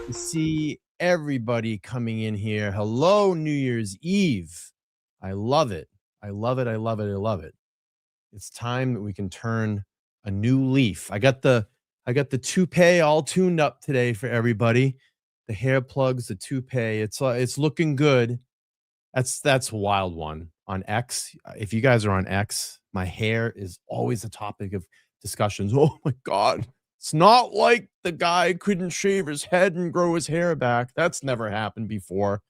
to see everybody coming in here. Hello, New Year's Eve. I love it. I love it. I love it. I love it. It's time that we can turn a new leaf. I got the toupee all tuned up today for everybody. The hair plugs, the toupee. It's looking good. That's a wild one on X. If you guys are on X, my hair is always a topic of discussions. Oh my god. It's not like the guy couldn't shave his head and grow his hair back. That's never happened before.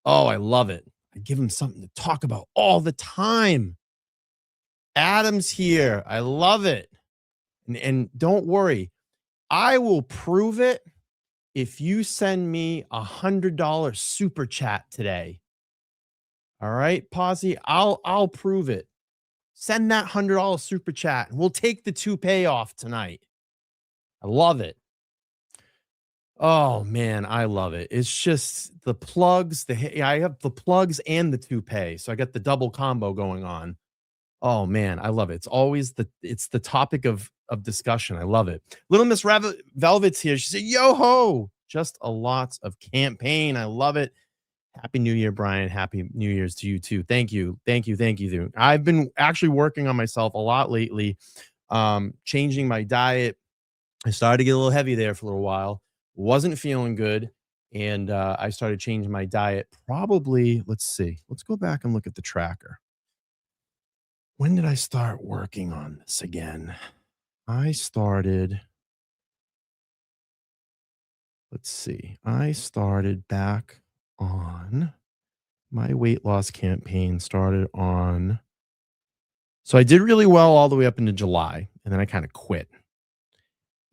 Oh, I love it. I give him something to talk about all the time. Adam's here. I love it. And don't worry, I will prove it if you send me $100 super chat today. All right, Posse, I'll prove it. Send that $100 super chat and we'll take the toupee off tonight. I love it. Oh man, I love it. It's just the plugs, I have the plugs and the toupee. So I got the double combo going on. Oh man, I love it. It's the topic of discussion. I love it. Little Miss Velvet's here. She said, "Yo ho!" Just a lots of campaign. I love it. Happy New Year, Brian. Happy New Year's to you too. Thank you. Thank you. Thank you. I've been actually working on myself a lot lately. Changing my diet. I started to get a little heavy there for a little while. Wasn't feeling good. And I started changing my diet. Probably, let's see. Let's go back and look at the tracker. When did I start working on this again? I started, let's see. I started back on my weight loss campaign started on, so I did really well all the way up into July, and then I kind of quit.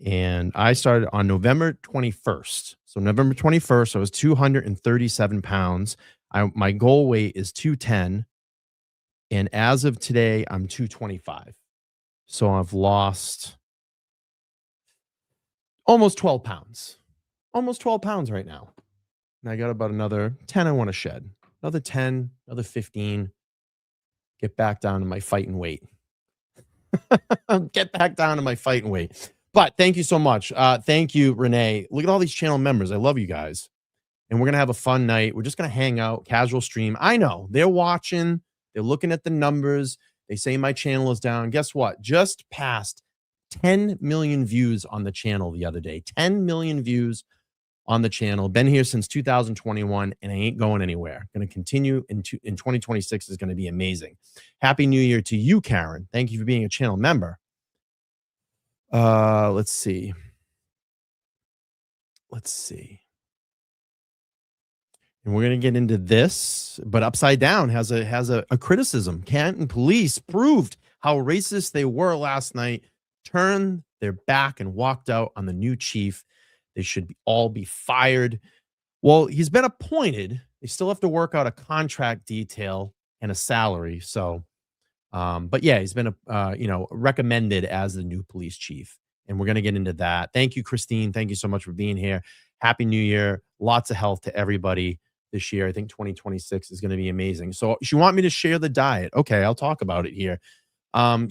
And I started on November 21st. So November 21st, I was 237 pounds. My goal weight is 210. And as of today, I'm 225. So I've lost almost 12 pounds. Almost 12 pounds right now. And I got about another 10 I want to shed. Another 10, another 15. Get back down to my fighting weight. Get back down to my fighting weight. But thank you so much. Thank you, Renee. Look at all these channel members. I love you guys. And we're going to have a fun night. We're just going to hang out, casual stream. I know they're watching. They're looking at the numbers. They say my channel is down. Guess what? Just passed 10 million views on the channel the other day. 10 million views on the channel. Been here since 2021, and I ain't going anywhere. Going to continue in 2026 is going to be amazing. Happy New Year to you, Karen. Thank you for being a channel member. Let's see. And we're going to get into this, but Upside Down has a criticism. Canton police proved how racist they were last night, turned their back and walked out on the new chief. They should all be fired. Well, he's been appointed. They still have to work out a contract detail and a salary. So, but yeah, he's been recommended as the new police chief. And we're going to get into that. Thank you, Christine. Thank you so much for being here. Happy New Year. Lots of health to everybody this year. I think 2026 is going to be amazing. So you want me to share the diet? Okay, I'll talk about it here. My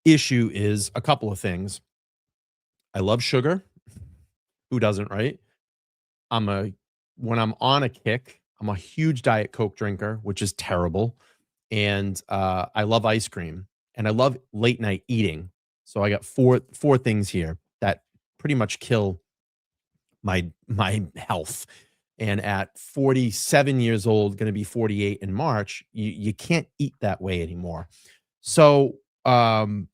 issue is a couple of things. I love sugar. Who doesn't, right? When I'm on a kick, I'm a huge Diet Coke drinker, which is terrible. And I love ice cream and I love late night eating. So I got four things here that pretty much kill my health. And at 47 years old, going to be 48 in March, you can't eat that way anymore. So, and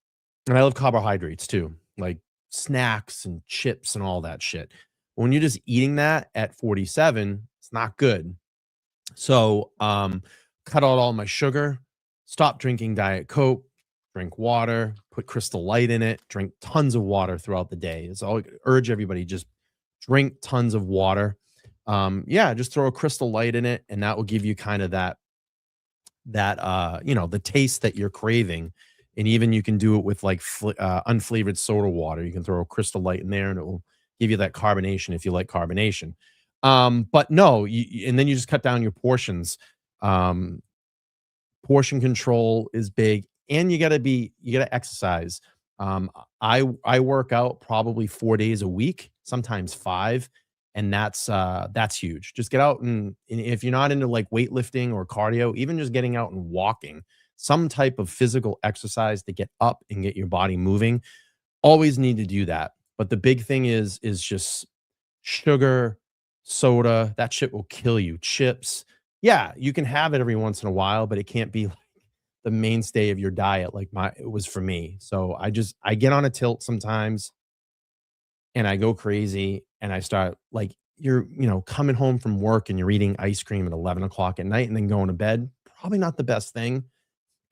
I love carbohydrates too, like snacks and chips and all that shit. When you're just eating that at 47, it's not good. So, cut out all my sugar, stop drinking Diet Coke, drink water, put Crystal Light in it, drink tons of water throughout the day. It's all I urge everybody, just drink tons of water. Just throw a Crystal Light in it, and that will give you kind of that the taste that you're craving. And even you can do it with like unflavored soda water. You can throw a Crystal Light in there, and it will give you that carbonation if you like carbonation. But no, and then you just cut down your portions. Portion control is big, and you gotta exercise. I work out probably 4 days a week, sometimes 5, and that's huge. Just get out and if you're not into, like, weightlifting or cardio, even just getting out and walking, some type of physical exercise to get up and get your body moving, always need to do that. But the big thing is just sugar, soda, that shit will kill you. Chips. Yeah, you can have it every once in a while, but it can't be the mainstay of your diet like my it was for me. So I get on a tilt sometimes and I go crazy and I start like you're coming home from work and you're eating ice cream at 11 o'clock at night and then going to bed. Probably not the best thing.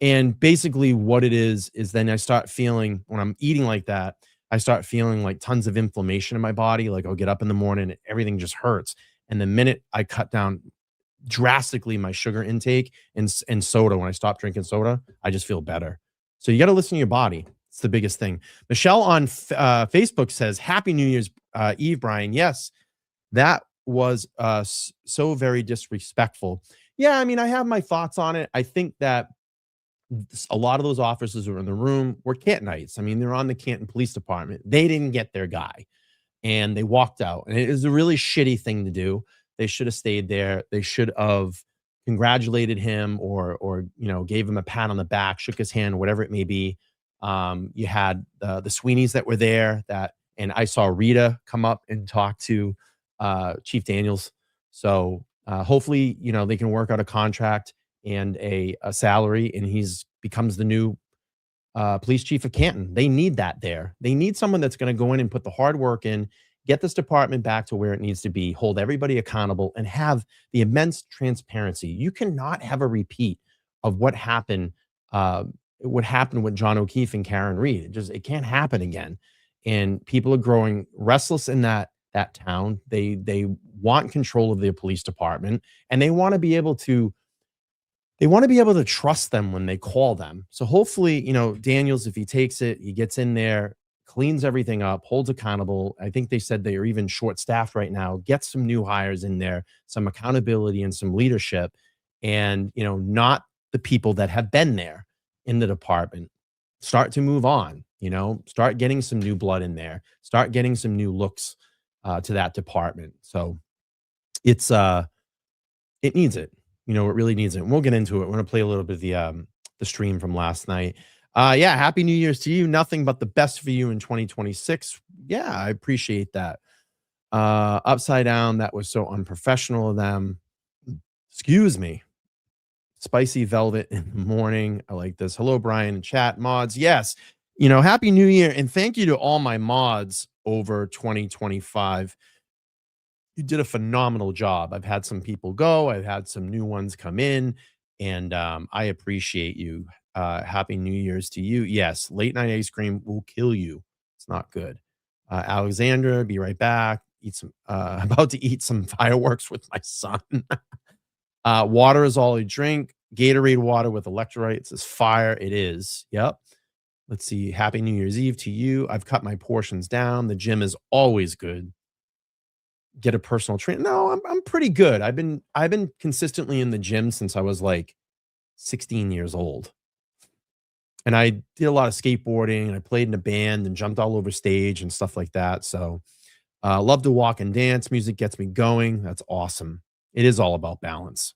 And basically what it is then I start feeling when I'm eating like that, I start feeling like tons of inflammation in my body. Like I'll get up in the morning and everything just hurts. And the minute I cut down drastically my sugar intake and soda. When I stop drinking soda, I just feel better. So you got to listen to your body. It's the biggest thing. Michelle on Facebook says, "Happy New Year's Eve, Brian." Yes, that was so very disrespectful. Yeah, I mean, I have my thoughts on it. I think that a lot of those officers who were in the room were Cantonites. I mean, they're on the Canton Police Department. They didn't get their guy and they walked out. And it is a really shitty thing to do. They should have stayed there. They should have congratulated him or gave him a pat on the back, shook his hand, whatever it may be. You had the Sweeneys that were there and I saw Rita come up and talk to Chief Daniels. So hopefully, they can work out a contract and a salary, and he's becomes the new police chief of Canton. They need that there. They need someone that's going to go in and put the hard work in, get this department back to where it needs to be, hold everybody accountable, and have the immense transparency. You cannot have a repeat of uh, what happened with John O'Keefe and Karen Reed. It can't happen again. And people are growing restless in that town. They want control of their police department, and they want to be able to trust them when they call them. So hopefully, Daniels, if he takes it, he gets in there, cleans everything up, holds accountable. I think they said they are even short staffed right now. Get some new hires in there, some accountability and some leadership, and not the people that have been there in the department. Start to move on. Start getting some new blood in there. Start getting some new looks to that department. So it's it needs it. It really needs it. And we'll get into it. We're gonna play a little bit of the stream from last night. Yeah, happy New Year's to you. Nothing but the best for you in 2026. Yeah, I appreciate that. Upside down, that was so unprofessional of them. Excuse me. Spicy velvet in the morning. I like this. Hello, Brian and chat mods. Yes, happy New Year. And thank you to all my mods over 2025. You did a phenomenal job. I've had some people go, I've had some new ones come in, and I appreciate you. Happy New Year's to you. Yes, late night ice cream will kill you. It's not good. Alexandra, be right back. Eat some about to eat some fireworks with my son. Water is all I drink. Gatorade water with electrolytes is fire. It is. Yep. Let's see. Happy New Year's Eve to you. I've cut my portions down. The gym is always good. Get a personal trainer. No, I'm pretty good. I've been consistently in the gym since I was like 16 years old. And I did a lot of skateboarding and I played in a band and jumped all over stage and stuff like that. So love to walk and dance. Music gets me going. That's awesome. It is all about balance.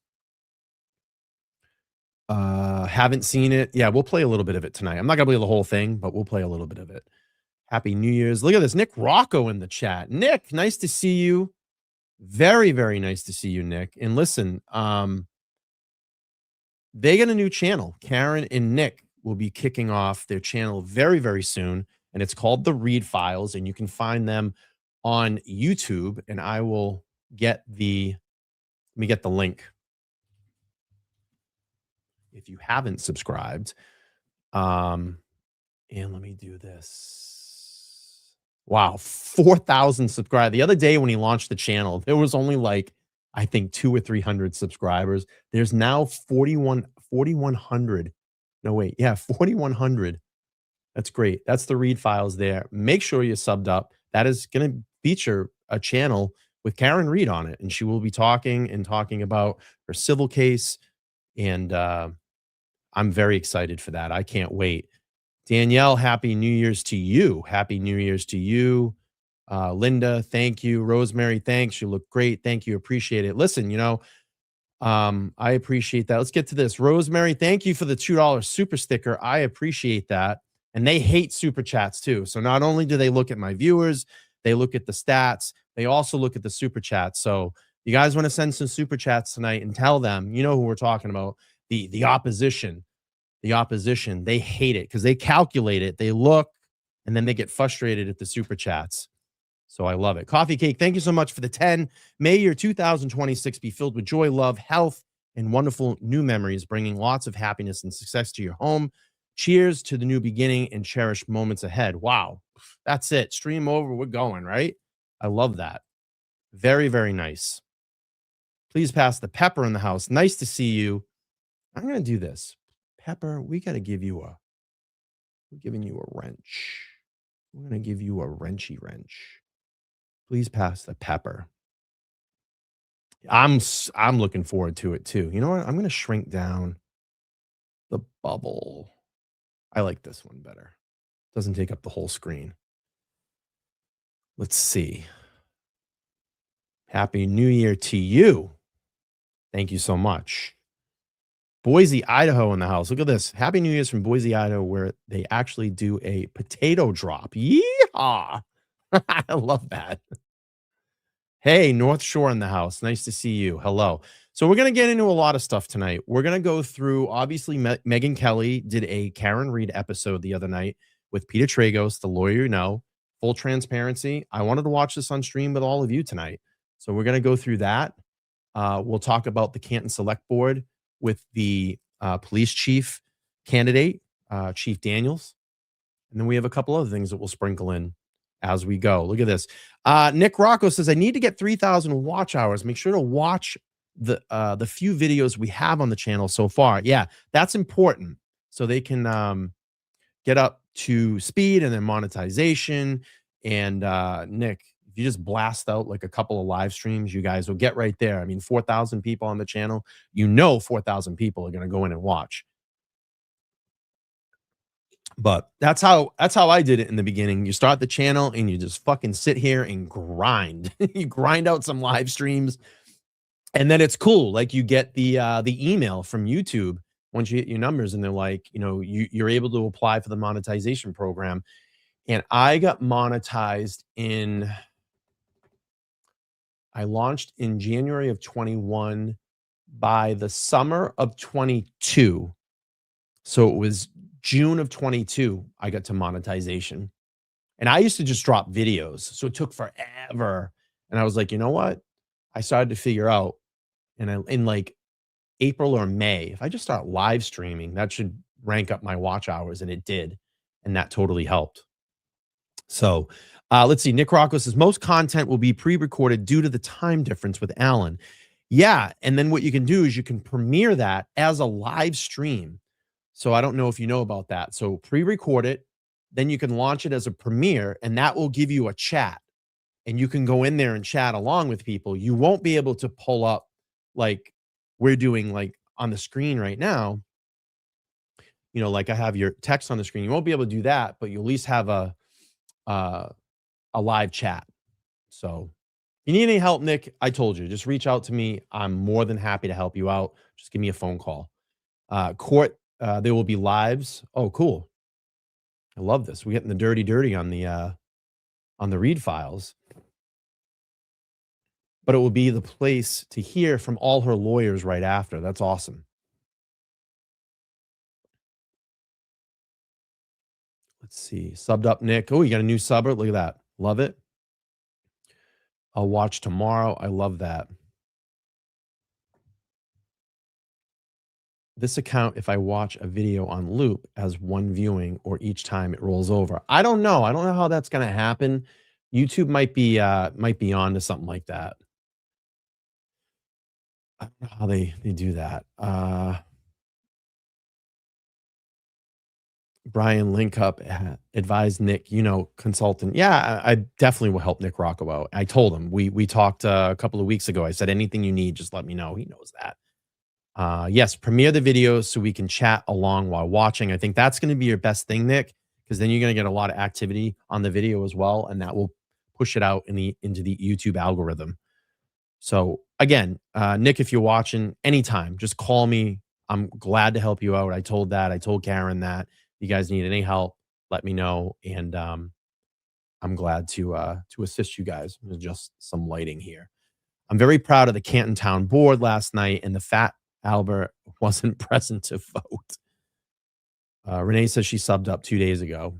Haven't seen it. Yeah, we'll play a little bit of it tonight. I'm not gonna play the whole thing, but we'll play a little bit of it. Happy New Year's. Look at this. Nick Rocco in the chat. Nick, nice to see you. Very, very nice to see you, Nick. And listen, they get a new channel. Karen and Nick will be kicking off their channel very, very soon. And it's called The Read Files. And you can find them on YouTube. And I will let me get the link. If you haven't subscribed, and let me do this. Wow, 4,000 subscribers. The other day when he launched the channel, there was only like, I think 2 or 300 subscribers. There's now 4,100. No, wait. Yeah, 4,100. That's great. That's the Read Files there. Make sure you're subbed up. That is going to feature a channel with Karen Reed on it. And she will be talking about her civil case. And I'm very excited for that. I can't wait Danielle, happy New Year's to you. Happy New Year's to you. Linda, thank you. Rosemary, thanks. You look great. Thank you. Appreciate it. Listen, I appreciate that. Let's get to this. Rosemary, thank you for the $2 super sticker. I appreciate that. And they hate super chats too. So not only do they look at my viewers, they look at the stats, they also look at the super chats. So you guys want to send some super chats tonight and tell them, you know who we're talking about, the opposition. The opposition, they hate it because they calculate it, they look, and then they get frustrated at the super chats. So I love it. Coffee Cake, thank you so much for the 10. May your 2026 be filled with joy, love, health, and wonderful new memories, bringing lots of happiness and success to your home. Cheers to the new beginning and cherish moments ahead. Wow. That's it. Stream over. We're going, right? I love that. Very, very nice. Please pass the pepper in the house. Nice to see you. I'm going to do this. Pepper, we're giving you a wrench. We're going to give you a wrenchy wrench. Please pass the pepper. I'm looking forward to it too. You know what? I'm going to shrink down the bubble. I like this one better. Doesn't take up the whole screen. Let's see. Happy New Year to you. Thank you so much. Boise, Idaho in the house. Look at this. Happy New Year's from Boise, Idaho, where they actually do a potato drop. Yeehaw. I love that. Hey, North Shore in the house. Nice to see you. Hello. So we're going to get into a lot of stuff tonight. We're going to go through, obviously, Megan Kelly did a Karen Reed episode the other night with Peter Tragos, the lawyer you know. Full transparency. I wanted to watch this on stream with all of you tonight. So we're going to go through that. We'll talk about the Canton Select Board with the police chief candidate, Chief Daniels. And then we have a couple other things that we'll sprinkle in as we go. Look at this. Nick Rocco says, I need to get 3,000 watch hours. Make sure to watch the few videos we have on the channel so far. Yeah, that's important. So they can get up to speed and then monetization. And Nick, if you just blast out like a couple of live streams, you guys will get right there. I mean, 4,000 people on the channel, 4,000 people are going to go in and watch. But that's how I did it in the beginning. You start the channel and you just fucking sit here and grind. You grind out some live streams, and then it's cool. Like you get the email from YouTube once you hit your numbers, and they're like, you're able to apply for the monetization program. And I got monetized I launched in January of 21. By the summer of 22, so it was June of 22, I got to monetization. And I used to just drop videos, so it took forever. And I was like, you know what? I started to figure out, in like April or May, if I just start live streaming, that should rank up my watch hours, and it did. And that totally helped. So let's see. Nick Rocco says, most content will be pre-recorded due to the time difference with Alan. Yeah, and then what you can do is you can premiere that as a live stream. So I don't know if you know about that. So pre-record it, then you can launch it as a premiere, and that will give you a chat. And you can go in there and chat along with people. You won't be able to pull up like we're doing like on the screen right now. Like I have your text on the screen. You won't be able to do that, but you at least have a live chat. So if you need any help, Nick, I told you, just reach out to me. I'm more than happy to help you out. Just give me a phone call. Court, there will be lives. Oh, cool. I love this. We're getting the dirty on the read files. But it will be the place to hear from all her lawyers right after. That's awesome. Let's see. Subbed up, Nick. Oh, you got a new subber. Look at that. Love it. I'll watch tomorrow. I love that. This account, if I watch a video on loop as one viewing or each time it rolls over. I don't know. I don't know how that's going to happen. YouTube might be on to something like that. I don't know how they do that. Brian Linkup advised Nick, consultant. Yeah, I definitely will help Nick Rocco out. I told him we talked a couple of weeks ago. I said anything you need, just let me know. He knows that. Yes, premiere the video so we can chat along while watching. I think that's going to be your best thing, Nick, because then you're going to get a lot of activity on the video as well, and that will push it out into the YouTube algorithm. So again, Nick, if you're watching anytime, just call me. I'm glad to help you out. I told Karen that. If you guys need any help, let me know. And I'm glad to assist you guys with just some lighting here. I'm very proud of the Canton Town Board last night, and the fat Albert wasn't present to vote. Renee says she subbed up 2 days ago.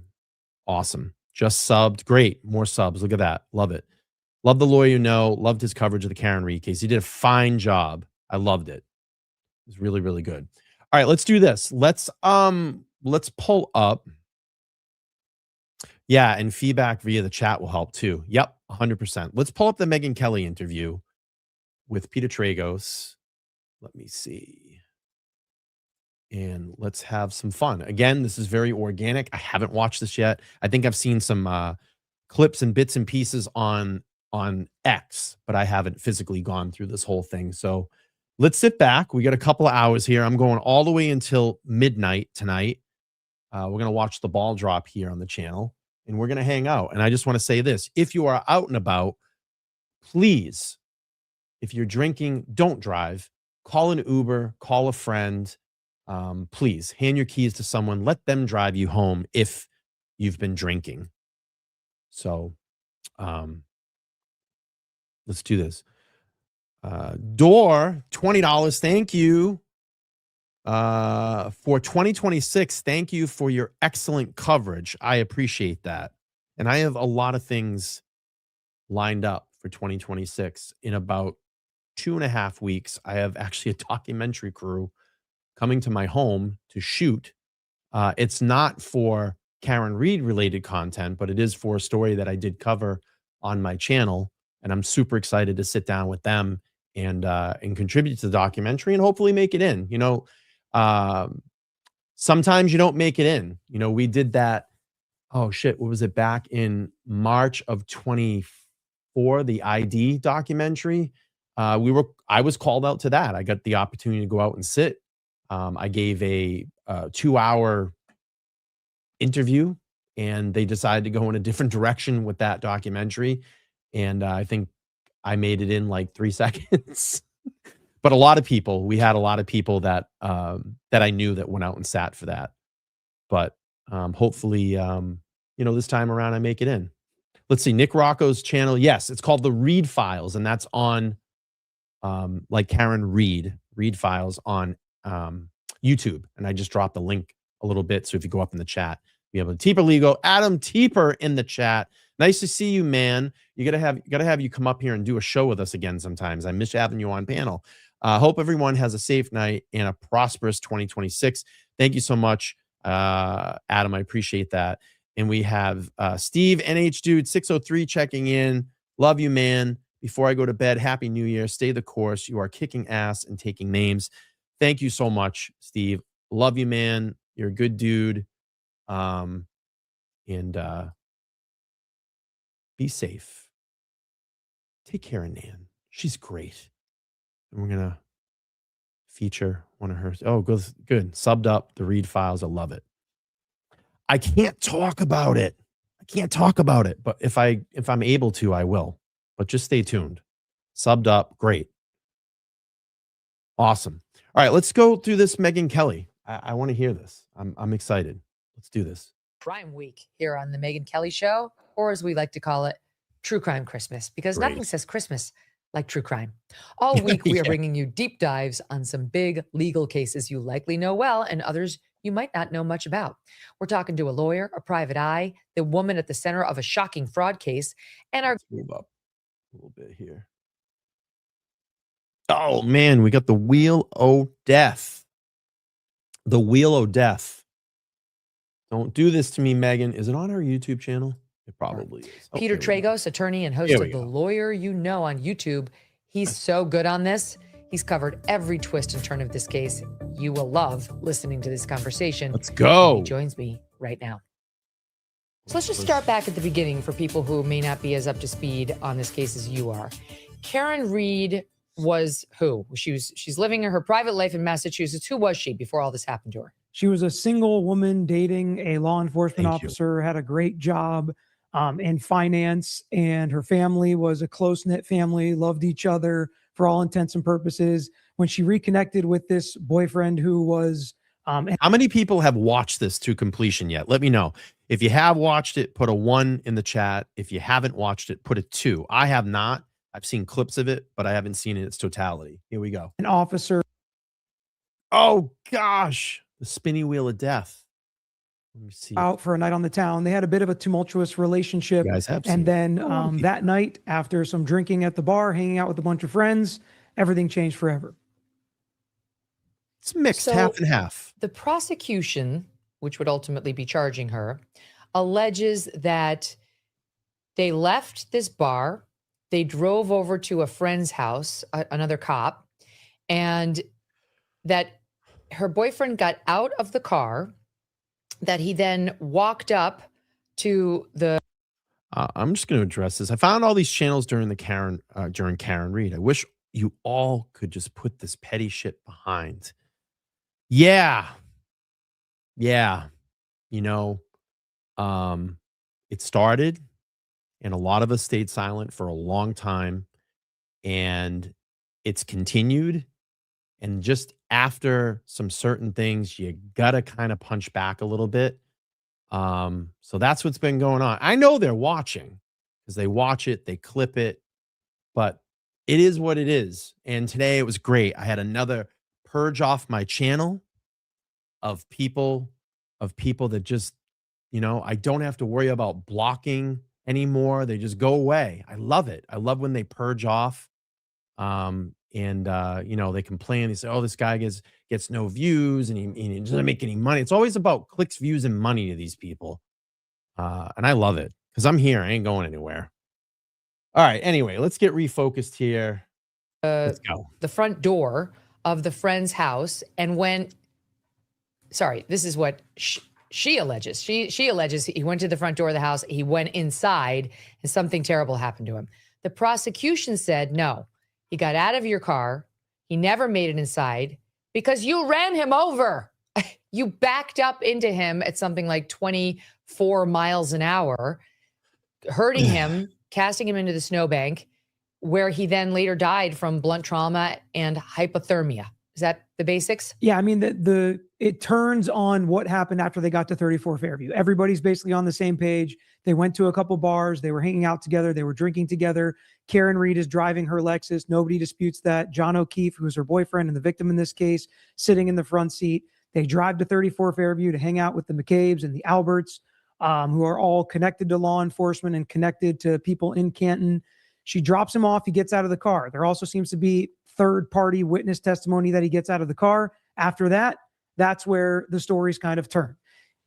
Awesome. Just subbed. Great. More subs. Look at that. Love it. Love the lawyer you know. Loved his coverage of the Karen Reed case. He did a fine job. I loved it. It was really, really good. All right, let's do this. Let's pull up. Yeah, and feedback via the chat will help too. Yep, 100%. Let's pull up the Megyn Kelly interview with Peter Tragos. Let me see. And let's have some fun. Again, this is very organic. I haven't watched this yet. I think I've seen some clips and bits and pieces on X, but I haven't physically gone through this whole thing. So let's sit back. We got a couple of hours here. I'm going all the way until midnight tonight. We're going to watch the ball drop here on the channel, and we're going to hang out. And I just want to say this. If you are out and about, please, if you're drinking, don't drive. Call an Uber, call a friend. Please hand your keys to someone. Let them drive you home if you've been drinking. So let's do this. Door, $20. Thank you. For 2026, thank you for your excellent coverage. I appreciate that. And I have a lot of things lined up for 2026. In about 2.5 weeks, I have actually a documentary crew coming to my home to shoot. It's not for Karen Reed related content, but it is for a story that I did cover on my channel. And I'm super excited to sit down with them and contribute to the documentary and hopefully make it in. You know, sometimes you don't make it in. You know, we did that. Oh shit, what was it, back in March of 24, the ID documentary? I was called out to that. I got the opportunity to go out and sit. I gave a 2-hour interview, and they decided to go in a different direction with that documentary. And I think I made it in like 3 seconds. But we had a lot of people that I knew that went out and sat for that. But hopefully, this time around I make it in. Let's see, Nick Rocco's channel. Yes, it's called The Reed Files, and that's on like Karen Reed Files on YouTube. And I just dropped the link a little bit. So if you go up in the chat, be able to Teeper Legal, Adam Teeper in the chat. Nice to see you, man. You gotta have you come up here and do a show with us again sometimes. I miss having you on panel. Hope everyone has a safe night and a prosperous 2026. Thank you so much, Adam. I appreciate that. And we have Steve NH Dude 603 checking in. Love you, man. Before I go to bed, Happy New Year. Stay the course. You are kicking ass and taking names. Thank you so much, Steve. Love you, man. You're a good dude. And be safe. Take care of Nan. She's great. And we're going to feature one of her. Oh, good. Subbed up the Reed Files. I love it. I can't talk about it. But if I'm able to, I will. But just stay tuned. Subbed up. Great. Awesome. All right, let's go through this Megyn Kelly. I want to hear this. I'm excited. Let's do this. Crime Week here on the Megyn Kelly Show, or as we like to call it, True Crime Christmas, because nothing says Christmas like true crime. All week, we are bringing you deep dives on some big legal cases you likely know well and others you might not know much about. We're talking to a lawyer, a private eye, the woman at the center of a shocking fraud case, and our... Let's move up a little bit here. Oh, man, we got the Wheel o' Death. The Wheel o' Death. Don't do this to me, Megyn. Is it on our YouTube channel? It probably is. Peter Tragos, attorney and host of The Lawyer You Know on YouTube. He's so good on this. He's covered every twist and turn of this case. You will love listening to this conversation. Let's go. He joins me right now. So let's just start back at the beginning for people who may not be as up to speed on this case as you are. Karen Reed was who? She's living her private life in Massachusetts. Who was she before all this happened to her? She was a single woman dating a law enforcement Thank you. officer, had a great job in finance, and her family was a close knit family, loved each other for all intents and purposes. When she reconnected with this boyfriend who was How many people have watched this to completion yet? Let me know. If you have watched it, put a 1 in the chat. If you haven't watched it, put a 2. I have not. I've seen clips of it, but I haven't seen it in its totality. Here we go. an officer Oh gosh, the spinning wheel of death. Let me see. out for a night on the town. They had a bit of a tumultuous relationship. You guys have seen And it. then that night, after some drinking at the bar, hanging out with a bunch of friends, everything changed forever. It's mixed, So- half and half. The prosecution, which would ultimately be charging her, alleges that they left this bar, they drove over to a friend's house, another cop, and that her boyfriend got out of the car, that he then walked up to the I'm just going to address this. I found all these channels during Karen Reed. I wish you all could just put this petty shit behind. Yeah. You know, it started and a lot of us stayed silent for a long time, and it's continued. And just after some certain things, you gotta kind of punch back a little bit. So that's what's been going on. I know they're watching because they watch it, they clip it, but it is what it is. And today it was great. I had another purge off my channel of people that just, I don't have to worry about blocking anymore. They just go away. I love it. I love when they purge off. They complain. They say, "Oh, this guy gets no views and he doesn't make any money." It's always about clicks, views, and money to these people. And I love it because I'm here. I ain't going anywhere. All right. Anyway, let's get refocused here. Let's go. the front door of the friend's house and this is what she alleges. She alleges he went to the front door of the house, he went inside, and something terrible happened to him. The prosecution said, no, he got out of your car. He never made it inside because you ran him over. You backed up into him at something like 24 miles an hour, hurting him, casting him into the snowbank, where he then later died from blunt trauma and hypothermia. Is that the basics? Yeah, I mean, it turns on what happened after they got to 34 Fairview. Everybody's basically on the same page. They went to a couple bars. They were hanging out together. They were drinking together. Karen Reed is driving her Lexus. Nobody disputes that. John O'Keefe, who's her boyfriend and the victim in this case, sitting in the front seat. They drive to 34 Fairview to hang out with the McCabe's and the Alberts, who are all connected to law enforcement and connected to people in Canton. She drops him off. He gets out of the car. There also seems to be third-party witness testimony that he gets out of the car. After that, that's where the stories kind of turn.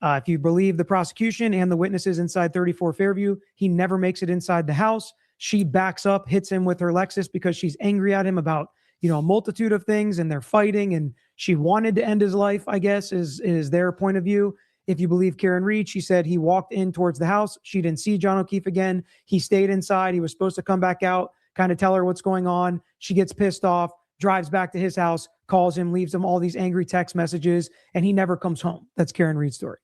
If you believe the prosecution and the witnesses inside 34 Fairview, he never makes it inside the house. She backs up, hits him with her Lexus because she's angry at him about, a multitude of things, and they're fighting, and she wanted to end his life, I guess, is their point of view. If you believe Karen Reed, she said he walked in towards the house. She didn't see John O'Keefe again. He stayed inside. He was supposed to come back out, kind of tell her what's going on. She gets pissed off, drives back to his house, calls him, leaves him all these angry text messages, and he never comes home. That's Karen Reed's story.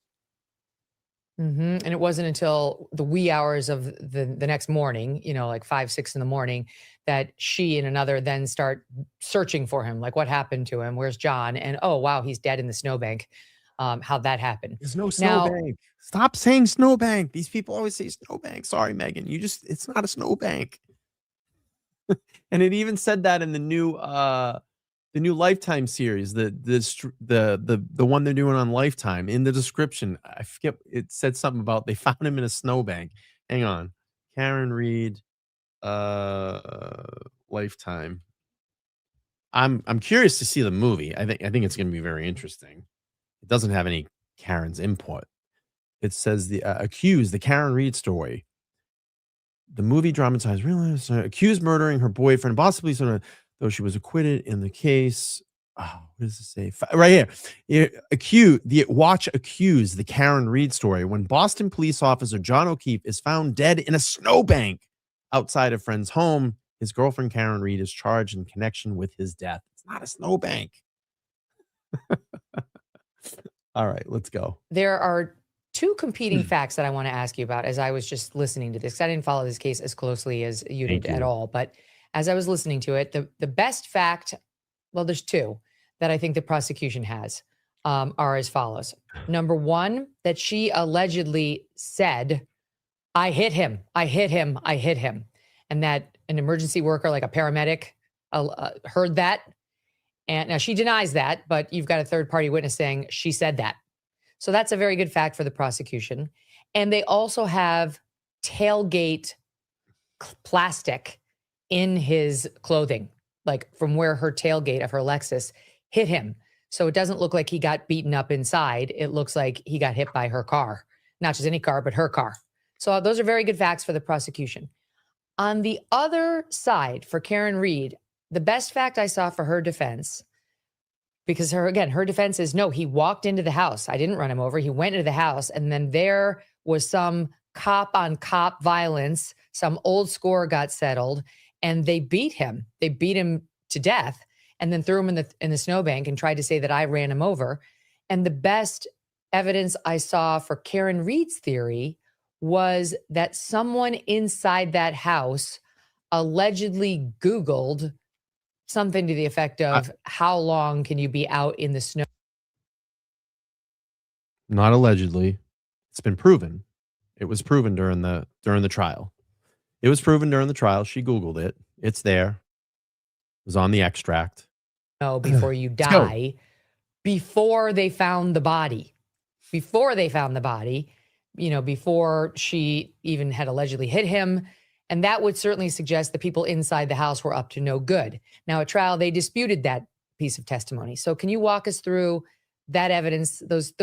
And it wasn't until the wee hours of the next morning, like 5, 6 in the morning, that she and another then start searching for him. Like, what happened to him? Where's John? And, oh, wow, he's dead in the snowbank. How'd that happen? There's no snowbank. Stop saying snowbank. These people always say snowbank. Sorry, Megan. It's not a snowbank. And it even said that in the new Lifetime series, the one they're doing on Lifetime. In the description, I forget, it said something about they found him in a snowbank. Hang on, Karen Reed, Lifetime. I'm curious to see the movie. I think it's going to be very interesting. It doesn't have any Karen's input. It says the accused, the Karen Reed story. The movie dramatized accused murdering her boyfriend, possibly though she was acquitted in the case. Oh, what does it say? Right here. Accused, the Karen Reed story. When Boston police officer John O'Keefe is found dead in a snowbank outside a friend's home, His girlfriend, Karen Reed, is charged in connection with his death. It's not a snowbank. All right, let's go. There are two competing facts that I want to ask you about as I was just listening to this. I didn't follow this case as closely as you did at all, but as I was listening to it, the best fact, well, there's two that I think the prosecution has, are as follows. Number one, that she allegedly said, I hit him, I hit him, I hit him. And that an emergency worker, like a paramedic, heard that. And now she denies that, but you've got a third party witness saying she said that. So that's a very good fact for the prosecution. And they also have tailgate plastic in his clothing, like from where her tailgate of her Lexus hit him. So it doesn't look like he got beaten up inside. It looks like he got hit by her car, not just any car, but her car. So those are very good facts for the prosecution. On the other side, for Karen Reed, the best fact I saw for her defense, because her defense is, no, he walked into the house. I didn't run him over. He went into the house, and then there was some cop on cop violence. Some old score got settled, and they beat him. They beat him to death, and then threw him in the snowbank and tried to say that I ran him over. And the best evidence I saw for Karen Reed's theory was that someone inside that house allegedly Googled something to the effect of, how long can you be out in the snow? Not allegedly. It's been proven. It was proven during the trial. It was proven during the trial. She Googled it. It's there. It was on the extract. No, before you die, before they found the body. Before they found the body, before she even had allegedly hit him. And that would certainly suggest the people inside the house were up to no good. Now, at trial, they disputed that piece of testimony. So can you walk us through that evidence? Those,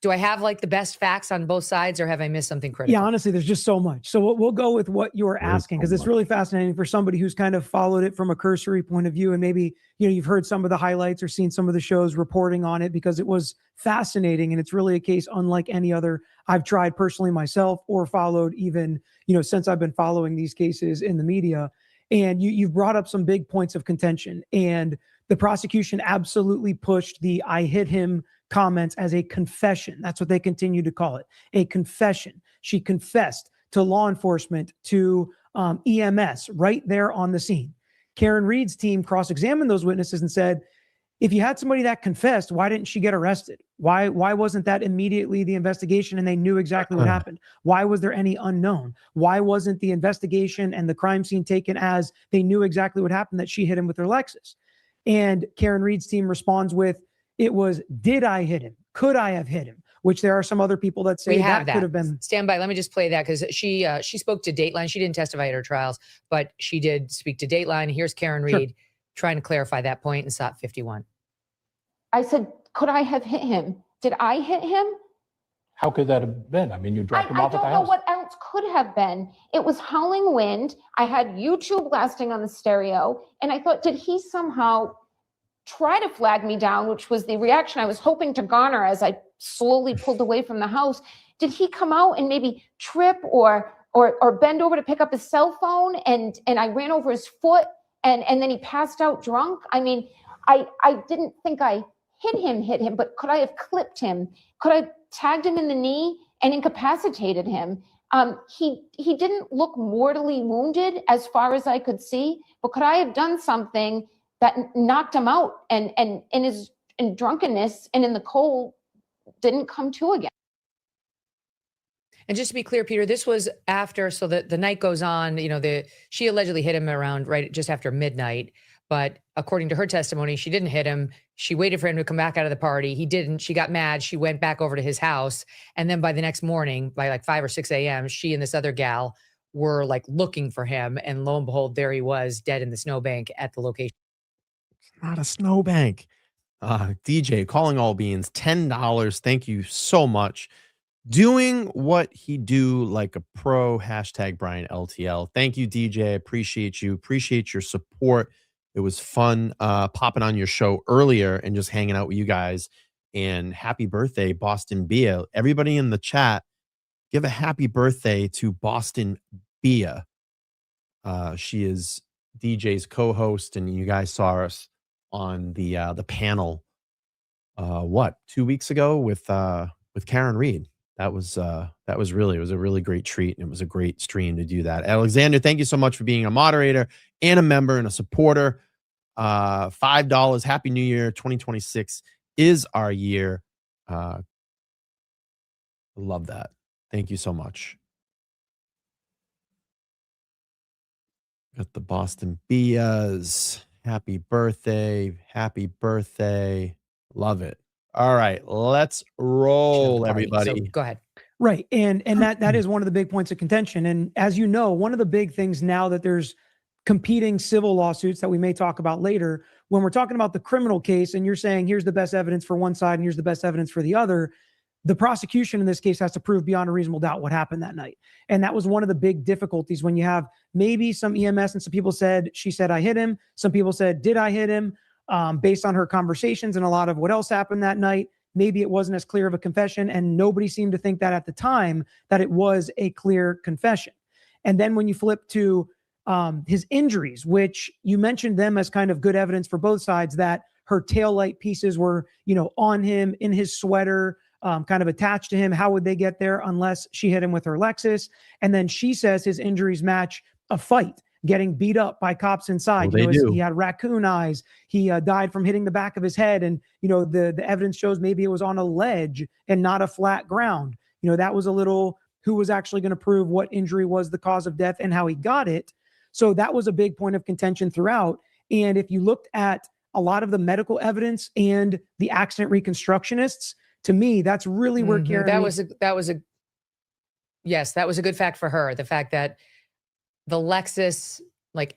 do I have like the best facts on both sides, or have I missed something critical? Yeah, honestly, there's just so much. So we'll go with what you're asking, because it's really fascinating for somebody who's kind of followed it from a cursory point of view. And maybe, you've heard some of the highlights or seen some of the shows reporting on it, because it was fascinating. And it's really a case unlike any other I've tried personally myself or followed, even, since I've been following these cases in the media. And you've brought up some big points of contention, and the prosecution absolutely pushed the I hit him comments as a confession. That's what they continue to call it, a confession. She confessed to law enforcement, to EMS right there on the scene. Karen Reed's team cross-examined those witnesses and said, if you had somebody that confessed, why didn't she get arrested? Why wasn't that immediately the investigation and they knew exactly what happened? Why was there any unknown? Why wasn't the investigation and the crime scene taken as they knew exactly what happened, that she hit him with her Lexus? And Karen Reed's team responds with, it was, did I hit him? Could I have hit him? Which there are some other people that say that could have been. Stand by. Let me just play that, because she spoke to Dateline. She didn't testify at her trials, but she did speak to Dateline. Here's Karen Reed trying to clarify that point in SOT 51. I said, could I have hit him? Did I hit him? How could that have been? I mean, you dropped him off at the house. I don't know what else could have been. It was howling wind. I had YouTube blasting on the stereo, and I thought, did he somehow try to flag me down, which was the reaction I was hoping to garner as I slowly pulled away from the house? Did he come out and maybe trip or bend over to pick up his cell phone, and I ran over his foot, and then he passed out drunk? I mean, I didn't think I hit him, but could I have clipped him? Could I have tagged him in the knee and incapacitated him? He didn't look mortally wounded as far as I could see, but could I have done something that knocked him out, and in drunkenness and in the cold didn't come to again? And just to be clear, Peter, this was after, so the night goes on, she allegedly hit him around right just after midnight. But according to her testimony, she didn't hit him. She waited for him to come back out of the party. He didn't. She got mad. She went back over to his house. And then by the next morning, by like 5 or 6 a.m., she and this other gal were like looking for him. And lo and behold, there he was, dead in the snowbank at the location. It's not a snowbank. DJ, calling all beans, $10. Thank you so much. Doing what he do like a pro, hashtag Brian LTL. Thank you, DJ. Appreciate you. Appreciate your support. It was fun popping on your show earlier and just hanging out with you guys. And happy birthday, Boston Bia. Everybody in the chat, give a happy birthday to Boston Bia. She is DJ's co-host, and you guys saw us on the panel. 2 weeks ago with Karen Reed. That was really, it was a really great treat, and it was a great stream to do that. Alexander, thank you so much for being a moderator and a member and a supporter. $5. Happy New Year. 2026 is our year. Love that. Thank you so much. Got the Boston Bias. Happy birthday. Happy birthday. Love it. All right, let's roll, everybody. So go ahead. Right. And that is one of the big points of contention. And as you know, one of the big things now that there's competing civil lawsuits that we may talk about later, when we're talking about the criminal case and you're saying here's the best evidence for one side and here's the best evidence for the other, the prosecution in this case has to prove beyond a reasonable doubt what happened that night. And that was one of the big difficulties when you have maybe some EMS and some people said, she said, I hit him. Some people said, did I hit him? Based on her conversations and a lot of what else happened that night, maybe it wasn't as clear of a confession, and nobody seemed to think that at the time that it was a clear confession. And then when you flip to his injuries, which you mentioned them as kind of good evidence for both sides, that her taillight pieces were, on him, in his sweater, kind of attached to him. How would they get there unless she hit him with her Lexus? And then she says his injuries match a fight, getting beat up by cops inside. Well, he had raccoon eyes. He died from hitting the back of his head. And, the evidence shows maybe it was on a ledge and not a flat ground. That was a little, who was actually going to prove what injury was the cause of death and how he got it. So that was a big point of contention throughout. And if you looked at a lot of the medical evidence and the accident reconstructionists, to me, that's really where Karen. That was a good fact for her. The fact that the Lexus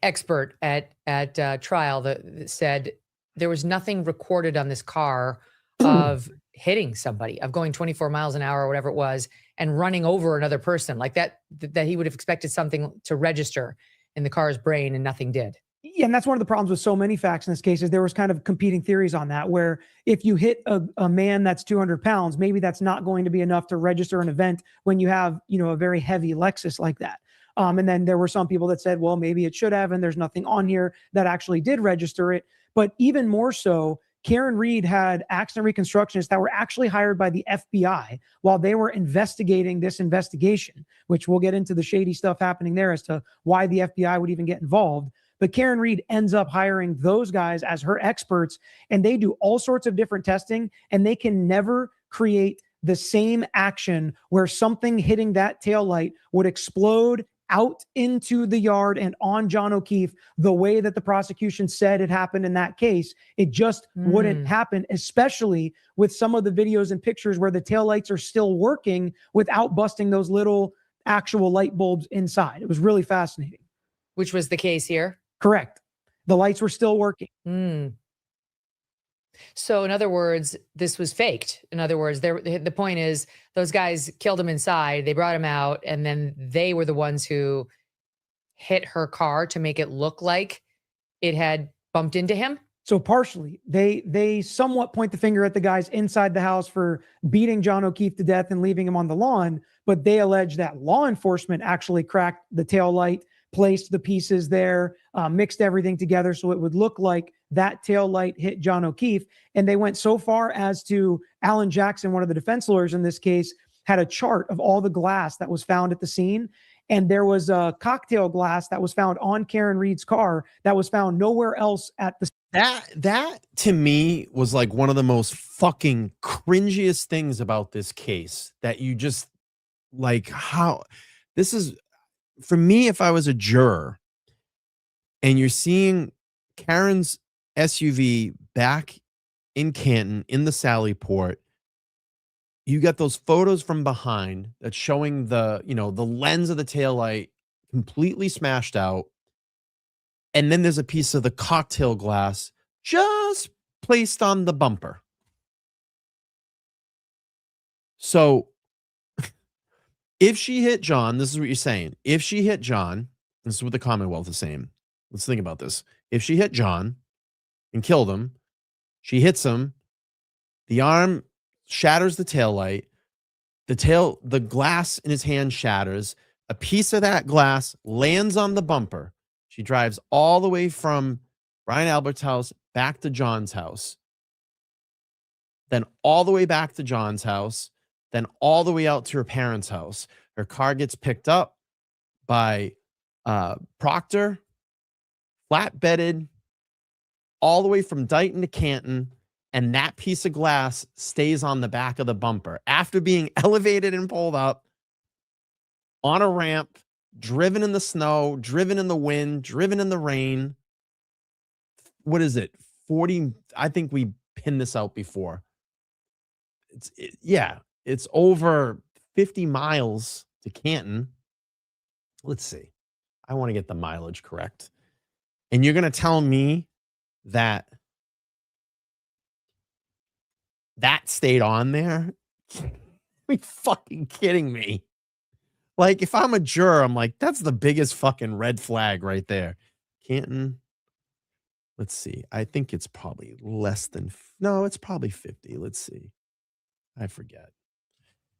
expert at trial that said there was nothing recorded on this car of hitting somebody, of going 24 miles an hour or whatever it was, and running over another person like that he would have expected something to register in the car's brain, and nothing did. Yeah, and that's one of the problems with so many facts in this case is there was kind of competing theories on that, where if you hit a man that's 200 pounds, maybe that's not going to be enough to register an event when you have, a very heavy Lexus like that. And then there were some people that said, well, maybe it should have, and there's nothing on here that actually did register it. But even more so, Karen Reed had accident reconstructionists that were actually hired by the FBI while they were investigating this investigation, which we'll get into the shady stuff happening there as to why the FBI would even get involved. But Karen Reed ends up hiring those guys as her experts, and they do all sorts of different testing, and they can never create the same action where something hitting that taillight would explode out into the yard and on John O'Keefe the way that the prosecution said it happened in that case. It just wouldn't happen, especially with some of the videos and pictures where the taillights are still working without busting those little actual light bulbs inside. It was really fascinating. Which was the case here? Correct. The lights were still working. So in other words, this was faked. In other words, the point is those guys killed him inside. They brought him out, and then they were the ones who hit her car to make it look like it had bumped into him. So partially, they somewhat point the finger at the guys inside the house for beating John O'Keefe to death and leaving him on the lawn, but they allege that law enforcement actually cracked the taillight, placed the pieces there, mixed everything together so it would look like that taillight hit John O'Keefe. And they went so far as to, Alan Jackson, one of the defense lawyers in this case, had a chart of all the glass that was found at the scene. And there was a cocktail glass that was found on Karen Reed's car that was found nowhere else at the. That to me was like one of the most fucking cringiest things about this case, that you just how this is. For me, if I was a juror and you're seeing Karen's SUV back in Canton in the Sallyport, you got those photos from behind that's showing the lens of the taillight completely smashed out. And then there's a piece of the cocktail glass just placed on the bumper. So if she hit John, this is what you're saying. If she hit John, this is what the Commonwealth is saying. Let's think about this. If she hit John and killed him, she hits him, the arm shatters the taillight, the glass in his hand shatters, a piece of that glass lands on the bumper. She drives all the way from Brian Albert's house back to John's house, then all the way back to John's house, then all the way out to her parents' house. Her car gets picked up by Proctor, flatbedded, all the way from Dighton to Canton, and that piece of glass stays on the back of the bumper after being elevated and pulled up on a ramp, driven in the snow, driven in the wind, driven in the rain. What is it? 40. I think we pinned this out before. It's over 50 miles to Canton. Let's see. I want to get the mileage correct. And you're going to tell me that stayed on there? Are you fucking kidding me? Like, if I'm a juror, I'm like, that's the biggest fucking red flag right there. Canton. Let's see. I think it's probably less than, no, it's probably 50. Let's see. I forget.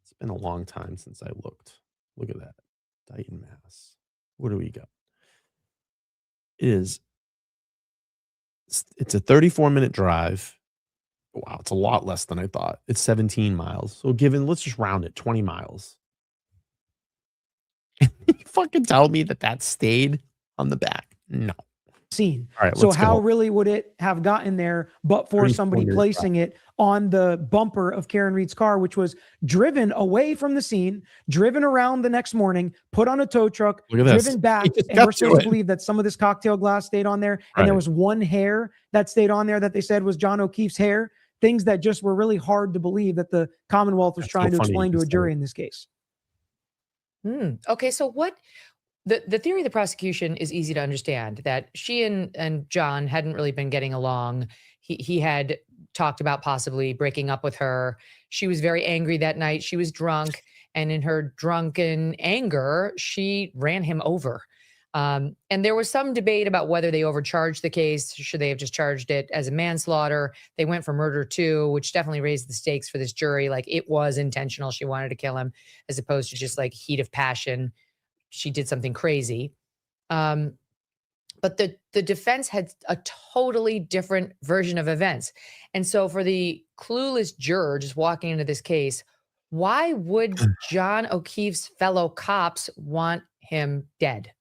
It's been a long time since I looked. Look at that. Dighton, Mass. What do we got? It's a 34-minute drive. Wow, it's a lot less than I thought. It's 17 miles. So let's just round it, 20 miles. You fucking tell me that stayed on the back? No. Scene. All right, so let's how go. really would it have gotten there but for somebody placing it on the bumper of Karen Reed's car, which was driven away from the scene, driven around the next morning, put on a tow truck, driven back, and we're supposed to believe that some of this cocktail glass stayed on there, and there was one hair that stayed on there that they said was John O'Keefe's hair, things that just were really hard to believe that the Commonwealth was trying to explain to a jury in this case. Okay, so what the theory of the prosecution is easy to understand, that she and John hadn't really been getting along. He had talked about possibly breaking up with her. She was very angry that night. She was drunk, and in her drunken anger, she ran him over. And there was some debate about whether they overcharged the case. Should they have just charged it as a manslaughter? They went for murder too, which definitely raised the stakes for this jury. Like, it was intentional. She wanted to kill him, as opposed to just like heat of passion. She did something crazy. But the defense had a totally different version of events. And so for the clueless juror just walking into this case, why would John O'Keefe's fellow cops want him dead?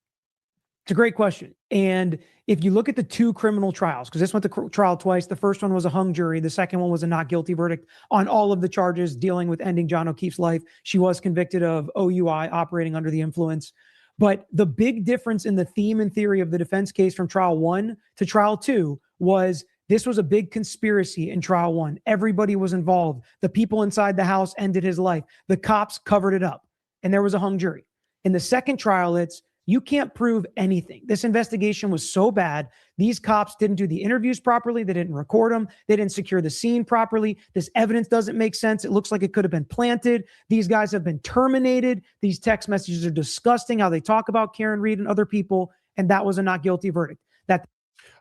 It's a great question. And if you look at the two criminal trials, because this went to trial twice, the first one was a hung jury. The second one was a not guilty verdict on all of the charges dealing with ending John O'Keefe's life. She was convicted of OUI, operating under the influence. But the big difference in the theme and theory of the defense case from trial 1 to trial 2 was this was a big conspiracy in trial 1. Everybody was involved. The people inside the house ended his life. The cops covered it up, and there was a hung jury. In the second trial, it's you can't prove anything. This investigation was so bad. These cops didn't do the interviews properly. They didn't record them. They didn't secure the scene properly. This evidence doesn't make sense. It looks like it could have been planted. These guys have been terminated. These text messages are disgusting, how they talk about Karen Reed and other people. And that was a not guilty verdict. All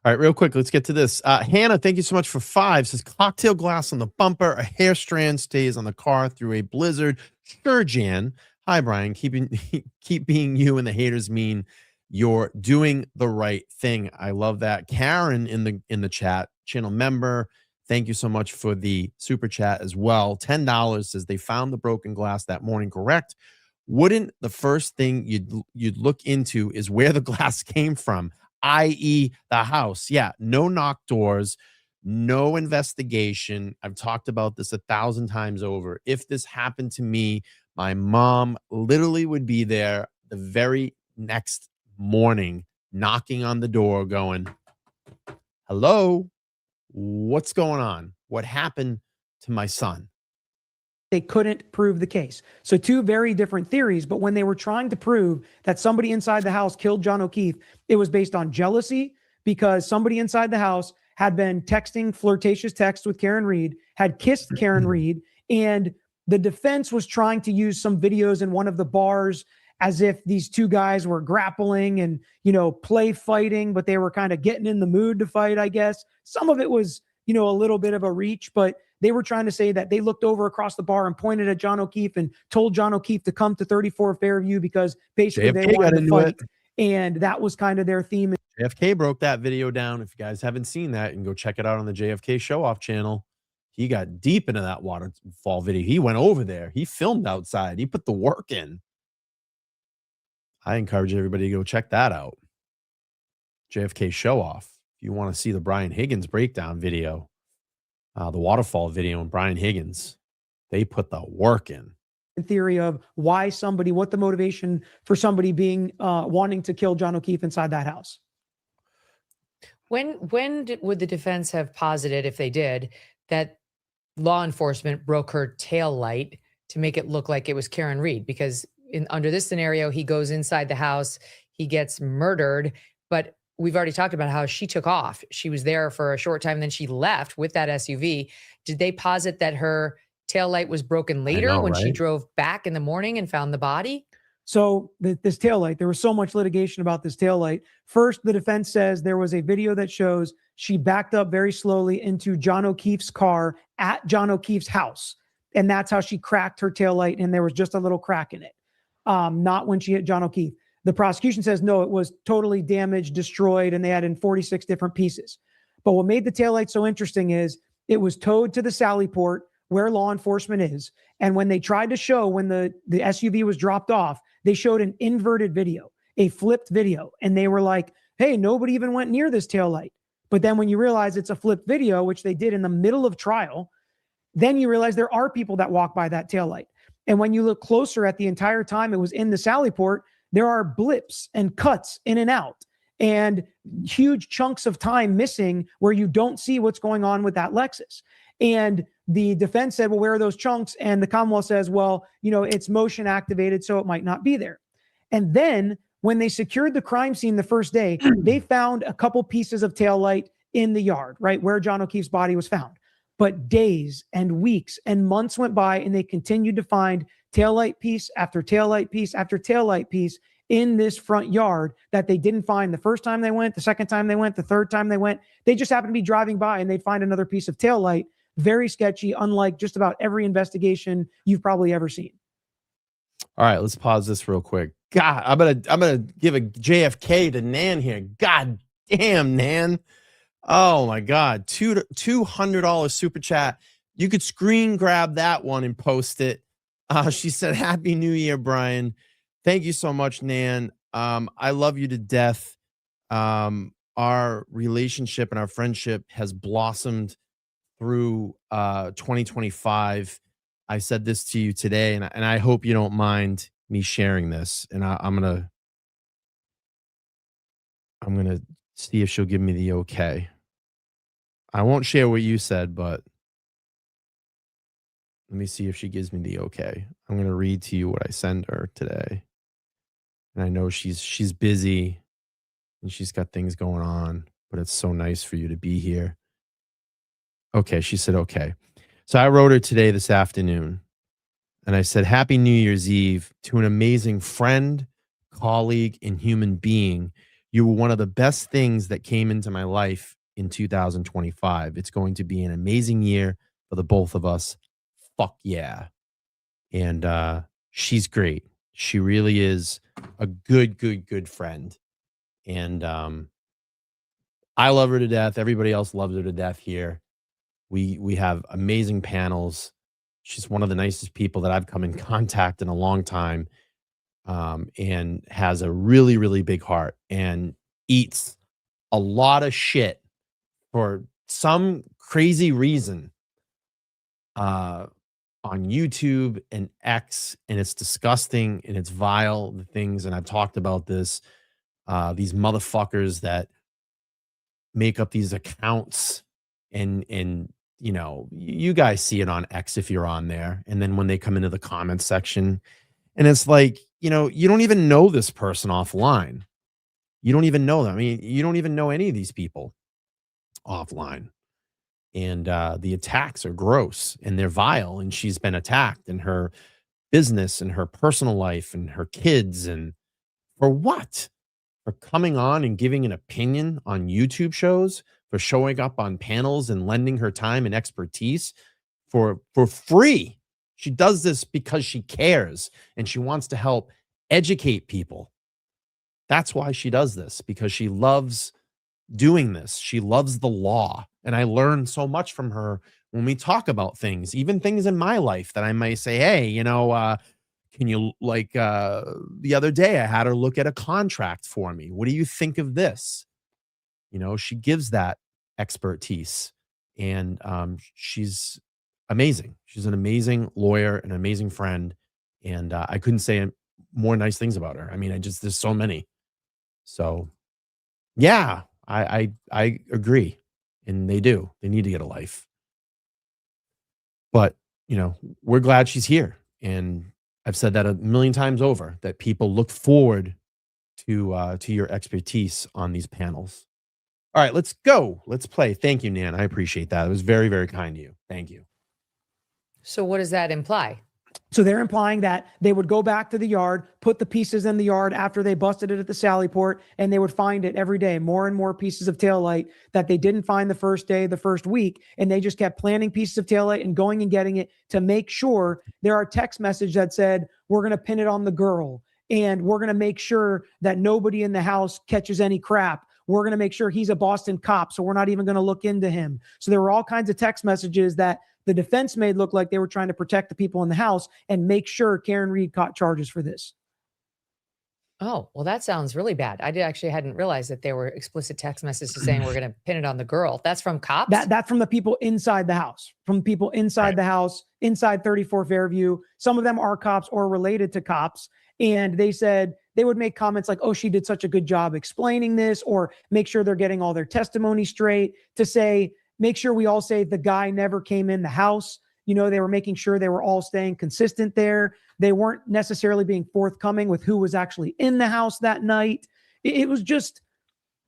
right, real quick, let's get to this. Hannah, thank you so much for 5. Says cocktail glass on the bumper, a hair strand stays on the car through a blizzard. Sure, Jan. Hi, Brian. Keep being you, and the haters mean you're doing the right thing. I love that. Karen in the chat, channel member. Thank you so much for the super chat as well. $10 says they found the broken glass that morning. Correct. Wouldn't the first thing you'd look into is where the glass came from, i.e. the house? Yeah, no knock doors, no investigation. I've talked about this 1,000 times over. If this happened to me, my mom literally would be there the very next morning, knocking on the door, going, hello, what's going on? What happened to my son? They couldn't prove the case. So two very different theories, but when they were trying to prove that somebody inside the house killed John O'Keefe, it was based on jealousy because somebody inside the house had been texting flirtatious texts with Karen Reed, had kissed Karen Reed, and the defense was trying to use some videos in one of the bars as if these two guys were grappling and, play fighting, but they were kind of getting in the mood to fight, I guess. Some of it was, a little bit of a reach, but they were trying to say that they looked over across the bar and pointed at John O'Keefe and told John O'Keefe to come to 34 Fairview because basically they wanted to fight. And that was kind of their theme. JFK broke that video down. If you guys haven't seen that, you can go check it out on the JFK Show Off channel. He got deep into that waterfall video. He went over there. He filmed outside. He put the work in. I encourage everybody to go check that out. JFK Show Off. If you want to see the Brian Higgins breakdown video, the waterfall video, and Brian Higgins, they put the work in. Theory of why somebody, what the motivation for somebody being wanting to kill John O'Keefe inside that house. When would the defense have posited, if they did, that law enforcement broke her tail light to make it look like it was Karen Reed? Because under this scenario, he goes inside the house, he gets murdered, but we've already talked about how she took off. She was there for a short time, then she left with that SUV. Did they posit that her tail light was broken later when she drove back in the morning and found the body? So this taillight, there was so much litigation about this taillight. First, the defense says there was a video that shows she backed up very slowly into John O'Keefe's car at John O'Keefe's house. And that's how she cracked her taillight. And there was just a little crack in it. Not when she hit John O'Keefe. The prosecution says, no, it was totally damaged, destroyed, and they had in 46 different pieces. But what made the taillight so interesting is it was towed to the Sally Port where law enforcement is. And when they tried to show when the SUV was dropped off, they showed an inverted video, a flipped video. And they were like, hey, nobody even went near this taillight. But then when you realize it's a flipped video, which they did in the middle of trial, then you realize there are people that walk by that taillight. And when you look closer at the entire time it was in the Sally Port, there are blips and cuts in and out and huge chunks of time missing where you don't see what's going on with that Lexus. And the defense said, well, where are those chunks? And the Commonwealth says, well, it's motion activated, so it might not be there. And then when they secured the crime scene the first day, they found a couple pieces of taillight in the yard, right where John O'Keefe's body was found. But days and weeks and months went by, and they continued to find taillight piece after taillight piece after taillight piece in this front yard that they didn't find the first time they went, the second time they went, the third time they went. They just happened to be driving by and they'd find another piece of taillight. Very sketchy, unlike just about every investigation you've probably ever seen. All right, let's pause this real quick. God, I'm gonna give a JFK to Nan here. God damn, Nan. Oh my God, $200 super chat. You could screen grab that one and post it. She said, "Happy New Year, Brian." Thank you so much, Nan. I love you to death. Our relationship and our friendship has blossomed through 2025. I said this to you today, and I hope you don't mind me sharing this. And I'm gonna see if she'll give me the okay. I won't share what you said, but let me see if she gives me the okay. I'm gonna read to you what I send her today. And I know she's busy and she's got things going on, but it's so nice for you to be here. Okay, she said okay. So I wrote her today this afternoon, and I said, "Happy New Year's Eve to an amazing friend, colleague, and human being. You were one of the best things that came into my life in 2025. It's going to be an amazing year for the both of us. Fuck yeah." And she's great. She really is a good friend. And I love her to death. Everybody else loves her to death here. We have amazing panels. She's one of the nicest people that I've come in contact in a long time, and has a really, really big heart and eats a lot of shit for some crazy reason on YouTube and X, and it's disgusting and it's vile, the things, and I've talked about this, these motherfuckers that make up these accounts and you guys see it on X if you're on there. And then when they come into the comments section, and it's like, you don't even know this person offline. You don't even know them. I mean, you don't even know any of these people offline. And the attacks are gross and they're vile. And she's been attacked in her business and her personal life and her kids. And for what? For coming on and giving an opinion on YouTube shows, for showing up on panels and lending her time and expertise for free. She does this because she cares and she wants to help educate people. That's why she does this, because she loves doing this. She loves the law. And I learn so much from her when we talk about things, even things in my life that I may say, hey, can you the other day I had her look at a contract for me. What do you think of this? She gives that expertise, and she's amazing. She's an amazing lawyer, an amazing friend. And I couldn't say more nice things about her. I mean, there's so many. So yeah, I agree. And they need to get a life. But, we're glad she's here. And I've said that a million times over, that people look forward to your expertise on these panels. All right, let's go. Let's play. Thank you, Nan. I appreciate that. It was very, very kind of you. Thank you. So what does that imply? So they're implying that they would go back to the yard, put the pieces in the yard after they busted it at the Sally Port, and they would find it every day, more and more pieces of taillight that they didn't find the first day, the first week. And they just kept planting pieces of taillight and going and getting it to make sure. There are text messages that said, we're going to pin it on the girl, and we're going to make sure that nobody in the house catches any crap. We're going to make sure he's a Boston cop, so we're not even going to look into him. So there were all kinds of text messages that the defense made look like they were trying to protect the people in the house and make sure Karen Reed caught charges for this. Oh, well, that sounds really bad. I hadn't realized that there were explicit text messages saying we're going to pin it on the girl. That's from cops? That's from the people inside the house, the house, inside 34 Fairview. Some of them are cops or related to cops. And they said they would make comments like, oh, she did such a good job explaining this, or make sure they're getting all their testimony straight, to say, make sure we all say the guy never came in the house. They were making sure they were all staying consistent there. They weren't necessarily being forthcoming with who was actually in the house that night. It was just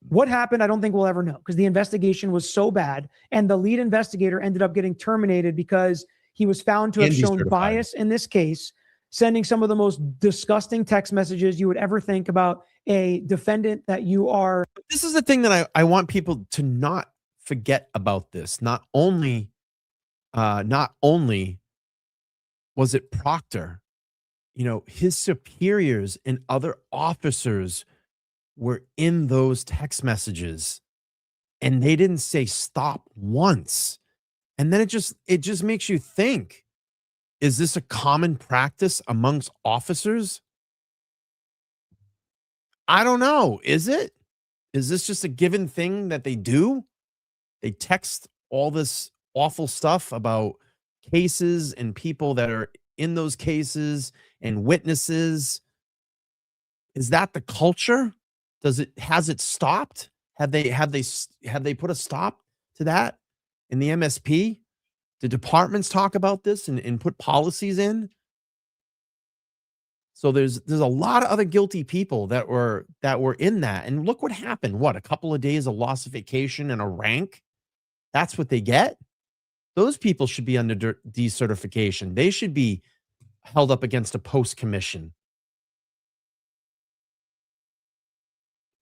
what happened. I don't think we'll ever know, because the investigation was so bad. And the lead investigator ended up getting terminated because he was found to have shown bias in this case, sending some of the most disgusting text messages you would ever think about a defendant that you are. This is the thing that I want people to not forget about this. Not only was it Proctor, his superiors and other officers were in those text messages, and they didn't say stop once. And then it just makes you think, is this a common practice amongst officers? I don't know. Is it? Is this just a given thing that they do? They text all this awful stuff about cases and people that are in those cases and witnesses. Is that the culture? Has it stopped? Have they put a stop to that in the MSP? Do departments talk about this and put policies in? So there's a lot of other guilty people that were in that. And look what happened. What, a couple of days of lossification and a rank? That's what they get? Those people should be under decertification. They should be held up against a post commission.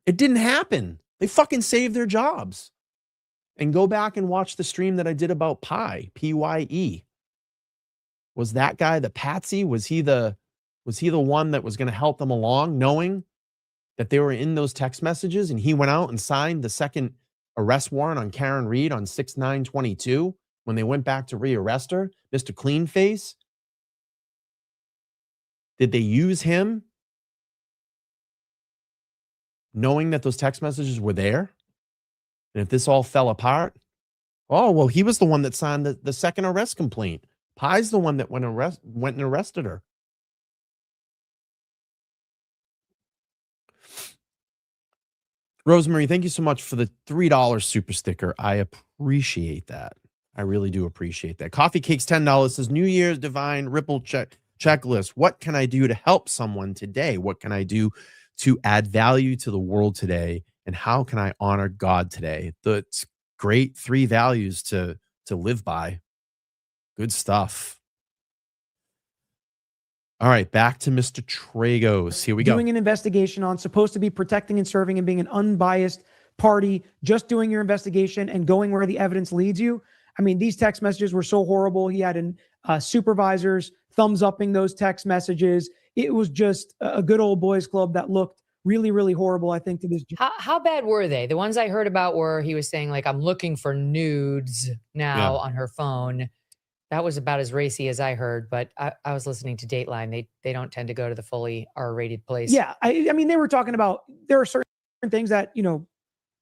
It didn't happen. They fucking saved their jobs. And go back and watch the stream that I did about Pi, P-Y-E. Was that guy the patsy? Was he the one that was going to help them along, knowing that they were in those text messages, and he went out and signed the second arrest warrant on Karen Reed on 6/9/22 when they went back to rearrest her, Mr. Cleanface? Did they use him knowing that those text messages were there? And if this all fell apart, oh, well, he was the one that signed the second arrest complaint. Pi's the one that went and arrested her. Rosemary, thank you so much for the $3 super sticker. I appreciate that. I really do appreciate that. Coffee Cakes $10 says, New Year's Divine Ripple checklist. What can I do to help someone today? What can I do to add value to the world today? And how can I honor God today? That's great 3 values to live by. Good stuff. All right, back to Mr. Tragos. Here we go. Doing an investigation on, supposed to be protecting and serving and being an unbiased party, just doing your investigation and going where the evidence leads you. I mean, these text messages were so horrible. He had supervisors thumbs upping those text messages. It was just a good old boys club that looked really, really horrible, I think, to this. How bad were they? The ones I heard about where he was saying, like, I'm looking for nudes now on her phone. That was about as racy as I heard, but I was listening to Dateline. They don't tend to go to the fully R-rated place. Yeah, I mean, they were talking about, there are certain things that, you know,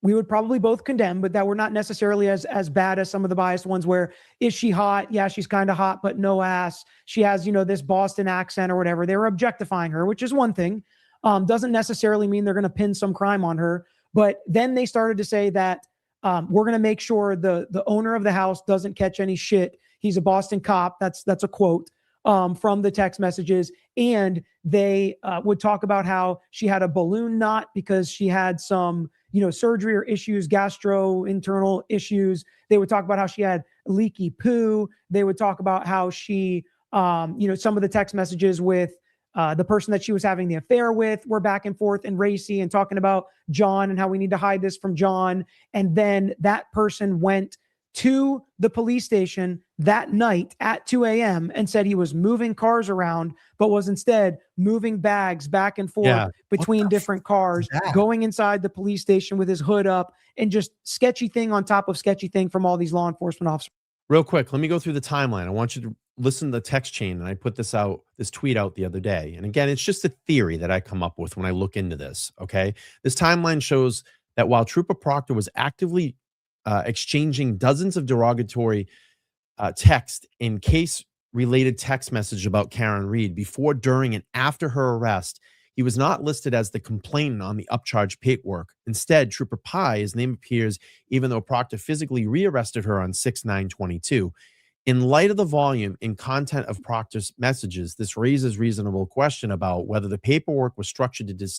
we would probably both condemn, but that were not necessarily as bad as some of the biased ones where, is she hot? Yeah, she's kind of hot, but no ass. She has, you know, this Boston accent or whatever. They were objectifying her, which is one thing. Doesn't necessarily mean they're going to pin some crime on her. But then they started to say that we're going to make sure the owner of the house doesn't catch any shit. He's a Boston cop. That's a quote from the text messages. And they would talk about how she had a balloon knot because she had some, you know, surgery or issues, internal issues. They would talk about how she had leaky poo. They would talk about how she, you know, some of the text messages with the person that she was having the affair with were back and forth and racy and talking about John and how we need to hide this from John. And then that person went to the police station that night at 2 a.m. and said he was moving cars around, but was instead moving bags back and forth between different cars, going inside the police station with his hood up, and just sketchy thing on top of sketchy thing from all these law enforcement officers. Real quick, let me go through the timeline. I want you to listen to the text chain. And I put this tweet out the other day. And again, it's just a theory that I come up with when I look into this. Okay. This timeline shows that while Trooper Proctor was actively exchanging dozens of derogatory text in case-related text message about Karen Reed before, during, and after her arrest, he was not listed as the complainant on the upcharge paperwork. Instead, Trooper Pye, his name appears even though Proctor physically rearrested her on 6/9/22. In light of the volume and content of Proctor's messages, this raises reasonable question about whether the paperwork was structured to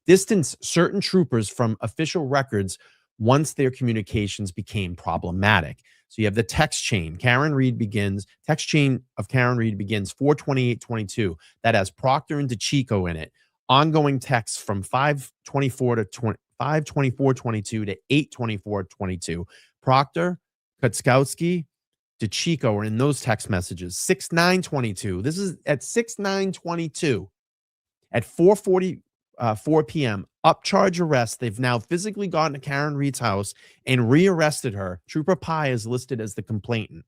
distance certain troopers from official records once their communications became problematic. So you have the text chain. Text chain of Karen Reed begins 4/28/22. That has Proctor and DeChico in it. Ongoing texts from 5/24/22 to 8/24/22. Proctor, Kutzkowski, DeChico are in those text messages. 6/9/22. This is at 6/9/22. At 4 p.m., upcharge arrest. They've now physically gotten to Karen Reed's house and rearrested her. Trooper Pye is listed as the complainant.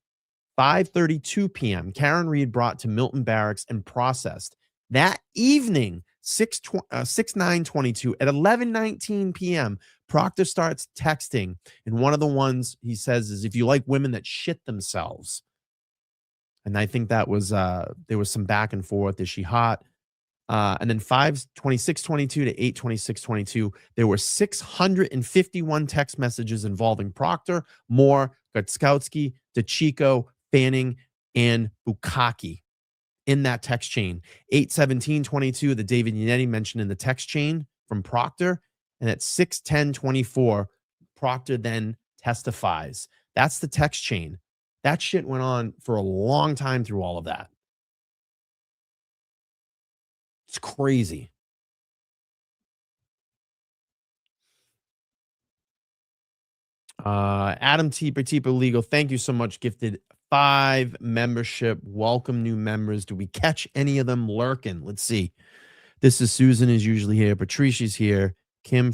5:32 p.m., Karen Reed brought to Milton Barracks and processed. That evening, 6/9/22, at 11:19 p.m., Proctor starts texting. And one of the ones he says is, if you like women that shit themselves. And I think that was, there was some back and forth. Is she hot? And then 5/26/22 to 8/26/22, there were 651 text messages involving Proctor, Moore, Gutkowski, DeChico, Fanning, and Bukaki in that text chain. 8/17/22, the David Yannetti mentioned in the text chain from Proctor. And at 6/10/24, Proctor then testifies. That's the text chain. That shit went on for a long time through all of that. It's crazy. Adam Teeper Legal, thank you so much. Gifted 5 membership. Welcome new members. Do we catch any of them lurking? Let's see. This is Susan is usually here. Patricia's here. Kim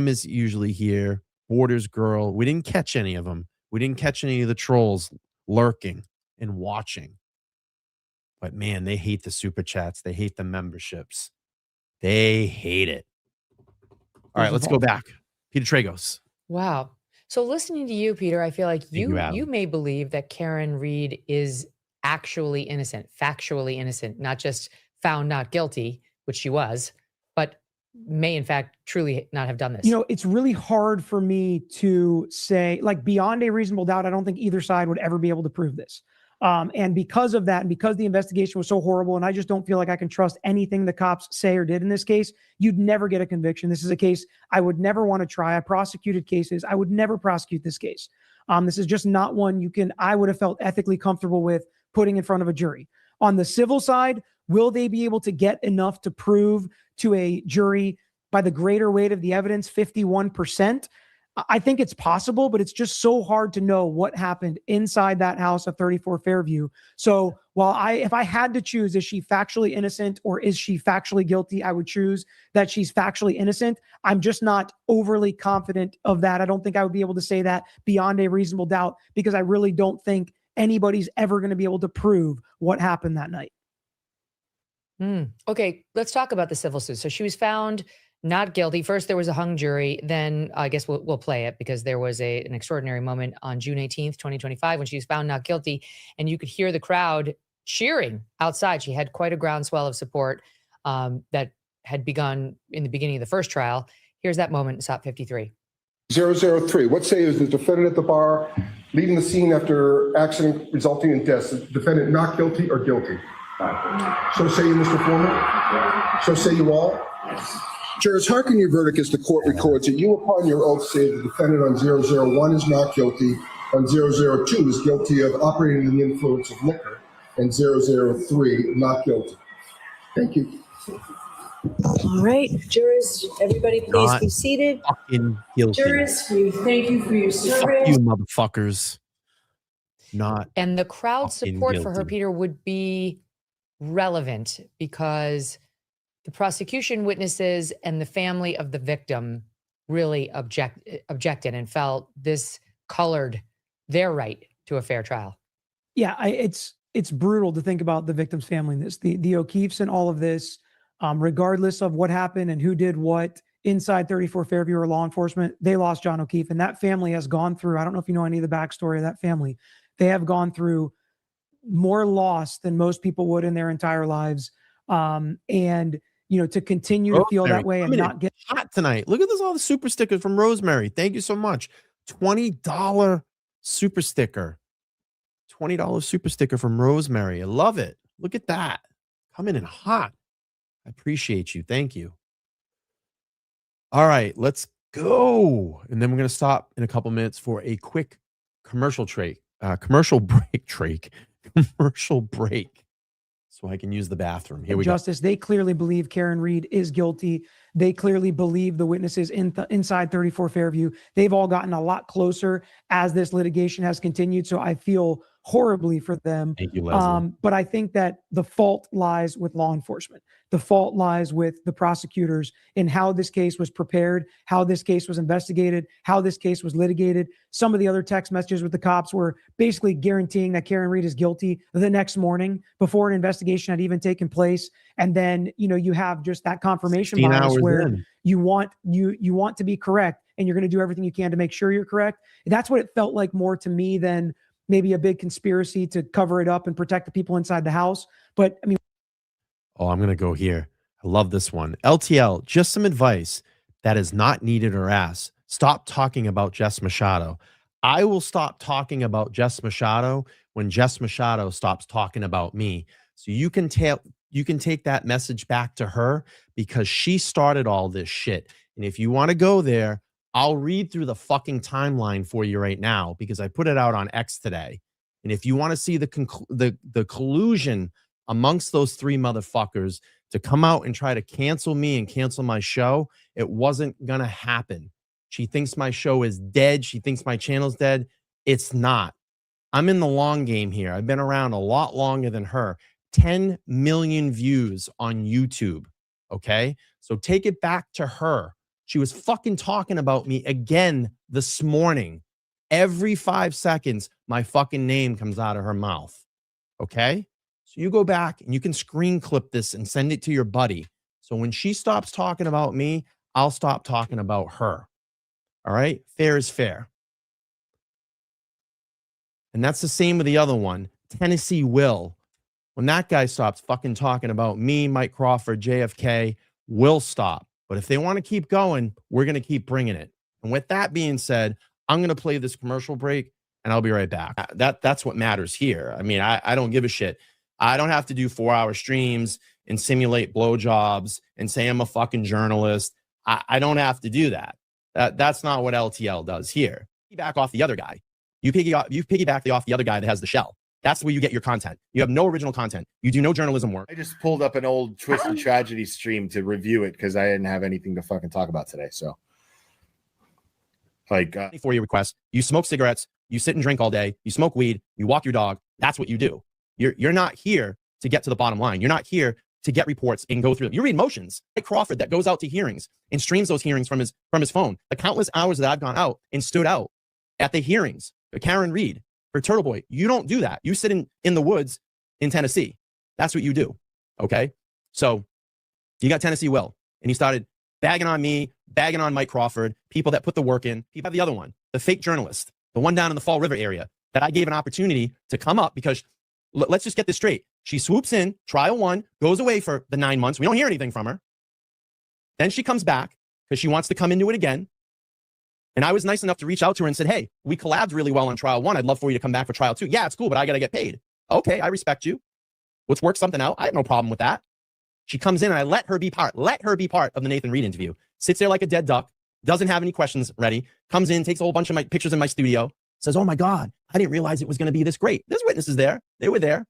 is usually here. Borders Girl. We didn't catch any of them. We didn't catch any of the trolls lurking and watching. But man, they hate the super chats. They hate the memberships. They hate it. All right, let's go back. Peter Tragos. Wow. So listening to you, Peter, I feel like you may believe that Karen Reed is actually innocent, factually innocent, not just found not guilty, which she was, but may in fact truly not have done this. You know, it's really hard for me to say, like, beyond a reasonable doubt, I don't think either side would ever be able to prove this. And because of that, and because the investigation was so horrible, and I just don't feel like I can trust anything the cops say or did in this case, you'd never get a conviction. This is a case I would never want to try. I prosecuted cases. I would never prosecute this case. This is just not one I would have felt ethically comfortable with putting in front of a jury. On the civil side, will they be able to get enough to prove to a jury by the greater weight of the evidence, 51%? I think it's possible, but it's just so hard to know what happened inside that house of 34 Fairview. So if I had to choose, is she factually innocent or is she factually guilty? I would choose that she's factually innocent. I'm just not overly confident of that. I don't think I would be able to say that beyond a reasonable doubt because I really don't think anybody's ever going to be able to prove what happened that night. Okay, let's talk about the civil suit. So she was found not guilty. First, there was a hung jury. Then I guess we'll play it because there was an extraordinary moment on June 18th, 2025, when she was found not guilty. And you could hear the crowd cheering outside. She had quite a groundswell of support that had begun in the beginning of the first trial. Here's that moment in SOP 53. 003. What say is the defendant at the bar leaving the scene after accident resulting in death? Is the defendant not guilty or guilty? So say you, Mr. Foreman? So say you all? Jurors, hearken your verdict as the court records that you upon your oath say the defendant on 001 is not guilty, on 002 is guilty of operating under the influence of liquor, and 003 not guilty. Thank you. All right, jurors, everybody please Not be seated. Fucking guilty. Jurors, we thank you for your Fuck service. you, motherfuckers. Not. And the crowd Fucking support for her, guilty. Peter, would be relevant because the prosecution witnesses and the family of the victim really objected and felt this colored their right to a fair trial. Yeah, it's brutal to think about the victim's family in this. The O'Keefes and all of this, regardless of what happened and who did what inside 34 Fairview or law enforcement, they lost John O'Keefe. And that family has gone through, I don't know if you know any of the backstory of that family. They have gone through more loss than most people would in their entire lives. And, to continue to feel that way and not get hot tonight. Look at this, all the super stickers from Rosemary. Thank you so much. $20 super sticker. $20 super sticker from Rosemary. I love it. Look at that. Coming in hot. I appreciate you. Thank you. All right, let's go. And then we're going to stop in a couple minutes for a quick commercial break. Commercial break. So I can use the bathroom. Here we justice. They clearly believe Karen Read is guilty. They clearly believe the witnesses inside 34 Fairview. They've all gotten a lot closer as this litigation has continued. So I feel horribly for them. Thank you, Leslie. But I think that the fault lies with law enforcement. The fault lies with the prosecutors in how this case was prepared, how this case was investigated, how this case was litigated. Some of the other text messages with the cops were basically guaranteeing that Karen Read is guilty the next morning before an investigation had even taken place. And then, you have just that confirmation bias where you want to be correct and you're going to do everything you can to make sure you're correct. That's what it felt like more to me than maybe a big conspiracy to cover it up and protect the people inside the house. But I mean, I'm going to go here. I love this one. LTL, just some advice that is not needed or asked. Stop talking about Jess Machado. I will stop talking about Jess Machado when Jess Machado stops talking about me. So you can take that message back to her because she started all this shit. And if you want to go there, I'll read through the fucking timeline for you right now because I put it out on X today. And if you want to see the collusion amongst those three motherfuckers to come out and try to cancel me and cancel my show, it wasn't going to happen. She thinks my show is dead. She thinks my channel's dead. It's not. I'm in the long game here. I've been around a lot longer than her. 10 million views on YouTube. Okay. So take it back to her. She was fucking talking about me again this morning. Every 5 seconds, my fucking name comes out of her mouth. Okay. So you go back and you can screen clip this and send it to your buddy. So when she stops talking about me, I'll stop talking about her. All right. Fair is fair. And that's the same with the other one. Tennessee Will. When that guy stops fucking talking about me, Mike Crawford, JFK, we'll stop. But if they want to keep going, we're going to keep bringing it. And with that being said, I'm going to play this commercial break and I'll be right back. That's what matters here. I mean, I don't give a shit. I don't have to do 4-hour streams and simulate blowjobs and say I'm a fucking journalist. I don't have to do that. That's not what LTL does here. Piggyback off the other guy. You piggyback off the other guy that has the shell. That's where you get your content. You have no original content. You do no journalism work. I just pulled up an old Twisted Tragedy stream to review it because I didn't have anything to fucking talk about today. So Like, for your request, you smoke cigarettes, you sit and drink all day, you smoke weed, you walk your dog. That's what you do. You're not here to get to the bottom line. You're not here to get reports and go through them. You read motions. Like Crawford that goes out to hearings and streams those hearings from his phone. The countless hours that I've gone out and stood out at the hearings for Karen Reed, for Turtle Boy. You don't do that. You sit in the woods in Tennessee. That's what you do. Okay. So you got Tennessee Will, and he started bagging on me, bagging on Mike Crawford, people that put the work in. You have the other one, the fake journalist, the one down in the Fall River area that I gave an opportunity to come up because let's just get this straight. She swoops in, trial 1, goes away for the 9 months. We don't hear anything from her. Then she comes back because she wants to come into it again. And I was nice enough to reach out to her and said, hey, we collabed really well on trial 1. I'd love for you to come back for trial 2. Yeah, it's cool, but I got to get paid. Okay, I respect you. Let's work something out. I have no problem with that. She comes in and I let her be part of the Nathan Reed interview. Sits there like a dead duck, doesn't have any questions ready, comes in, takes a whole bunch of my pictures in my studio, says, oh my God, I didn't realize it was going to be this great. There's witnesses there. They were there.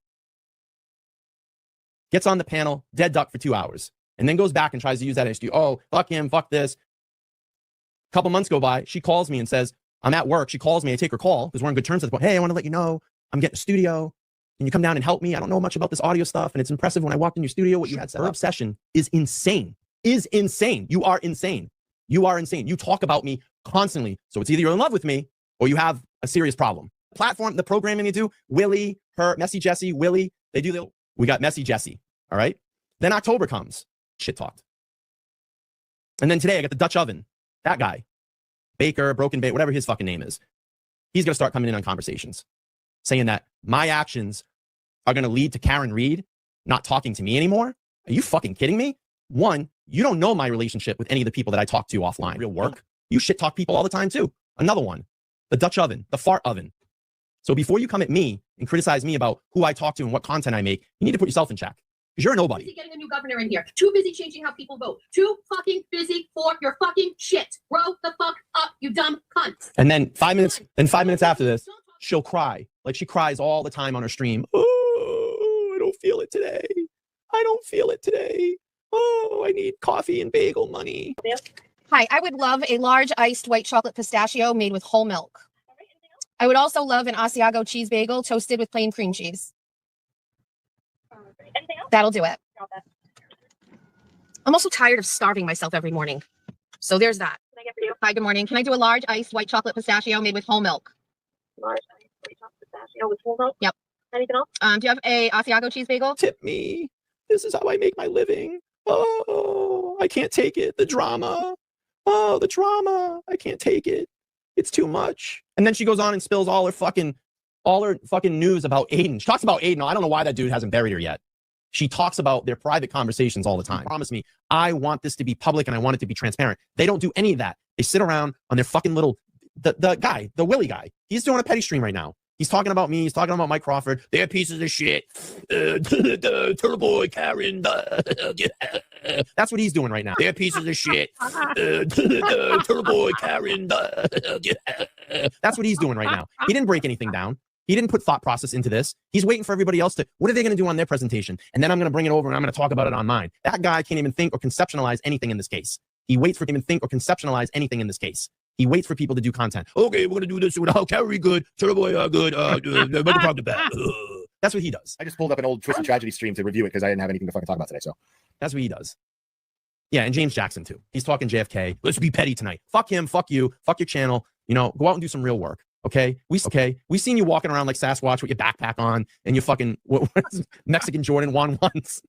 Gets on the panel, dead duck for 2 hours, and then goes back and tries to use that issue. Oh, fuck him, fuck this. A couple months go by, she calls me and says, I'm at work. She calls me, I take her call because we're on good terms at the point. Hey, I want to let you know I'm getting a studio. Can you come down and help me? I don't know much about this audio stuff, and it's impressive when I walked in your studio what you had set up. Her obsession is insane. You are insane. You talk about me constantly. So it's either you're in love with me or you have a serious problem. Platform, the programming they do, Willie, her, Messy Jesse, Willie, we got Messy Jesse, all right? Then October comes, shit talked. And then today I got the Dutch oven, that guy, Baker, Broken Bait, whatever his fucking name is. He's gonna start coming in on conversations, saying that my actions are gonna lead to Karen Reed not talking to me anymore. Are you fucking kidding me? One, you don't know my relationship with any of the people that I talk to offline. Real work. You shit talk people all the time too. Another one, the Dutch oven, the fart oven. So before you come at me and criticize me about who I talk to and what content I make, you need to put yourself in check because you're a nobody. Busy getting a new governor in here. Too busy changing how people vote. Too fucking busy for your fucking shit. Grow the fuck up, you dumb cunt. And then 5 minutes after this, she'll cry. Like she cries all the time on her stream. Oh, I don't feel it today. Oh, I need coffee and bagel money. Hi, I would love a large iced white chocolate pistachio made with whole milk. I would also love an Asiago cheese bagel toasted with plain cream cheese. Anything else? That'll do it. I'm also tired of starving myself every morning. So there's that. Can I get for you? Hi, good morning. Can I do a large iced white chocolate pistachio made with whole milk? Large iced white chocolate pistachio with whole milk? Yep. Anything else? Do you have a Asiago cheese bagel? Tip me. This is how I make my living. Oh, I can't take it. The drama. Oh, the drama. I can't take it. It's too much. And then she goes on and spills all her fucking news about Aiden. She talks about Aiden. I don't know why that dude hasn't buried her yet. She talks about their private conversations all the time. Promise me, I want this to be public and I want it to be transparent. They don't do any of that. They sit around on their fucking little, the Willie guy. He's doing a petty stream right now. He's talking about me. He's talking about Mike Crawford. They're pieces of shit. Turtle Boy, Karen. That's what he's doing right now. They're pieces of shit. Turtle Boy, Karen. That's what he's doing right now. He didn't break anything down. He didn't put thought process into this. He's waiting for everybody else to, what are they going to do on their presentation? And then I'm going to bring it over and I'm going to talk about it on mine. That guy can't even think or conceptualize anything in this case. He waits for him to think or conceptualize anything in this case. He waits for people to do content. Okay, we're going to do this without Carrie good, Turtle Boy good, that's what he does. I just pulled up an old Twisted Tragedy stream to review it because I didn't have anything to fucking talk about today. So that's what he does. Yeah, and James Jackson too. He's talking JFK. Let's be petty tonight. Fuck him, fuck you, fuck your channel. You know, go out and do some real work. Okay, we seen you walking around like Sasquatch with your backpack on and your fucking Mexican Jordan 1-1s.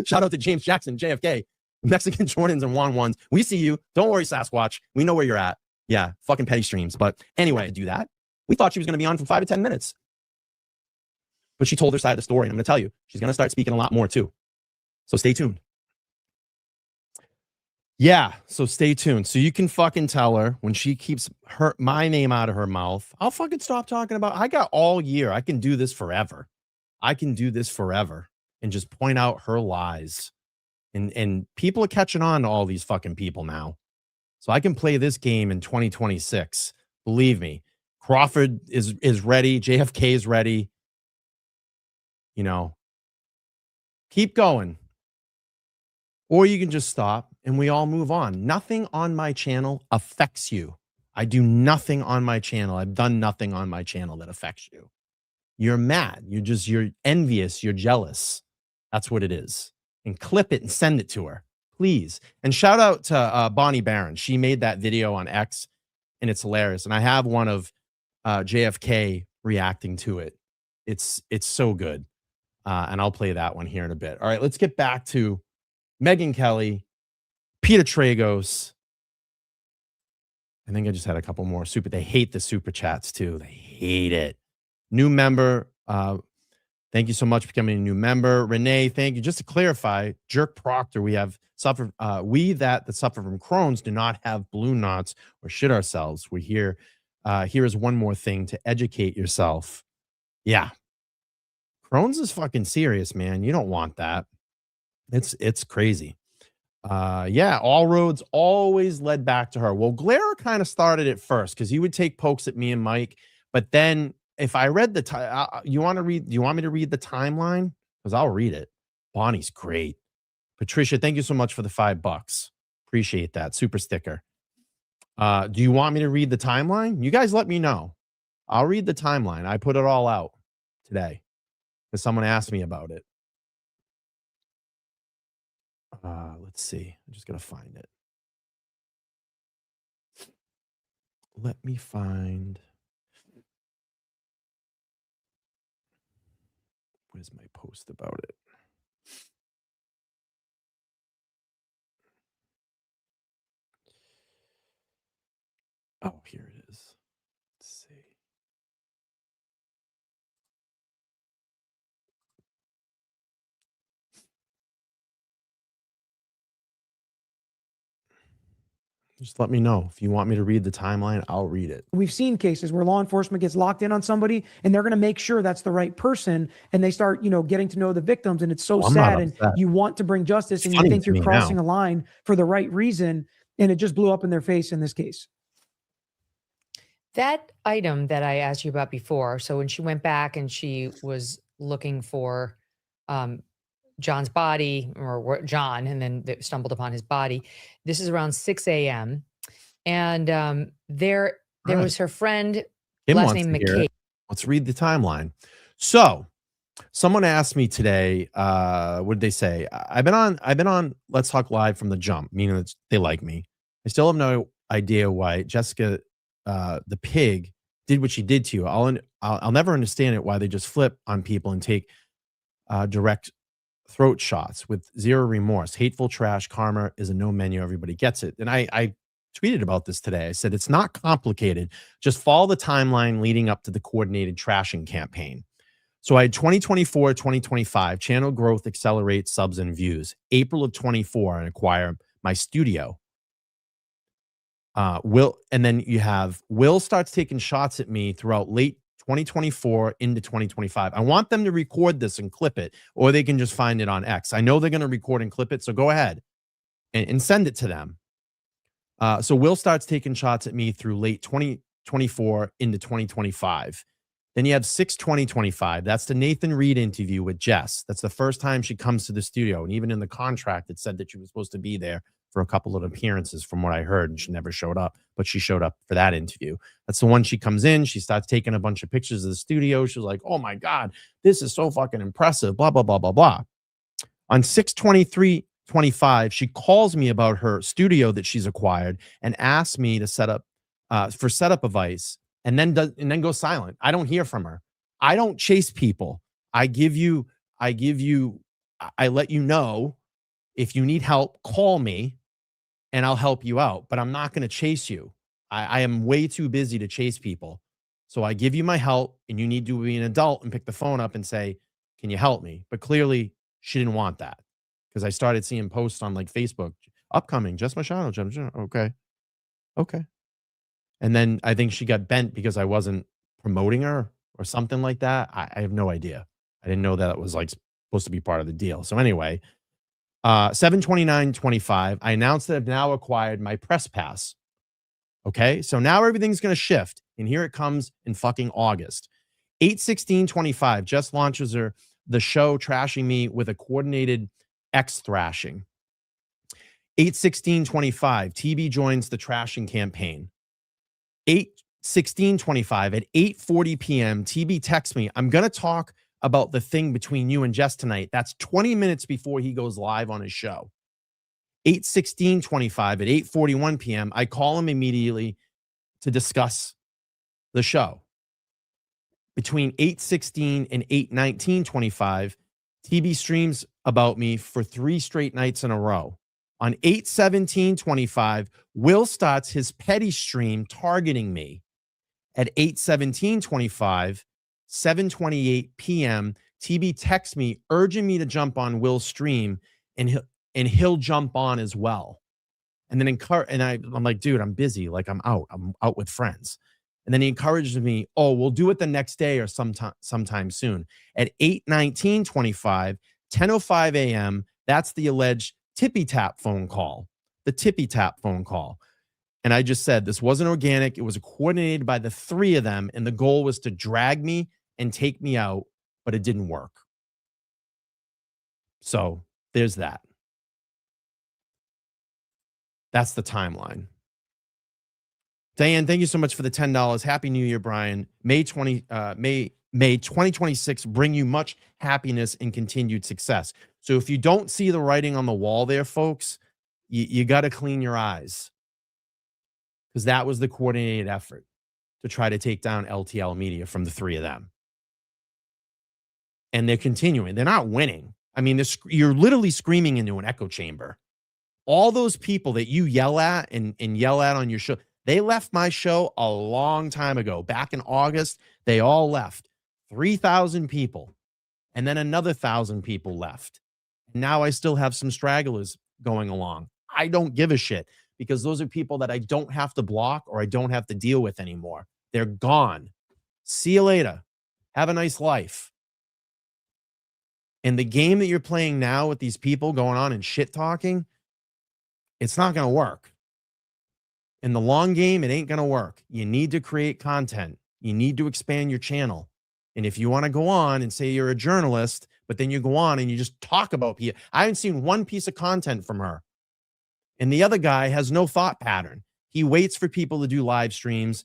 Shout out to James Jackson, JFK. Mexican Jordans and 1-1s. We see you. Don't worry, Sasquatch. We know where you're at. Yeah, fucking petty streams. But anyway, to do that, we thought she was going to be on for 5 to 10 minutes. But she told her side of the story. And I'm going to tell you, she's going to start speaking a lot more too. So stay tuned. Yeah, so stay tuned. So you can fucking tell her when she keeps my name out of her mouth, I'll fucking stop talking about, I got all year. I can do this forever. And just point out her lies. And people are catching on to all these fucking people now. So I can play this game in 2026. Believe me. Crawford is ready. JFK is ready. You know, keep going. Or you can just stop and we all move on. Nothing on my channel affects you. I do nothing on my channel. I've done nothing on my channel that affects you. You're mad. You're envious. You're jealous. That's what it is. And clip it and send it to her, please. And shout out to Bonnie Barron. She made that video on X, and it's hilarious. And I have one of JFK reacting to it. It's so good. And I'll play that one here in a bit. All right, let's get back to Megyn Kelly, Peter Tragos. I think I just had a couple more They hate the super chats too. They hate it. New member. Thank you so much for becoming a new member. Renee, thank you. Just to clarify, Jerk Proctor, we that suffer from Crohn's do not have balloon knots or shit ourselves. We're here. Here is one more thing to educate yourself. Yeah. Crohn's is fucking serious, man. You don't want that. It's crazy. Yeah, all roads always led back to her. Well, Glera kind of started it first because he would take pokes at me and Mike, but then if I read the you want to read? Do you want me to read the timeline? Because I'll read it. Bonnie's great. Patricia, thank you so much for the $5. Appreciate that super sticker. Do you want me to read the timeline? You guys let me know. I'll read the timeline. I put it all out today because someone asked me about it. Let's see. I'm just gonna find it. Let me find. Where's my post about it? Oh, here it is. Let's see. Just let me know. If you want me to read the timeline, I'll read it. We've seen cases where law enforcement gets locked in on somebody and they're going to make sure that's the right person. And they start, getting to know the victims. And it's so sad. And you want to bring justice and you think you're crossing a line for the right reason. And it just blew up in their face in this case. That item that I asked you about before. So when she went back and she was looking for John's body or John, and then they stumbled upon his body. This is around 6 a.m. And there was her friend, last name McKay. Let's read the timeline. So someone asked me today, what did they say? I've been on Let's Talk Live from the jump, meaning that they like me. I still have no idea why Jessica, the pig, did what she did to you. I'll never understand it, why they just flip on people and take direct throat shots with zero remorse. Hateful trash. Karma is a no menu. Everybody gets it. And I tweeted about this today. I said, it's not complicated. Just follow the timeline leading up to the coordinated trashing campaign. So I had 2024, 2025, channel growth, accelerate subs and views. April of 24, and acquire my studio. And then you have Will starts taking shots at me throughout late 2024 into 2025. I want them to record this and clip it, or they can just find it on X. I know they're going to record and clip it, so go ahead and send it to them. So Will starts taking shots at me through late 2024 into 2025. Then you have 6/20/25. That's the Nathan Reed interview with Jess. That's the first time she comes to the studio. And even in the contract, it said that she was supposed to be there for a couple of appearances from what I heard, and she never showed up, but she showed up for that interview. That's the one she comes in. She starts taking a bunch of pictures of the studio. She's like, oh my God, this is so fucking impressive, blah, blah, blah, blah, blah. On 6/23/25, she calls me about her studio that she's acquired and asks me to set up for setup advice, and then go silent. I don't hear from her. I don't chase people. I let you know, if you need help, call me and I'll help you out, but I'm not going to chase you. I am way too busy to chase people. So I give you my help, and you need to be an adult and pick the phone up and say, can you help me? But clearly she didn't want that, because I started seeing posts on like Facebook, upcoming, just my channel. Okay. And then I think she got bent because I wasn't promoting her or something like that. I have no idea. I didn't know that it was like supposed to be part of the deal. So anyway, 7/29/25, I announced that I've now acquired my press pass. Okay, so now everything's going to shift, and here it comes in fucking August. 8/16/25, Jess launches the show trashing me with a coordinated X thrashing. 8/16/25, TB joins the trashing campaign. 8:16:25 at 8:40 p.m. TB texts me, I'm going to talk about the thing between you and Jess tonight. That's 20 minutes before he goes live on his show. 8:16:25 at 8:41 p.m. I call him immediately to discuss the show. Between 8:16 and 8:19:25, TB streams about me for 3 straight nights in a row. On 8:17:25, Will starts his petty stream targeting me. At 8:17:25, 7:28 p.m., TB texts me urging me to jump on Will's stream, and he'll jump on as well. And then I'm like, dude, I'm busy. Like, I'm out with friends. And then he encourages me, oh, we'll do it the next day or sometime soon. At 8:19:25, 10:05 a.m., that's the alleged tippy tap phone call. The tippy tap phone call. And I just said, this wasn't organic. It was coordinated by the 3 of them. And the goal was to drag me and take me out, but it didn't work. So there's that. That's the timeline. Diane, thank you so much for the $10. Happy New Year, Brian. May 2026 bring you much happiness and continued success. So if you don't see the writing on the wall there, folks, you got to clean your eyes, because that was the coordinated effort to try to take down LTL Media from the 3 of them. And they're continuing. They're not winning. I mean, you're literally screaming into an echo chamber. All those people that you yell at and yell at on your show, they left my show a long time ago. Back in August, they all left. 3,000 people. And then another 1,000 people left. Now I still have some stragglers going along. I don't give a shit, because those are people that I don't have to block or I don't have to deal with anymore. They're gone. See you later. Have a nice life. And the game that you're playing now with these people going on and shit talking, it's not going to work. In the long game, it ain't going to work. You need to create content. You need to expand your channel. And if you want to go on and say you're a journalist, but then you go on and you just talk about people. I haven't seen one piece of content from her. And the other guy has no thought pattern. He waits for people to do live streams,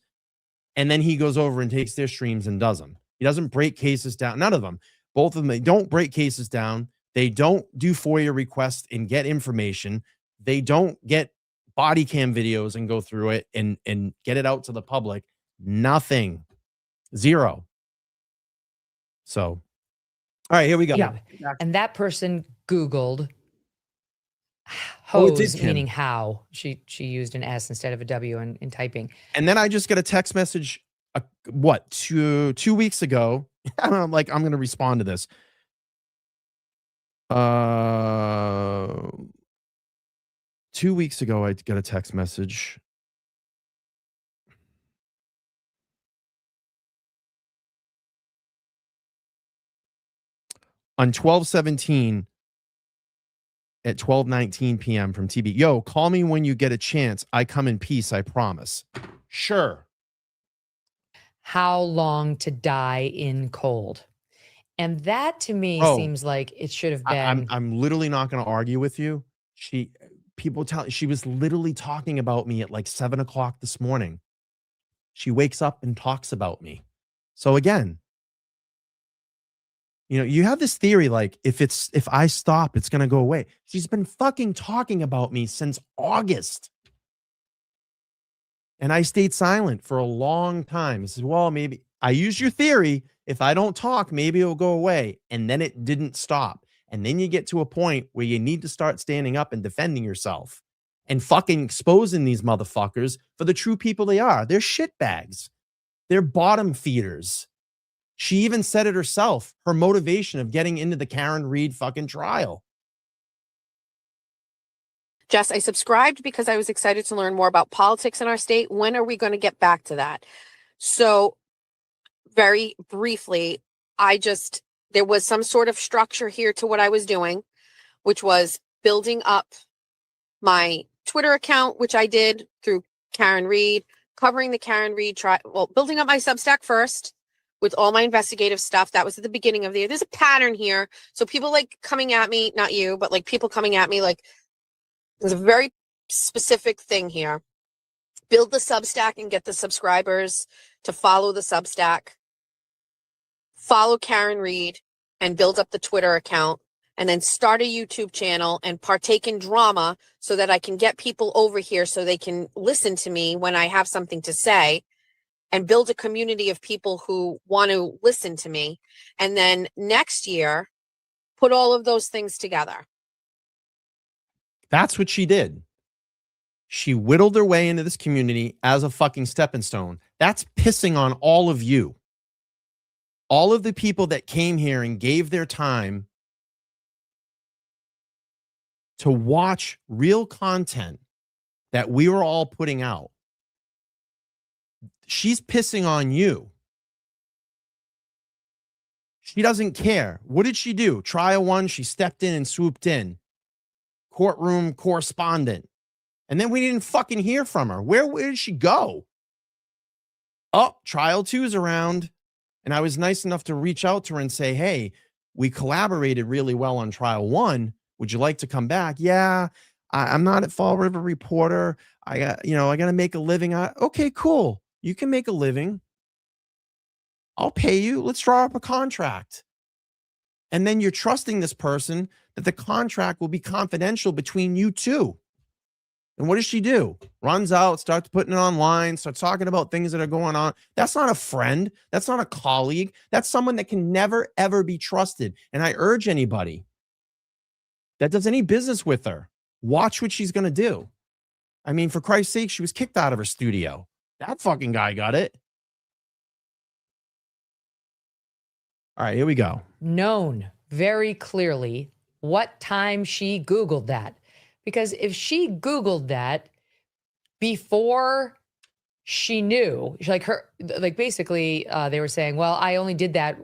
and then he goes over and takes their streams and does them. He doesn't break cases down. None of them. Both of them, they don't break cases down. They don't do FOIA requests and get information. They don't get body cam videos and go through it and get it out to the public. Nothing. Zero. So, all right, here we go. Yeah. And that person Googled Oh, it hose, did, meaning how. She used an S instead of a W in typing. And then I just get a text message, 2 weeks ago. I'm like, I'm going to respond to this. 2 weeks ago, I got a text message. On 12/17 at 12:19 p.m. from TB. Yo, call me when you get a chance. I come in peace, I promise. Sure. How long to die in cold? And that to me seems like it should have been. I'm literally not going to argue with you. She was literally talking about me at like 7:00 this morning. She wakes up and talks about me. So again, you have this theory like if I stop, it's going to go away. She's been fucking talking about me since August. And I stayed silent for a long time. I said, well, maybe I use your theory. If I don't talk, maybe it'll go away. And then it didn't stop. And then you get to a point where you need to start standing up and defending yourself and fucking exposing these motherfuckers for the true people they are. They're shitbags. They're bottom feeders. She even said it herself, her motivation of getting into the Karen Reed fucking trial. Jess, I subscribed because I was excited to learn more about politics in our state. When are we going to get back to that? So very briefly, there was some sort of structure here to what I was doing, which was building up my Twitter account, which I did through Karen Reed, covering the Karen Reed trial. Well, building up my Substack first with all my investigative stuff. That was at the beginning of the year. There's a pattern here. So people like coming at me, not you, but like people coming at me, like there's a very specific thing here. build the Substack and get the subscribers to follow the Substack, follow Karen Reed and build up the Twitter account, and then start a YouTube channel and partake in drama so that I can get people over here so they can listen to me when I have something to say, and build a community of people who want to listen to me. And then next year, put all of those things together. That's what she did. She whittled her way into this community as a fucking stepping stone. That's pissing on all of you. All of the people that came here and gave their time to watch real content that we were all putting out. She's pissing on you. She doesn't care. What did she do? Trial one, she stepped in and swooped in. Courtroom correspondent. And then we didn't fucking hear from her. Where did she go? Oh, trial two is around. And I was nice enough to reach out to her and say, hey, we collaborated really well on trial one. Would you like to come back? Yeah, I'm not at Fall River Reporter. I got to make a living. Okay, cool. You can make a living. I'll pay you. Let's draw up a contract. And then you're trusting this person that the contract will be confidential between you two. And what does she do? Runs out, starts putting it online, starts talking about things that are going on. That's not a friend. That's not a colleague. That's someone that can never, ever be trusted. And I urge anybody that does any business with her, watch what she's going to do. I mean, for Christ's sake, she was kicked out of her studio. That fucking guy got it. All right, here we go. Known very clearly what time she Googled that. Because if she Googled that before she knew, basically they were saying, well, I only did that.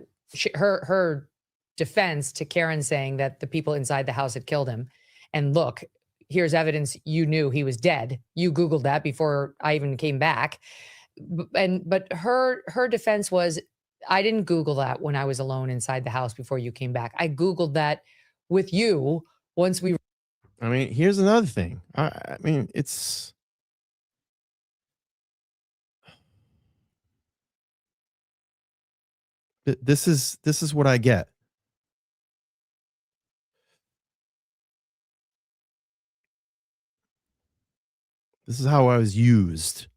Her defense to Karen saying that the people inside the house had killed him. And look, here's evidence you knew he was dead. You Googled that before I even came back. But her defense was, I didn't Google that when I was alone inside the house before you came back. I Googled that with you once we. I mean, here's another thing. I mean, it's. This is what I get. This is how I was used.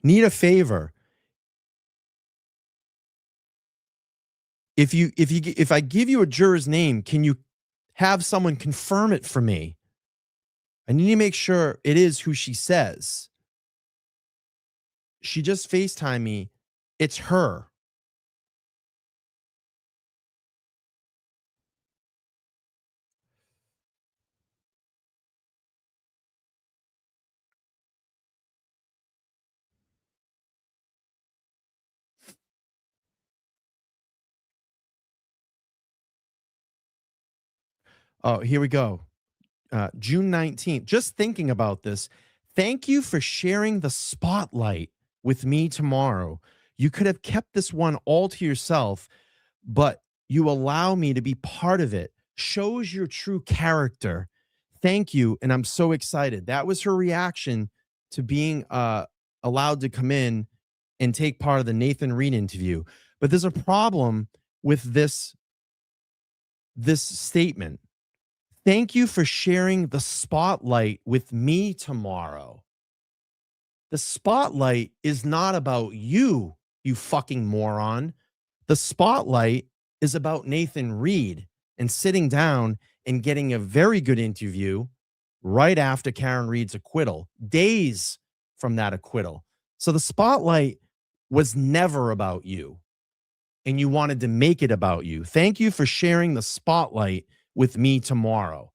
Need a favor. If I give you a juror's name, can you have someone confirm it for me? I need to make sure it is who she says. She just FaceTimed me. It's her. Oh, here we go. June 19th. Just thinking about this. Thank you for sharing the spotlight with me tomorrow. You could have kept this one all to yourself, but you allow me to be part of it. Shows your true character. Thank you. And I'm so excited. That was her reaction to being allowed to come in and take part of the Nathan Reed interview. But there's a problem with this statement. Thank you for sharing the spotlight with me tomorrow. The spotlight is not about you, you fucking moron. The spotlight is about Nathan Reed and sitting down and getting a very good interview right after Karen Reed's acquittal, days from that acquittal. So the spotlight was never about you, and you wanted to make it about you. Thank you for sharing the spotlight with me tomorrow.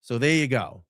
So there you go.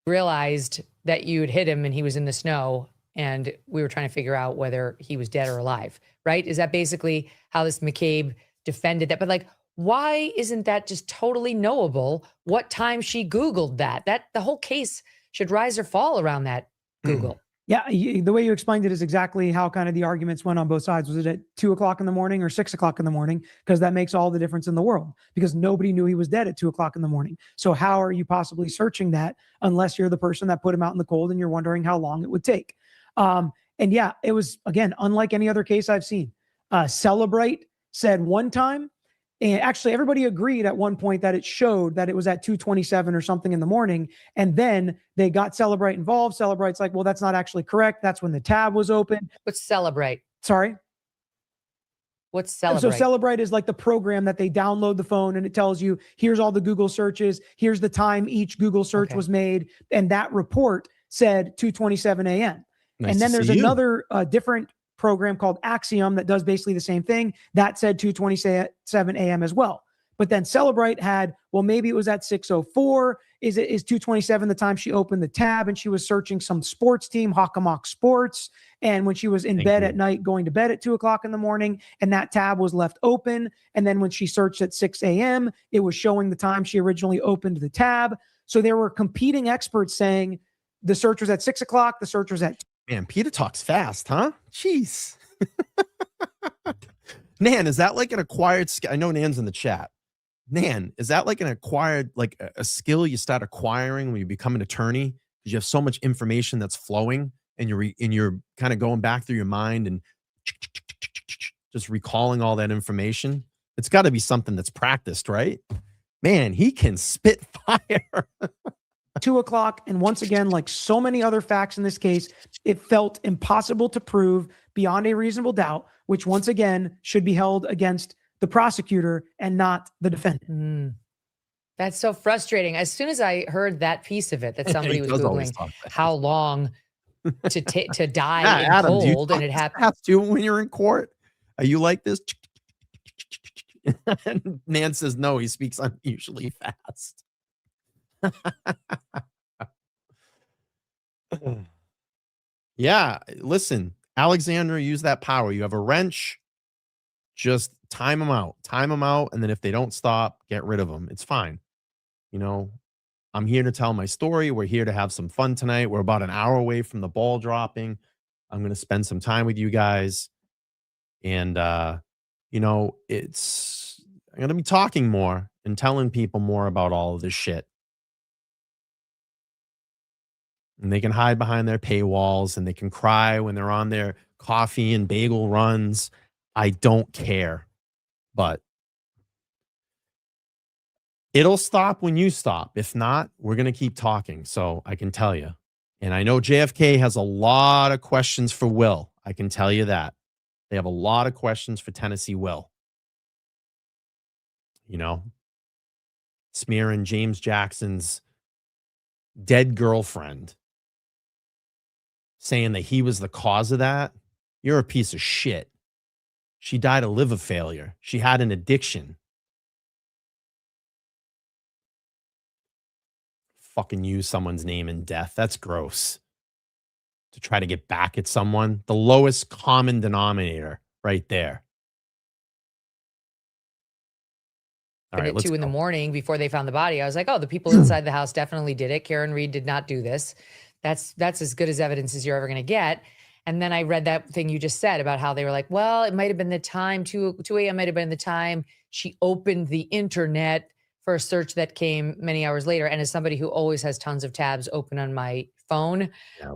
Realized that you had hit him and he was in the snow, and we were trying to figure out whether he was dead or alive, right? Is that basically how this McCabe defended that? But why isn't that just totally knowable what time she Googled that? That the whole case should rise or fall around that Google. Yeah, the way you explained it is exactly how kind of the arguments went on both sides. Was it at 2 o'clock in the morning or 6 o'clock in the morning? Because that makes all the difference in the world, because nobody knew he was dead at 2 o'clock in the morning. So how are you possibly searching that unless you're the person that put him out in the cold and you're wondering how long it would take? And yeah, it was, again, unlike any other case I've seen. Celebrate said one time, and actually everybody agreed at one point that it showed that it was at 2:27 or something in the morning. And then they got Celebrate involved. Celebrate's like, well, that's not actually correct. That's when the tab was open. What's Celebrate? Sorry? What's Celebrate? So Celebrate is like the program that they download the phone and it tells you, here's all the Google searches. Here's the time each Google search was made. And that report said 2:27 a.m. Nice and then to there's see you. another different program called Axiom that does basically the same thing. That said 2:27 a.m. as well. But then Celebrate had, well, maybe it was at 6:04. Is 2:27 the time she opened the tab and she was searching some sports team, Hockomock Sports. And when she was in bed at night, going to bed at 2 o'clock in the morning, and that tab was left open. And then when she searched at 6 a.m., it was showing the time she originally opened the tab. So there were competing experts saying the search was at 6 o'clock, the search was at. Man, Peter talks fast, huh? Jeez. Nan, is that like an acquired skill? I know Nan's in the chat. Nan, is that like an acquired, like a skill you start acquiring when you become an attorney? Because you have so much information that's flowing and you're kind of going back through your mind and just recalling all that information. It's got to be something that's practiced, right? Man, he can spit fire. 2 o'clock. And once again, like so many other facts in this case, it felt impossible to prove beyond a reasonable doubt, which once again should be held against the prosecutor and not the defendant. That's so frustrating. As soon as I heard that piece of it, that somebody was Googling how long to die in Adam, cold, and it happened. Ask you when you're in court. Are you like this? And Nan says no. He speaks unusually fast. Yeah, listen, Alexandra, use that power. You have a wrench. Just time them out, and then if they don't stop, get rid of them. It's fine. You know, I'm here to tell my story. We're here to have some fun tonight. We're about an hour away from the ball dropping. I'm going to spend some time with you guys. And, you know, I'm going to be talking more and telling people more about all of this shit. And they can hide behind their paywalls and they can cry when they're on their coffee and bagel runs. I don't care, but it'll stop when you stop. If not, we're going to keep talking. So I can tell you. And I know JFK has a lot of questions for Will. I can tell you that. They have a lot of questions for Tennessee Will. You know, smearing James Jackson's dead girlfriend, saying that he was the cause of that. You're a piece of shit. She died of liver failure. She had an addiction. Fucking use someone's name in death. That's gross. To try to get back at someone. The lowest common denominator right there. All right, At 2 in the morning before they found the body, I was like, oh, the people inside the house definitely did it. Karen Reed did not do this. That's as good as evidence as you're ever going to get. And then I read that thing you just said about how they were like, well, it might have been the time, 2 a.m. might have been the time she opened the internet for a search that came many hours later. And as somebody who always has tons of tabs open on my phone,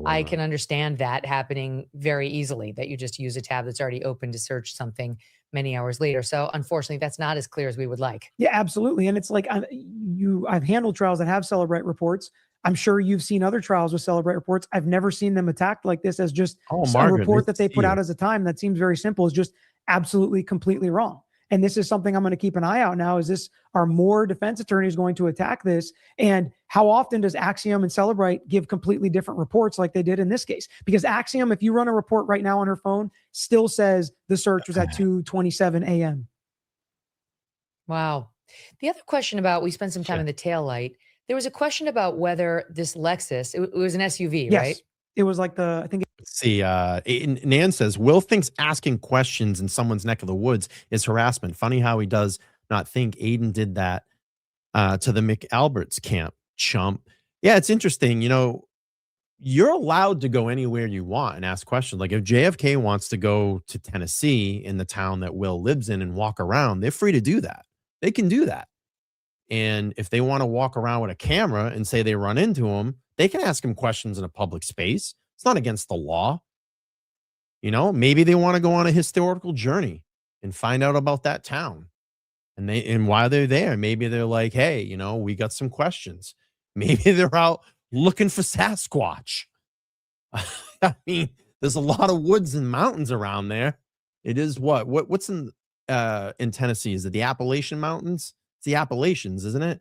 I can understand that happening very easily, that you just use a tab that's already open to search something many hours later. So unfortunately, that's not as clear as we would like. Yeah, absolutely. And it's like I've handled trials that have Celebrate reports. I'm sure you've seen other trials with Celebrate reports. I've never seen them attacked like this as just a report that they put out as a time that seems very simple is just absolutely, completely wrong. And this is something I'm going to keep an eye out now. Are more defense attorneys going to attack this? And how often does Axiom and Celebrate give completely different reports like they did in this case? Because Axiom, if you run a report right now on her phone, still says the search was at 2:27 a.m. Wow. The other question about, we spent some time in the taillight. There was a question about whether this Lexus, it was an SUV, Yes. right? It was like Let's see, Nan says, Will thinks asking questions in someone's neck of the woods is harassment. Funny how he does not think Aiden did that to the McAlbert's camp, chump. Yeah, it's interesting. You know, you're allowed to go anywhere you want and ask questions. Like if JFK wants to go to Tennessee in the town that Will lives in and walk around, they're free to do that. They can do that. And if they want to walk around with a camera and say they run into him, they can ask him questions in a public space. It's not against the law. You know, maybe they want to go on a historical journey and find out about that town. And while they're there, maybe they're like, hey, you know, we got some questions. Maybe they're out looking for Sasquatch. I mean, there's a lot of woods and mountains around there. It is what's in Tennessee? Is it the Appalachian Mountains? It's the Appalachians, isn't it?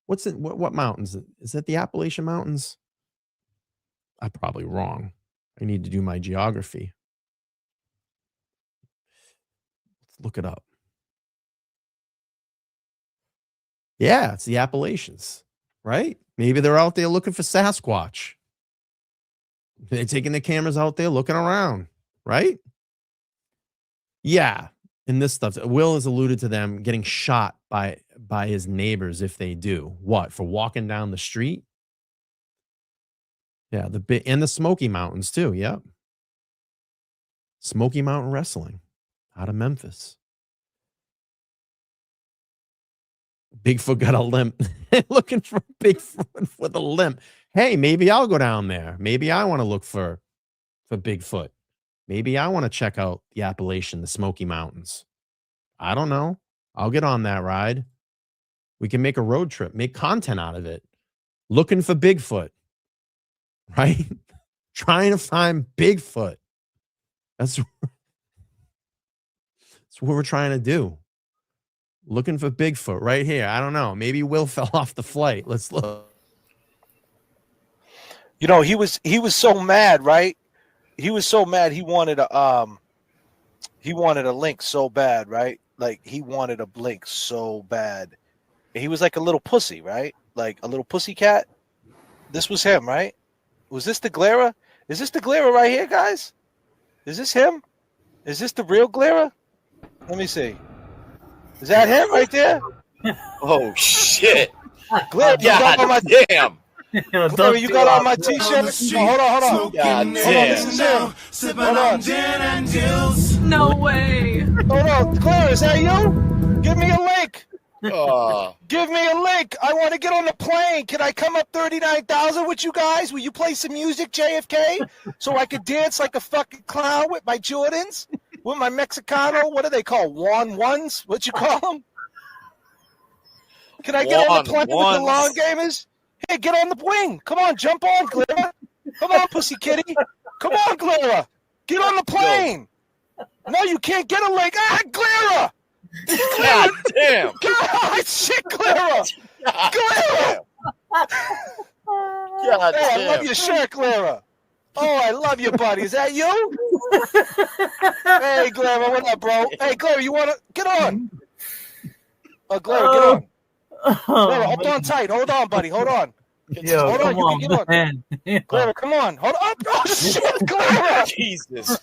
What mountains? Is it the Appalachian Mountains? I'm probably wrong. I need to do my geography. Let's look it up. Yeah, it's the Appalachians, right? Maybe they're out there looking for Sasquatch. They're taking the cameras out there looking around, right? Yeah. And this stuff, Will has alluded to them getting shot by his neighbors if they do. What? For walking down the street? Yeah, and the Smoky Mountains too. Yep. Smoky Mountain Wrestling out of Memphis. Bigfoot got a limp. Looking for Bigfoot with a limp. Hey, maybe I'll go down there. Maybe I want to look for Bigfoot. Maybe I want to check out the Appalachian, the Smoky Mountains. I don't know. I'll get on that ride. We can make a road trip, make content out of it. Looking for Bigfoot, right? Trying to find Bigfoot. That's what we're trying to do. Looking for Bigfoot right here. I don't know. Maybe Will fell off the flight. Let's look. You know, he was so mad, right? He was so mad. He wanted a link so bad, right? Like he wanted a blink so bad. And he was like a little pussy, right? Like a little pussy cat. This was him, right? Was this the Glera? Is this the Glera right here, guys? Is this him? Is this the real Glera? Let me see. Is that him right there? Oh shit! Glera, you got on my damn. Glera, you got on my t-shirt. Hold on. God damn. This is him. Hold on. No way. Hold on, Glera, is that you? Give me a link. Give me a link. I want to get on the plane. Can I come up 39,000 with you guys? Will you play some music, JFK, so I could dance like a fucking clown with my Jordans, with my Mexicano? What do they call ones? What you call them? Can I get on the plane with the lawn gamers? Hey, get on the wing. Come on, jump on, Glera. Come on, pussy kitty. Come on, Glera. Get on the plane. No, you can't get a link. Glera. God damn! God, shit, Glera! Glera! God hey, damn! I love your shirt, Glera. Oh, I love you, buddy. Is that you? Hey, Glera, what up, bro? Hey, Glera, you wanna get on? Oh, Glera, get on. Glera, hold on tight. Hold on, buddy. Hold on. Yo, hold on. come on, you can get man. on. Glera, come on. Hold on. Oh, shit, Glera! Jesus!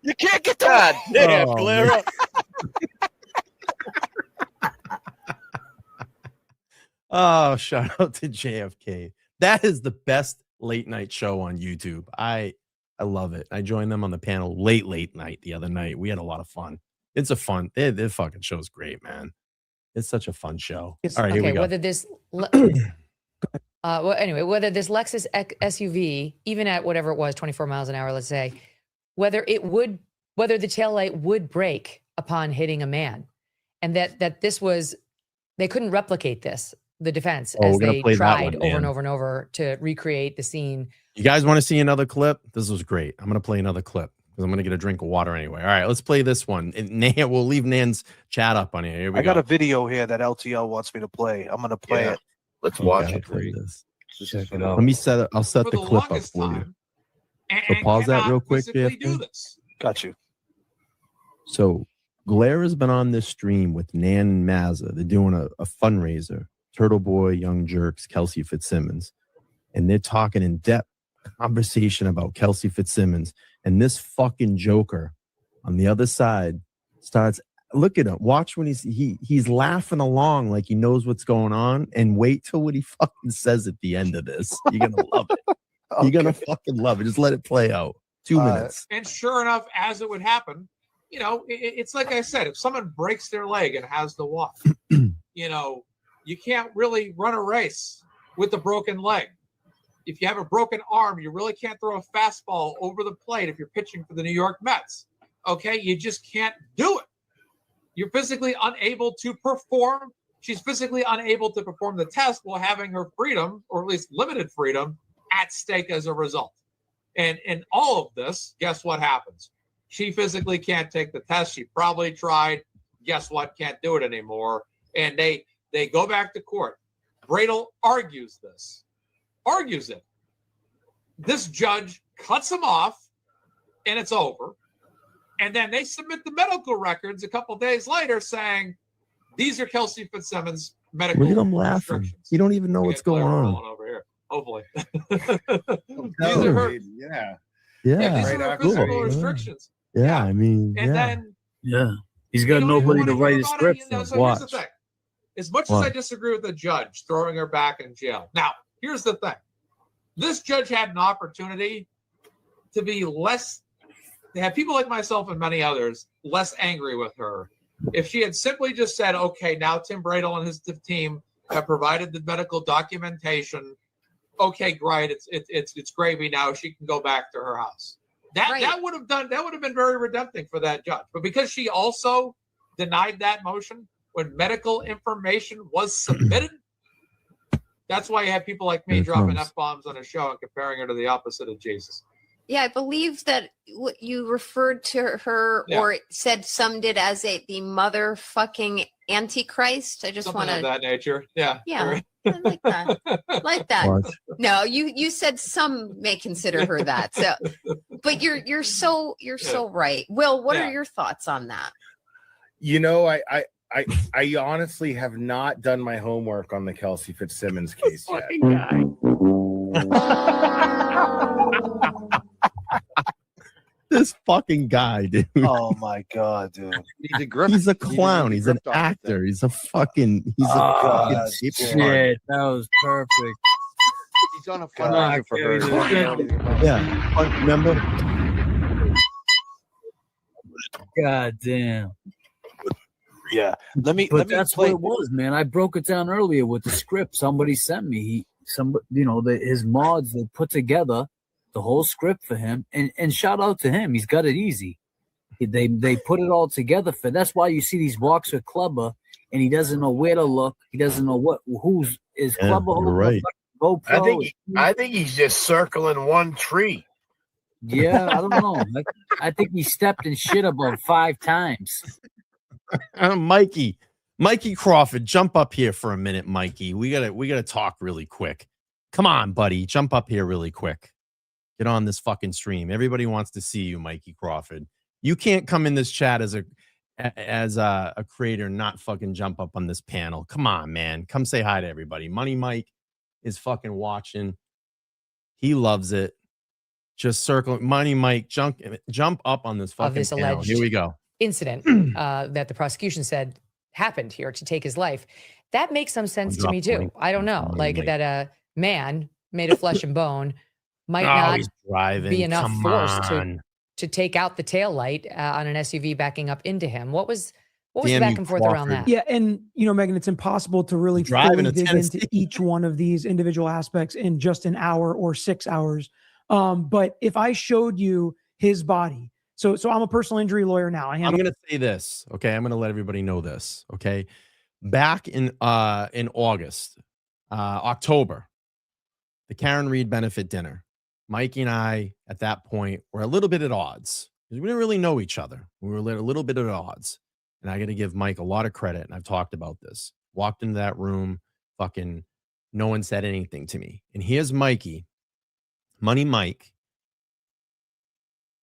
You can't get the God damn, Glera! Oh, shout out to JFK. That is the best late night show on YouTube. I love it. I joined them on the panel late night the other night. We had a lot of fun. It's a fun. Their fucking show is great, man. It's such a fun show. It's, all right, here we go. Whether this, well, anyway, whether this Lexus SUV, even at whatever it was, 24 miles an hour, let's say, whether the taillight would break upon hitting a man, and that this was, they couldn't replicate this. The defense, as they tried over and over and over to recreate the scene. You guys want to see another clip? This was great. I'm going to play another clip because I'm going to get a drink of water anyway. All right, let's play this one. And Nan, we'll leave Nan's chat up on here. I got a video here that LTL wants me to play. I'm going to play it. Let's watch it. Check it out. Let me set it. I'll set the clip up for you. So pause that real quick, JFK. Got you. So Glera has been on this stream with Nan and Mazza. They're doing a fundraiser. Turtle Boy, Young Jerks, Kelsey Fitzsimmons. And they're talking in depth conversation about Kelsey Fitzsimmons. And this fucking joker on the other side starts, look at him. Watch when he's laughing along like he knows what's going on. And wait till what he fucking says at the end of this. You're going to love it. You're gonna fucking love it. Just let it play out. 2 minutes. And sure enough, as it would happen, it's like I said, if someone breaks their leg and has to walk, you can't really run a race with a broken leg. If you have a broken arm, you really can't throw a fastball over the plate if you're pitching for the New York Mets. Okay, you just can't do it. You're physically unable to perform. She's physically unable to perform the test while having her freedom, or at least limited freedom, at stake as a result. And in all of this, guess what happens? She physically can't take the test. She probably tried. Guess what? Can't do it anymore. And they go back to court. Bradel argues it. This judge cuts him off, and it's over. And then they submit the medical records a couple days later saying, these are Kelsey Fitzsimmons' medical Look at him laughing. You don't even know what's going on. Over here, hopefully. These are her. Yeah. These are her physical restrictions. Yeah, I mean, And then he's got nobody to write his script for. So here's the thing. As much as I disagree with the judge throwing her back in jail. Now, here's the thing. This judge had an opportunity to be to have people like myself and many others less angry with her if she had simply just said, okay, now Tim Bradel and his team have provided the medical documentation. Okay, great. It's gravy now. She can go back to her house. That would have been very redemptive for that judge. But because she also denied that motion when medical information was submitted, that's why you have people like me dropping F-bombs on a show and comparing her to the opposite of Jesus. Yeah, I believe that you referred to her or summed it as the motherfucking Antichrist. I just want to of that nature. Yeah. Yeah. I like that. Like that. What? No, you said some may consider her that. So, but you're so right. Will, what are your thoughts on that? I honestly have not done my homework on the Kelsey Fitzsimmons case yet. This fucking guy, dude. Oh my god, dude. He's a clown. He's an actor. He's a fucking shit. That was perfect. He's on a fundraiser for her. Yeah. Remember? God damn. Yeah. Let me that's what it was, man. I broke it down earlier with the script somebody sent me. His mods, they put together the whole script for him, and shout out to him. He's got it easy. They put it all together for. That's why you see these walks with Clubber, and he doesn't know where to look. He doesn't know who's is Clubber. You're right. GoPro. I think he's just circling one tree. Yeah, I don't know. I think he stepped in shit about 5 times. Mikey Crawford, jump up here for a minute, Mikey. We gotta talk really quick. Come on, buddy, jump up here really quick. Get on this fucking stream. Everybody wants to see you, Mikey Crawford. You can't come in this chat as a creator and not fucking jump up on this panel. Come on, man. Come say hi to everybody. Money Mike is fucking watching. He loves it. Just circle Money Mike. Jump up on this fucking this panel. alleged Here we go. incident that the prosecution said happened here to take his life. That makes some sense to me too. I don't know, like that a man made of flesh and bone might not be enough force to take out the taillight on an SUV backing up into him. What was the back and forth around that? Yeah, and Megan, it's impossible to really fully dig into each one of these individual aspects in just an hour or 6 hours. But if I showed you his body, so I'm a personal injury lawyer now. I'm going to say this, okay? I'm going to let everybody know this, okay? Back in August, October, the Karen Reed benefit dinner. Mikey and I, at that point, were a little bit at odds because we didn't really know each other. We were a little bit at odds. And I got to give Mike a lot of credit, and I've talked about this. Walked into that room, fucking no one said anything to me. And here's Mikey, Money Mike,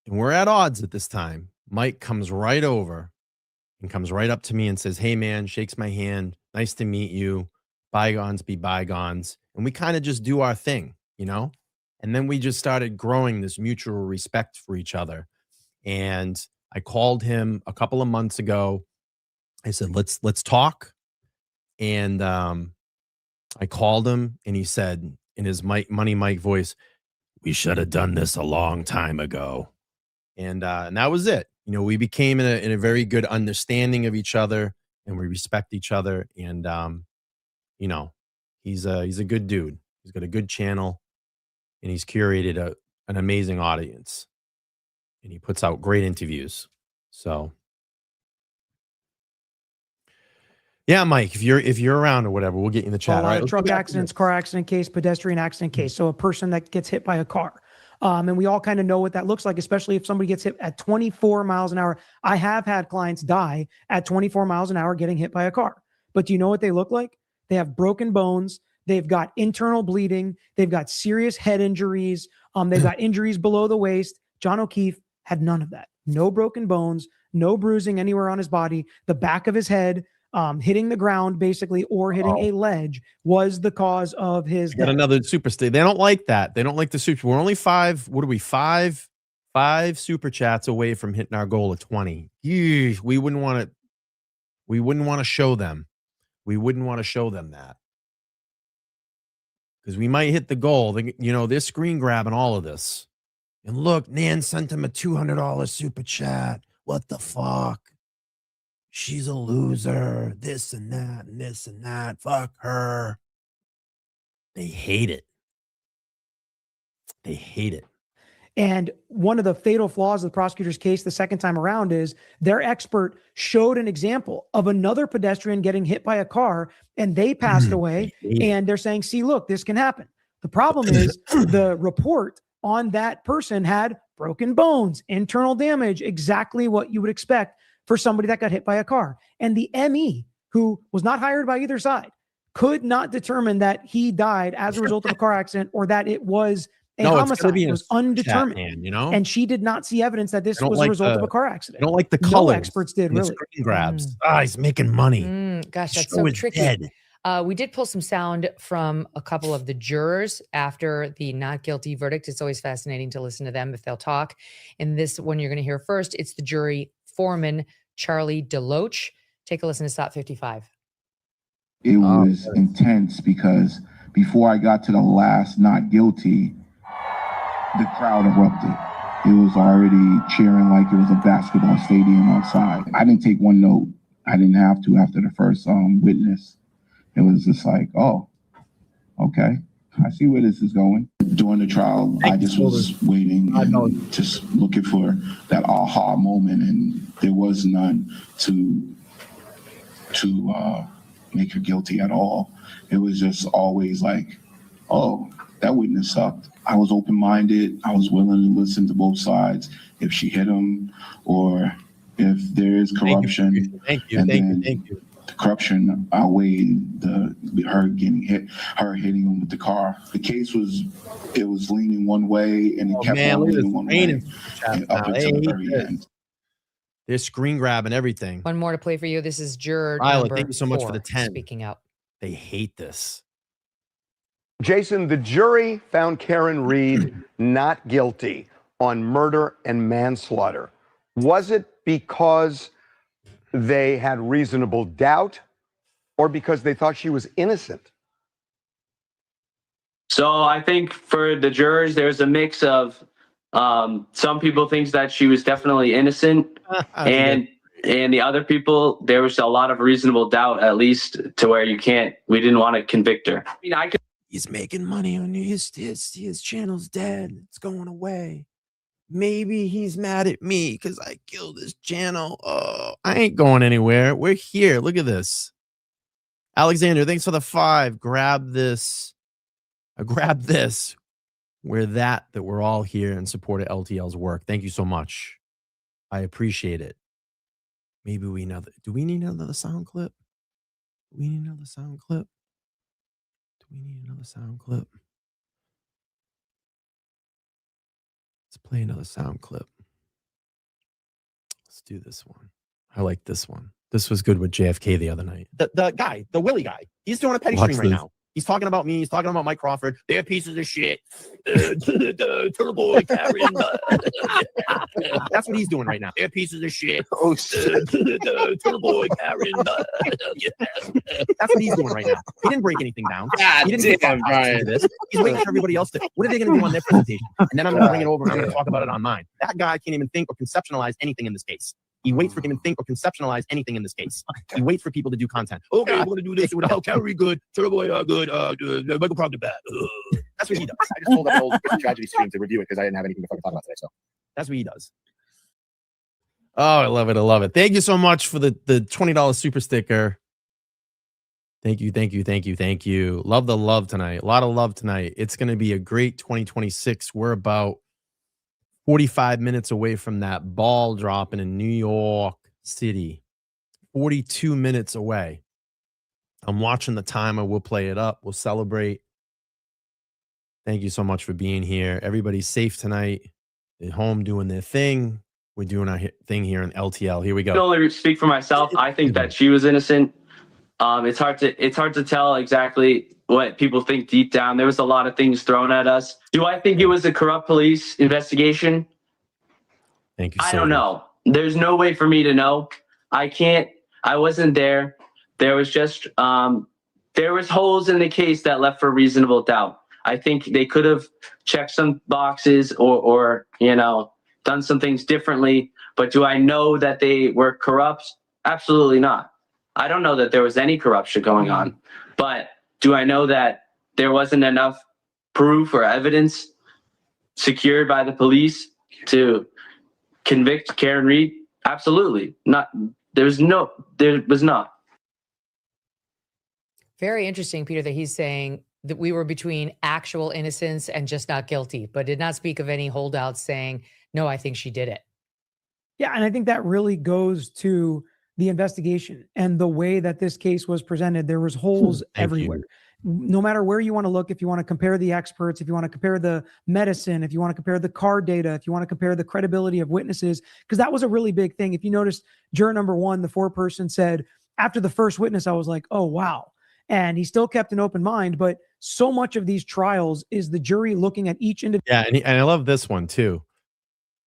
and we're at odds at this time. Mike comes right over and comes right up to me and says, hey, man, shakes my hand. Nice to meet you. Bygones be bygones. And we kind of just do our thing, And then we just started growing this mutual respect for each other. And I called him a couple of months ago. I said, let's talk. And I called him and he said in his Money Mike voice, we should have done this a long time ago. And that was it. You know, we became in a very good understanding of each other, and we respect each other. And you know, he's a good dude. He's got a good channel, and he's curated an amazing audience, and he puts out great interviews. So yeah, Mike, if you're around or whatever, we'll get you in the chat. A lot All of truck accidents, car accident case, pedestrian accident case. So a person that gets hit by a car. And we all kind of know what that looks like, especially if somebody gets hit at 24 miles an hour. I have had clients die at 24 miles an hour getting hit by a car. But do you know what they look like? They have broken bones. They've got internal bleeding. They've got serious head injuries. They've got injuries below the waist. John O'Keefe had none of that. No broken bones, no bruising anywhere on his body. The back of his head, hitting the ground basically, or hitting a ledge was the cause of his death. Got another super state. They don't like that. They don't like the super. We're only five. What are we? Five super chats away from hitting our goal of 20. Yeesh, we wouldn't want to. We wouldn't want to show them. We wouldn't want to show them that because we might hit the goal. You know, they're screen grabbing all of this. And look, Nan sent him a $200 super chat. What the fuck? She's a loser. This and that and this and that. Fuck her. They hate it. They hate it. And one of the fatal flaws of the prosecutor's case the second time around is their expert showed an example of another pedestrian getting hit by a car and they passed away. And they're saying, see, look, this can happen. The problem is the report on that person had broken bones, internal damage, exactly what you would expect for somebody that got hit by a car. And the ME, who was not hired by either side, could not determine that he died as a result of a car accident or that it was a homicide. It was undetermined. Man, you know? And she did not see evidence that this was a result of a car accident. I don't like the No colors. experts did, and the really. screen grabs. He's making money. Gosh, that's Show so is tricky. dead. We did pull some sound from a couple of the jurors after the not guilty verdict. It's always fascinating to listen to them if they'll talk. And this one you're going to hear first, it's the jury foreman, Charlie DeLoach. Take a listen to Stop 55. It was intense because before I got to the last not guilty, the crowd erupted. It was already cheering like it was a basketball stadium outside. I didn't take one note. I didn't have to after the first witness. It was just like, oh, okay. I see where this is going. During the trial, I just was waiting and just looking for that aha moment, and there was none to make her guilty at all. It was just always like, oh, that witness sucked. I was open-minded. I was willing to listen to both sides. If she hit him or if there is corruption. Thank you. The corruption outweighed her getting hit, her hitting him with the car. The case was leaning one way and it kept on leaning one way and up until the very end. They're screen grabbing everything. One more to play for you. This is juror Riley, number thank you so much for 4 the 10. speaking up. They hate this. Jason, the jury found Karen Reed not guilty on murder and manslaughter. Was it because they had reasonable doubt or because they thought she was innocent? So I think for the jurors, there's a mix of some people think that she was definitely innocent, and the other people, there was a lot of reasonable doubt, at least to where we didn't want to convict her. I mean, He's making money on his channel's dead. It's going away. Maybe he's mad at me because I killed his channel. Oh, I ain't going anywhere. We're here. Look at this. Alexander, thanks for the 5. Grab this. Grab this. We're that we're all here in support of LTL's work. Thank you so much. I appreciate it. Maybe do we need another sound clip? Do we need another sound clip? Let's play another sound clip. Let's do this one. I like this one. This was good with JFK the other night. The guy, the Willie guy, he's doing a petty stream right now. He's talking about me. He's talking about Mike Crawford. They're pieces of shit. Turtle Boy, Karen. That's what he's doing right now. They're pieces of shit. Oh, shit. Turtle Boy, Karen. That's what he's doing right now. He didn't break anything down. He didn't get damn, into this. He's waiting for everybody else to. What are they going to do on their presentation? And then I'm going to bring it over and I'm going to talk about it on mine. That guy can't even think or conceptualize anything in this case. He waits for him to think or conceptualize anything in this case. He waits for people to do content. Okay, I'm going to do this without Kerry good, Turtle Boy good, Michael Proctor bad. That's what he does. I just pulled up an old tragedy stream to review it because I didn't have anything to fucking talk about today. So that's what he does. Oh, I love it. I love it. Thank you so much for the $20 super sticker. Thank you. Thank you. Thank you. Thank you. Love the love tonight. A lot of love tonight. It's going to be a great 2026. We're about 45 minutes away from that ball dropping in New York City. 42 minutes away. I'm watching the timer. We'll play it up. We'll celebrate. Thank you so much for being here. Everybody's safe tonight. They're home doing their thing. We're doing our thing here in LTL. Here we go. I can only speak for myself. I think that she was innocent. It's hard to tell exactly what people think deep down. There was a lot of things thrown at us. Do I think it was a corrupt police investigation? Thank you. I don't know. There's no way for me to know. I wasn't there. There was just there was holes in the case that left for reasonable doubt. I think they could have checked some boxes or done some things differently. But do I know that they were corrupt? Absolutely not. I don't know that there was any corruption going on. But do I know that there wasn't enough proof or evidence secured by the police to convict Karen Reed? Absolutely not. There was not. Very interesting, Peter, that he's saying that we were between actual innocence and just not guilty, but did not speak of any holdouts saying, no, I think she did it. Yeah. And I think that really goes to the investigation and the way that this case was presented. There was holes everywhere. No matter where you want to look, if you want to compare the experts, if you want to compare the medicine, if you want to compare the card data, if you want to compare the credibility of witnesses, because that was a really big thing. If you noticed, juror number 1, the foreperson said, after the first witness, I was like, oh, wow. And he still kept an open mind. But so much of these trials is the jury looking at each individual. Yeah. And I love this one too.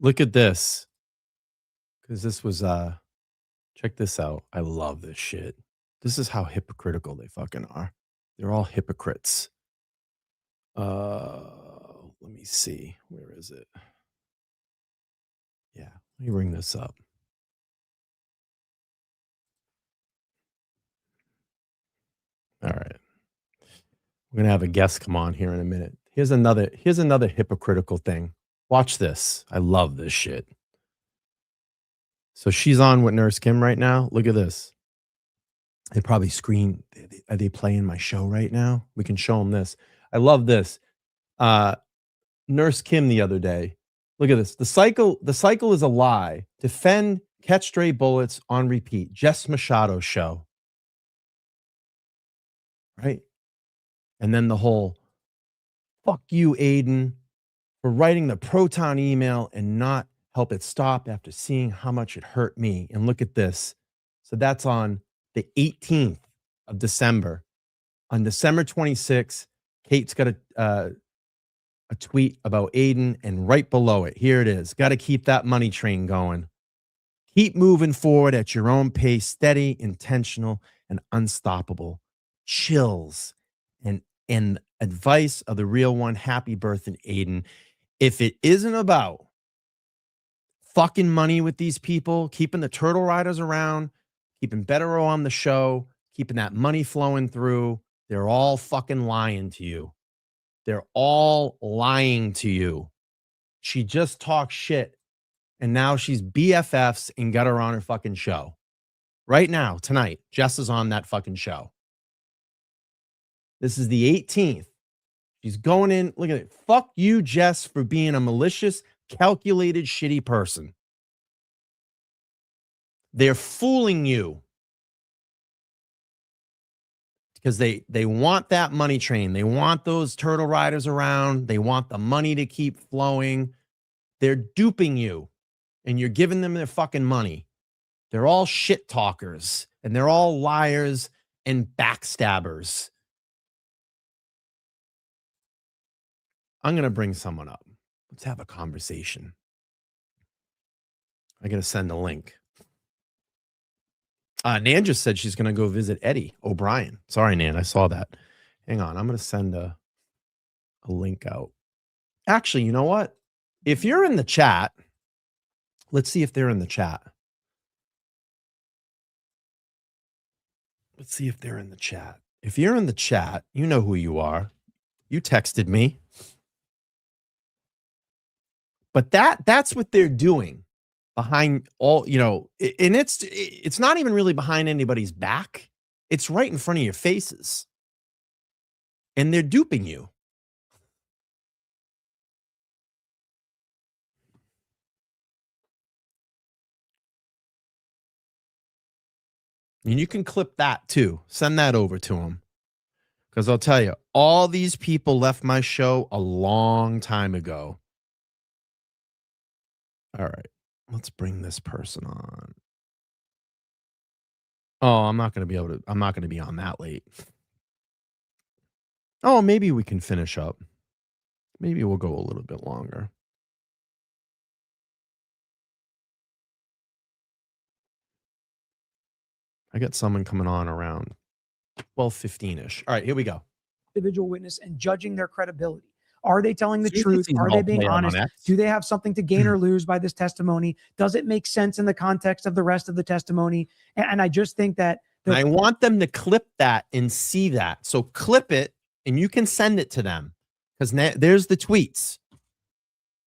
Look at this. Because this was, check this out. I love this shit. This is how hypocritical they fucking are. They're all hypocrites. Let me see. Where is it? Yeah, let me bring this up. All right. We're going to have a guest come on here in a minute. Here's another hypocritical thing. Watch this. I love this shit. So she's on with Nurse Kim right now. Look at this. They probably screen. Are they playing my show right now? We can show them this. I love this. Nurse Kim the other day. Look at this. The cycle is a lie. Defend, catch stray bullets on repeat. Jess Machado's show. Right? And then the whole, fuck you, Aiden, for writing the Proton email and not help it stop after seeing how much it hurt me. And look at this. So that's on the 18th of December. On December 26th, Kate's got a tweet about Aiden, and right below it, here it is. Got to keep that money train going. Keep moving forward at your own pace, steady, intentional, and unstoppable. Chills and advice of the real one. Happy birthday, Aiden. If it isn't about fucking money with these people, keeping the Turtle Riders around, keeping Bettero on the show, keeping that money flowing through, they're all fucking lying to you. They're all lying to you. She just talked shit, and now she's BFFs and got her on her fucking show. Right now, tonight, Jess is on that fucking show. This is the 18th. She's going in. Look at it. Fuck you, Jess, for being a malicious, calculated, shitty person. They're fooling you. Because they want that money train. They want those Turtle Riders around. They want the money to keep flowing. They're duping you, and you're giving them their fucking money. They're all shit talkers, and they're all liars and backstabbers. I'm going to bring someone up. Let's have a conversation. I got to send a link. Nan just said she's going to go visit Eddie O'Brien. Sorry, Nan, I saw that. Hang on, I'm going to send a link out. Actually, you know what? If you're in the chat, let's see if they're in the chat. Let's see if they're in the chat. If you're in the chat, you know who you are. You texted me. But that's what they're doing behind all, and it's not even really behind anybody's back. It's right in front of your faces. And they're duping you. And you can clip that too. Send that over to them. Because I'll tell you, all these people left my show a long time ago. All right. Let's bring this person on. Oh, I'm not going to be on that late. Oh, maybe we can finish up. Maybe we'll go a little bit longer. I got someone coming on around 12:15-ish. All right, here we go. Individual witness and judging their credibility. Are they telling the truth? Are they being honest? Do they have something to gain or lose by this testimony? Does it make sense in the context of the rest of the testimony? And I just think that I want them to clip that and see that. So clip it and you can send it to them because there's the tweets.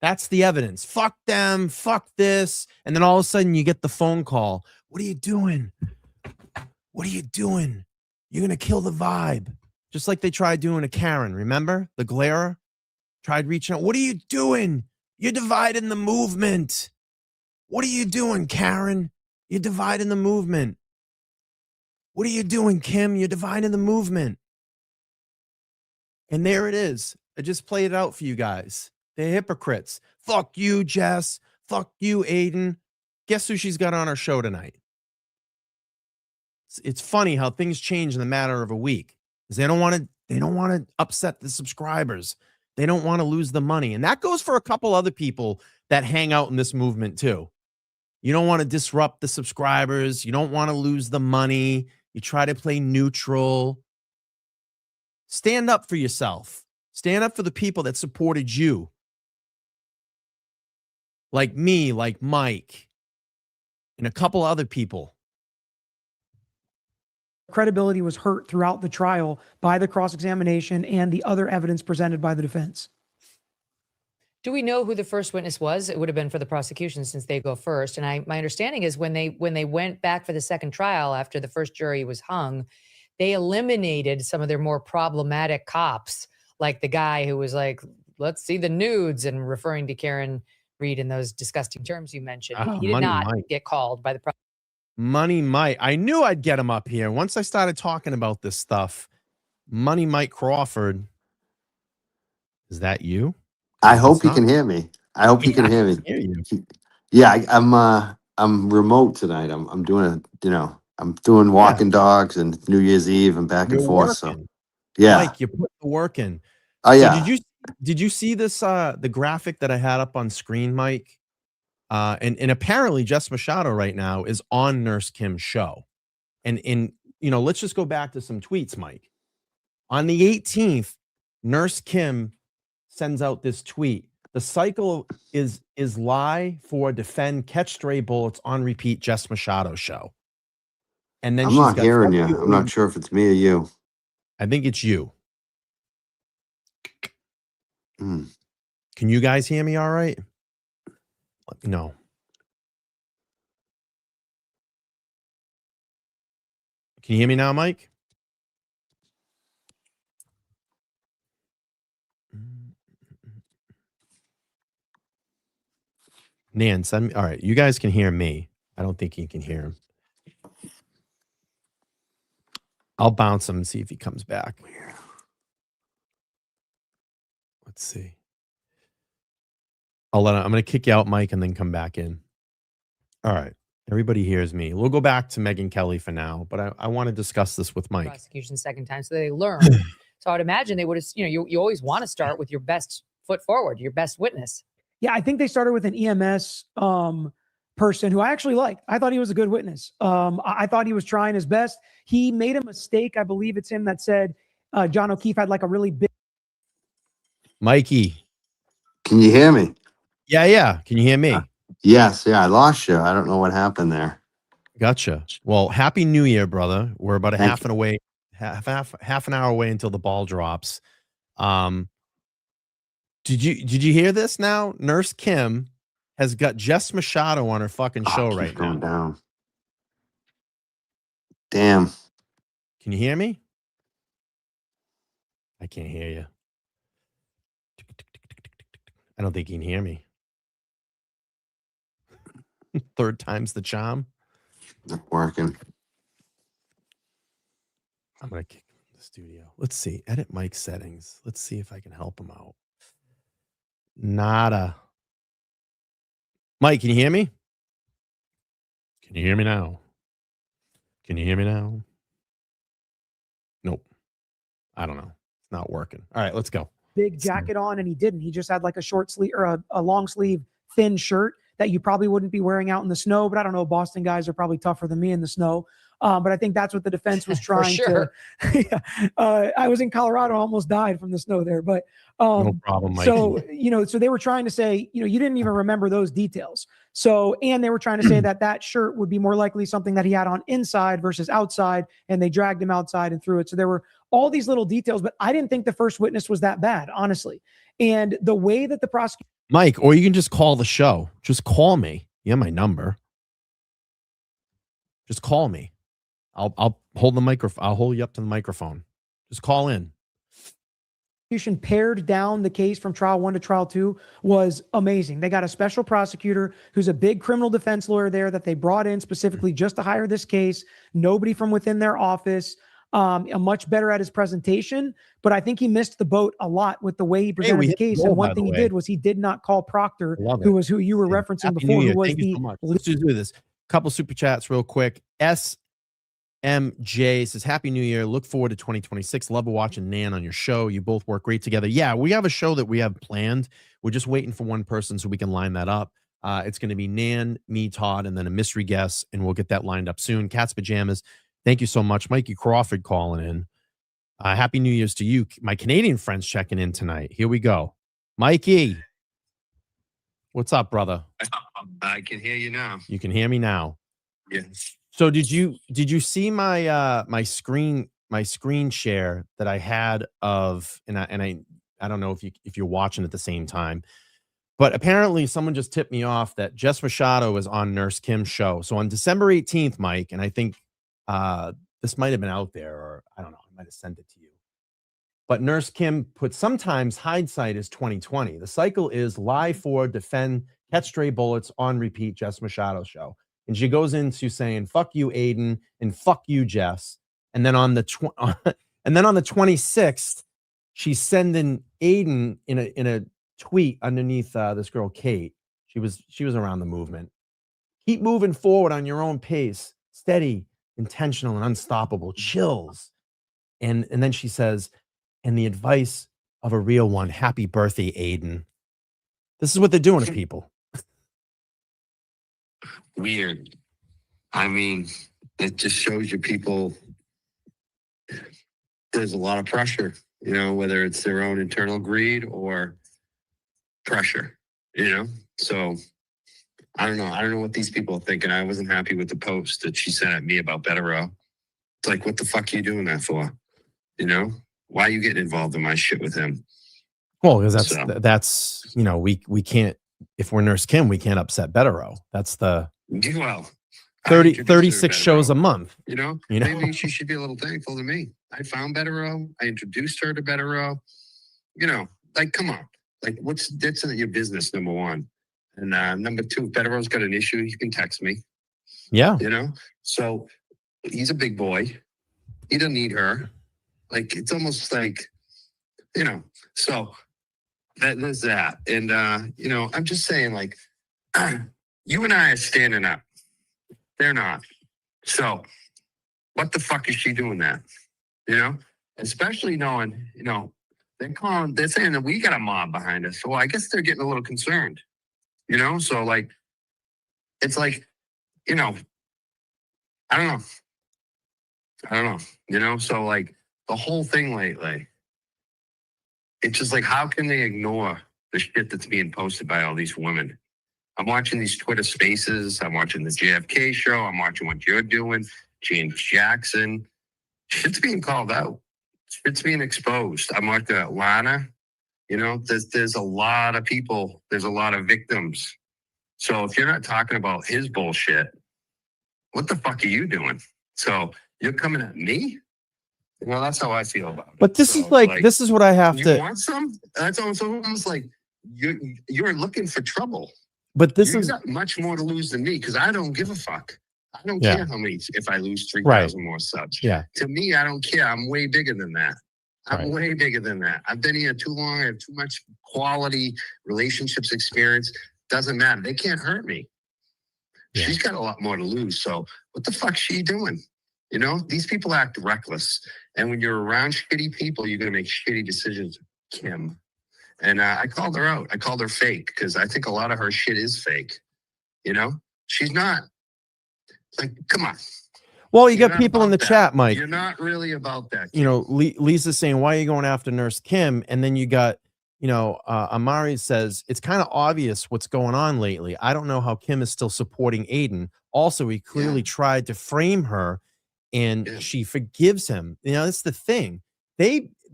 That's the evidence. Fuck them. Fuck this. And then all of a sudden you get the phone call. What are you doing? What are you doing? You're going to kill the vibe. Just like they tried doing to Karen. Remember? The glare tried reaching out. What are you doing? You're dividing the movement. What are you doing, Karen? You're dividing the movement. What are you doing, Kim? You're dividing the movement. And there it is. I just played it out for you guys. They're hypocrites. Fuck you, Jess. Fuck you, Aiden. Guess who she's got on her show tonight? It's funny how things change in the matter of a week. Because they don't want to upset the subscribers. They don't want to lose the money. And that goes for a couple other people that hang out in this movement too. You don't want to disrupt the subscribers. You don't want to lose the money. You try to play neutral. Stand up for yourself. Stand up for the people that supported you. Like me, like Mike, and a couple other people. Credibility was hurt throughout the trial by the cross-examination and the other evidence presented by the defense. Do we know who the first witness was? It would have been for the prosecution since they go first. And my understanding is when they went back for the second trial after the first jury was hung, they eliminated some of their more problematic cops, like the guy who was like, let's see the nudes, and referring to Karen Reed in those disgusting terms you mentioned. He did not get called by the prosecution. Money Mike. I knew I'd get him up here. Once I started talking about this stuff, Money Mike Crawford. Is that you? I hope you can hear me. I hope you can hear me. Yeah, I'm remote tonight. I'm doing I'm doing walking dogs and New Year's Eve and back and forth. So yeah. Mike, you put the work in. Oh yeah. So did you see this the graphic that I had up on screen, Mike? And apparently Jess Machado right now is on Nurse Kim's show. And let's just go back to some tweets, Mike. On the 18th, Nurse Kim sends out this tweet. The cycle is lie for defend, catch stray bullets on repeat, Jess Machado show. And then I'm not hearing you. I'm not sure if it's me or you. I think it's you. Can you guys hear me all right? No. Can you hear me now, Mike? Nan, send me. All right, you guys can hear me. I don't think you can hear him. I'll bounce him and see if he comes back. Let's see. I'm going to kick you out, Mike, and then come back in. All right. Everybody hears me. We'll go back to Megyn Kelly for now, but I want to discuss this with Mike. Prosecution second time, so they learn. So I would imagine they would have, you always want to start with your best foot forward, your best witness. Yeah, I think they started with an EMS person who I actually liked. I thought he was a good witness. I thought he was trying his best. He made a mistake. I believe it's him that said John O'Keefe had like a really big. Mikey. Can you hear me? Yeah. Can you hear me? Yes. Yeah, I lost you. I don't know what happened there. Gotcha. Well, happy New Year, brother. We're about a Thank half an hour away until the ball drops. Did you hear this now? Nurse Kim has got Jess Machado on her fucking show keep right going now. down. Damn. Can you hear me? I can't hear you. I don't think you can hear me. Third time's the charm. Not working. I'm going to kick him from the studio. Let's see. Edit mic settings. Let's see if I can help him out. Nada. Mike, can you hear me? Can you hear me now? Can you hear me now? Nope. I don't know. It's not working. All right, let's go. Big jacket on, and he didn't. He just had like a short sleeve or a long sleeve thin shirt that you probably wouldn't be wearing out in the snow. But I don't know. Boston guys are probably tougher than me in the snow. But I think that's what the defense was trying to. Yeah. I was in Colorado, almost died from the snow there. But no problem, Mike. So so they were trying to say, you didn't even remember those details. So, and they were trying to say that shirt would be more likely something that he had on inside versus outside, and they dragged him outside and threw it. So there were all these little details, but I didn't think the first witness was that bad, honestly. And the way that the prosecutor, Mike, or you can just call the show. Just call me. You have my number. Just call me. I'll hold the microphone. I'll hold you up to the microphone. Just call in. pared down the case from trial 1 to trial 2 was amazing. They got a special prosecutor who's a big criminal defense lawyer there that they brought in specifically just to hire this case. Nobody from within their office. Much better at his presentation, but I think he missed the boat a lot with the way he presented the case. And one thing he did was he did not call Proctor, who you were referencing before, who was Thank you so much. Let's just do this. Couple super chats real quick. SMJ says, Happy New Year. Look forward to 2026. Love watching Nan on your show. You both work great together. Yeah, we have a show that we have planned. We're just waiting for one person so we can line that up. It's going to be Nan, me, Todd, and then a mystery guest, and we'll get that lined up soon. Cat's Pajamas. Thank you so much. Mikey Crawford calling in. Happy New Year's to you. My Canadian friends checking in tonight. Here we go. Mikey. What's up, brother? I can hear you now. You can hear me now. Yes. So did you see my my screen share that I had of and I don't know if you're watching at the same time, but apparently someone just tipped me off that Jess Machado is on Nurse Kim's show. So on December 18th, Mike, and I think this might have been out there, or I don't know, I might have sent it to you. But Nurse Kim put sometimes hindsight is 2020. The cycle is lie for, defend, catch stray bullets, on repeat, Jess Machado show. And she goes into saying, fuck you, Aiden, and fuck you, Jess. And then on the 26th, she's sending Aiden in a tweet underneath this girl, Kate. She was around the movement. Keep moving forward on your own pace, steady, intentional, and unstoppable. Chills. And then she says, and the advice of a real one, happy birthday, Aiden. This is what they're doing to people. Weird. I mean, it just shows you people, there's a lot of pressure, whether it's their own internal greed or pressure, So I don't know. I don't know what these people are thinking. I wasn't happy with the post that she sent at me about Betterow. It's like, what the fuck are you doing that for? Why are you getting involved in my shit with him? Well, because that's we can't, if we're Nurse Kim, we can't upset Betterow. That's the 36 shows a month. Maybe she should be a little thankful to me. I found Betterow. I introduced her to Betterow. Come on. That's not your business, number one. And number two, if Betterow's got an issue, you can text me. Yeah. So he's a big boy. He doesn't need her. It's almost like, so there's that. And, I'm just saying, you and I are standing up. They're not. So what the fuck is she doing that? Especially knowing, They're saying that we got a mob behind us. So I guess they're getting a little concerned, you know? So like, it's like, you know, I don't know, you know? So like the whole thing lately, it's just like, how can they ignore the shit that's being posted by all these women? I'm watching these Twitter spaces. I'm watching the JFK show. I'm watching what you're doing. James Jackson. Shit's being called out. Shit's being exposed. I'm watching Atlanta. You know, there's a lot of people. There's a lot of victims. So if you're not talking about his bullshit, what the fuck are you doing? So you're coming at me? Well, that's how I feel about it. But this is like, this is what I have you to. want some? That's almost like you're looking for trouble. But this You've is got much more to lose than me because I don't give a fuck. I don't Yeah. care how many if I lose 3,000 Right. more subs. Yeah. To me, I don't care. I'm way bigger than that. I'm Right. way bigger than that. I've been here too long. I have too much quality relationships experience. Doesn't matter. They can't hurt me. Yeah. She's got a lot more to lose. So what the fuck's she doing? You know, these people act reckless. And when you're around shitty people, you're going to make shitty decisions. Kim. And I called her out. I called her fake because I think a lot of her shit is fake. You know, she's not like, come on. Well, you You're got not people in the about that. chat, Mike. You're not really about that. You know, Lisa's saying, why are you going after Nurse Kim? And then you got, you know, Amari says, it's kind of obvious what's going on lately. I don't know how Kim is still supporting Aiden. Also, he clearly tried to frame her and she forgives him. You know, that's the thing.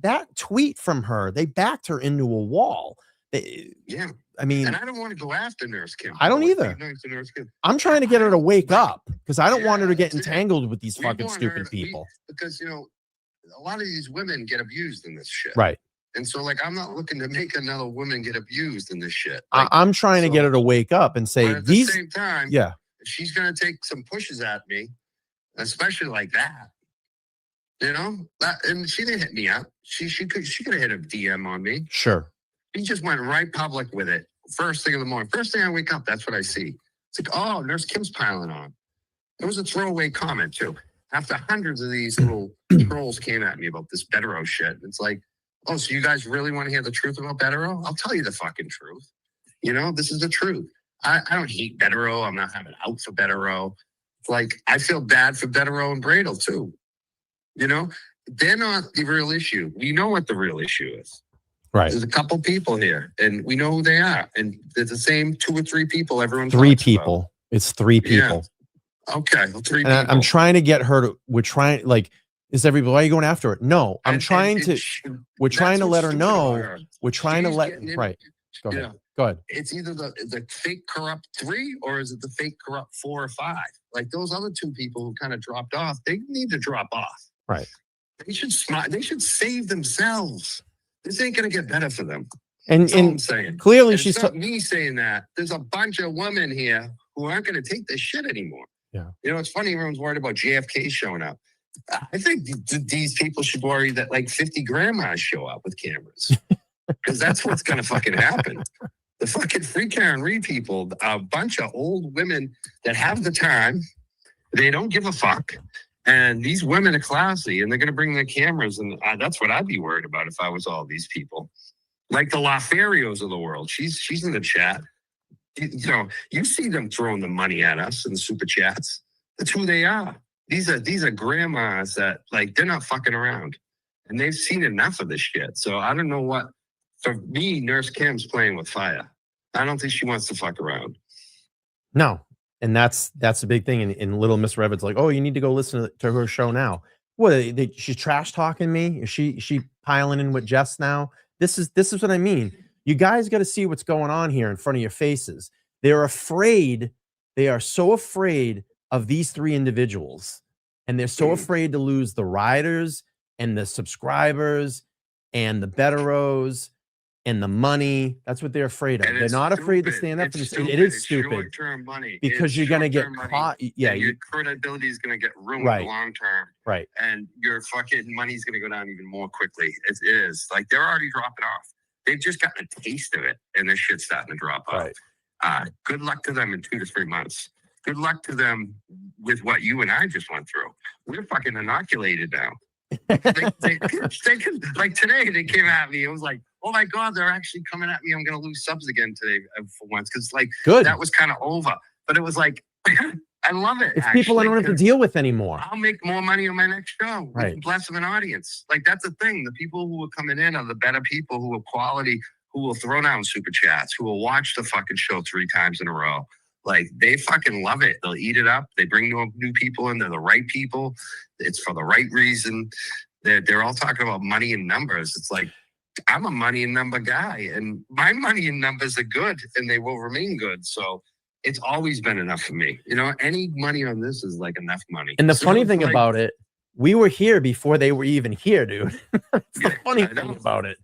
That tweet from her, they backed her into a wall. Yeah. I mean, and I don't want to go after Nurse Kim. I don't either. Nurse Kim. I'm trying to get her to wake up because I don't want her to get entangled with these We fucking want her stupid to- people. Because, you know, a lot of these women get abused in this shit. Right. And so, like, I'm not looking to make another woman get abused in this shit. I'm trying to get her to wake up and say, But at the same time, yeah, if she's going to take some pushes at me, especially like that, you know, and she didn't hit me up. She could have hit a DM on me. sure. He just went right public with it. First thing in the morning. First thing I wake up, that's what I see. It's like, oh, Nurse Kim's piling on. It was a throwaway comment, too. After hundreds of these little trolls came at me about this Betero shit. It's like, oh, so you guys really want to hear the truth about Betero? I'll tell you the fucking truth. You know, this is the truth. I don't hate Betero. I'm not having out for Betero. Like, I feel bad for Betero and Bradle, too. You know, they're not the real issue. We know what the real issue is. Right. There's a couple people here, and we know who they are. And there's the same 2 or 3 people everyone Three talks about. people. It's 3 people. Okay, well, 3 And people. I'm trying to get her to, we're trying, like, is everybody, why are you going after it? No, I'm trying to, we're trying to let her know, we're trying to let, right. Go ahead. Yeah. Go ahead. It's either the fake corrupt 3 or is it the fake corrupt 4 or 5? Like those other 2 people who kind of dropped off, they need to drop off. Right. They should smile. They should save themselves. This ain't gonna get better for them. And, That's all I'm and saying. clearly And she's, it's not me saying that. There's a bunch of women here who aren't gonna take this shit anymore. Yeah. You know, it's funny. Everyone's worried about JFK showing up. I think these people should worry that like 50 grandmas show up with cameras because that's what's gonna fucking happen. The fucking free Karen Reed people, a bunch of old women that have the time, they don't give a fuck. And these women are classy and they're going to bring their cameras. And that's what I'd be worried about if I was all these people. Like the Lafarios of the world. She's in the chat. You know, you see them throwing the money at us in the super chats. That's who they are. These are grandmas that, like, they're not fucking around. And they've seen enough of this shit. So I don't know what, for me, Nurse Kim's playing with fire. I don't think she wants to fuck around. no. And that's a big thing. And Little Miss Revin's like, oh, you need to go listen to her show now. What, she's trash talking me? Is she piling in with Jess now? This is what I mean. You guys got to see what's going on here in front of your faces. They're afraid. They are so afraid of these 3 individuals. And they're so afraid to lose the riders and the subscribers and the Betteros and the money. That's what they're afraid of. And They're it's not afraid to stupid. stand up It's and stupid. it is It's stupid short-term money. because It's you're going to get short-term money. caught. Yeah. And your credibility is going to get ruined Right. long term. Right. And your fucking money's going to go down even more quickly. It is. Like, they're already dropping off. They've just gotten a taste of it, and this shit's starting to drop off. Right. Good luck to them in 2 to 3 months. Good luck to them with what you and I just went through. We're fucking inoculated now. Like today, they came at me. It was like, oh my God, they're actually coming at me. I'm going to lose subs again today for once. Because like that was kind of over. But it was like, I love it. It's people I don't have to deal with anymore. I'll make more money on my next show Right. with less of an audience. Like that's the thing. The people who are coming in are the better people who are quality, who will throw down super chats, who will watch the fucking show 3 times in a row. Like they fucking love it. They'll eat it up. They bring new people in. They're the right people. It's for the right reason. They're all talking about money and numbers. It's like, I'm a money and number guy, and my money and numbers are good, and they will remain good. So it's always been enough for me. You know, any money on this is like enough money. And the So funny it's thing like, about it, we were here before they were even here, dude. That's the funny thing about it.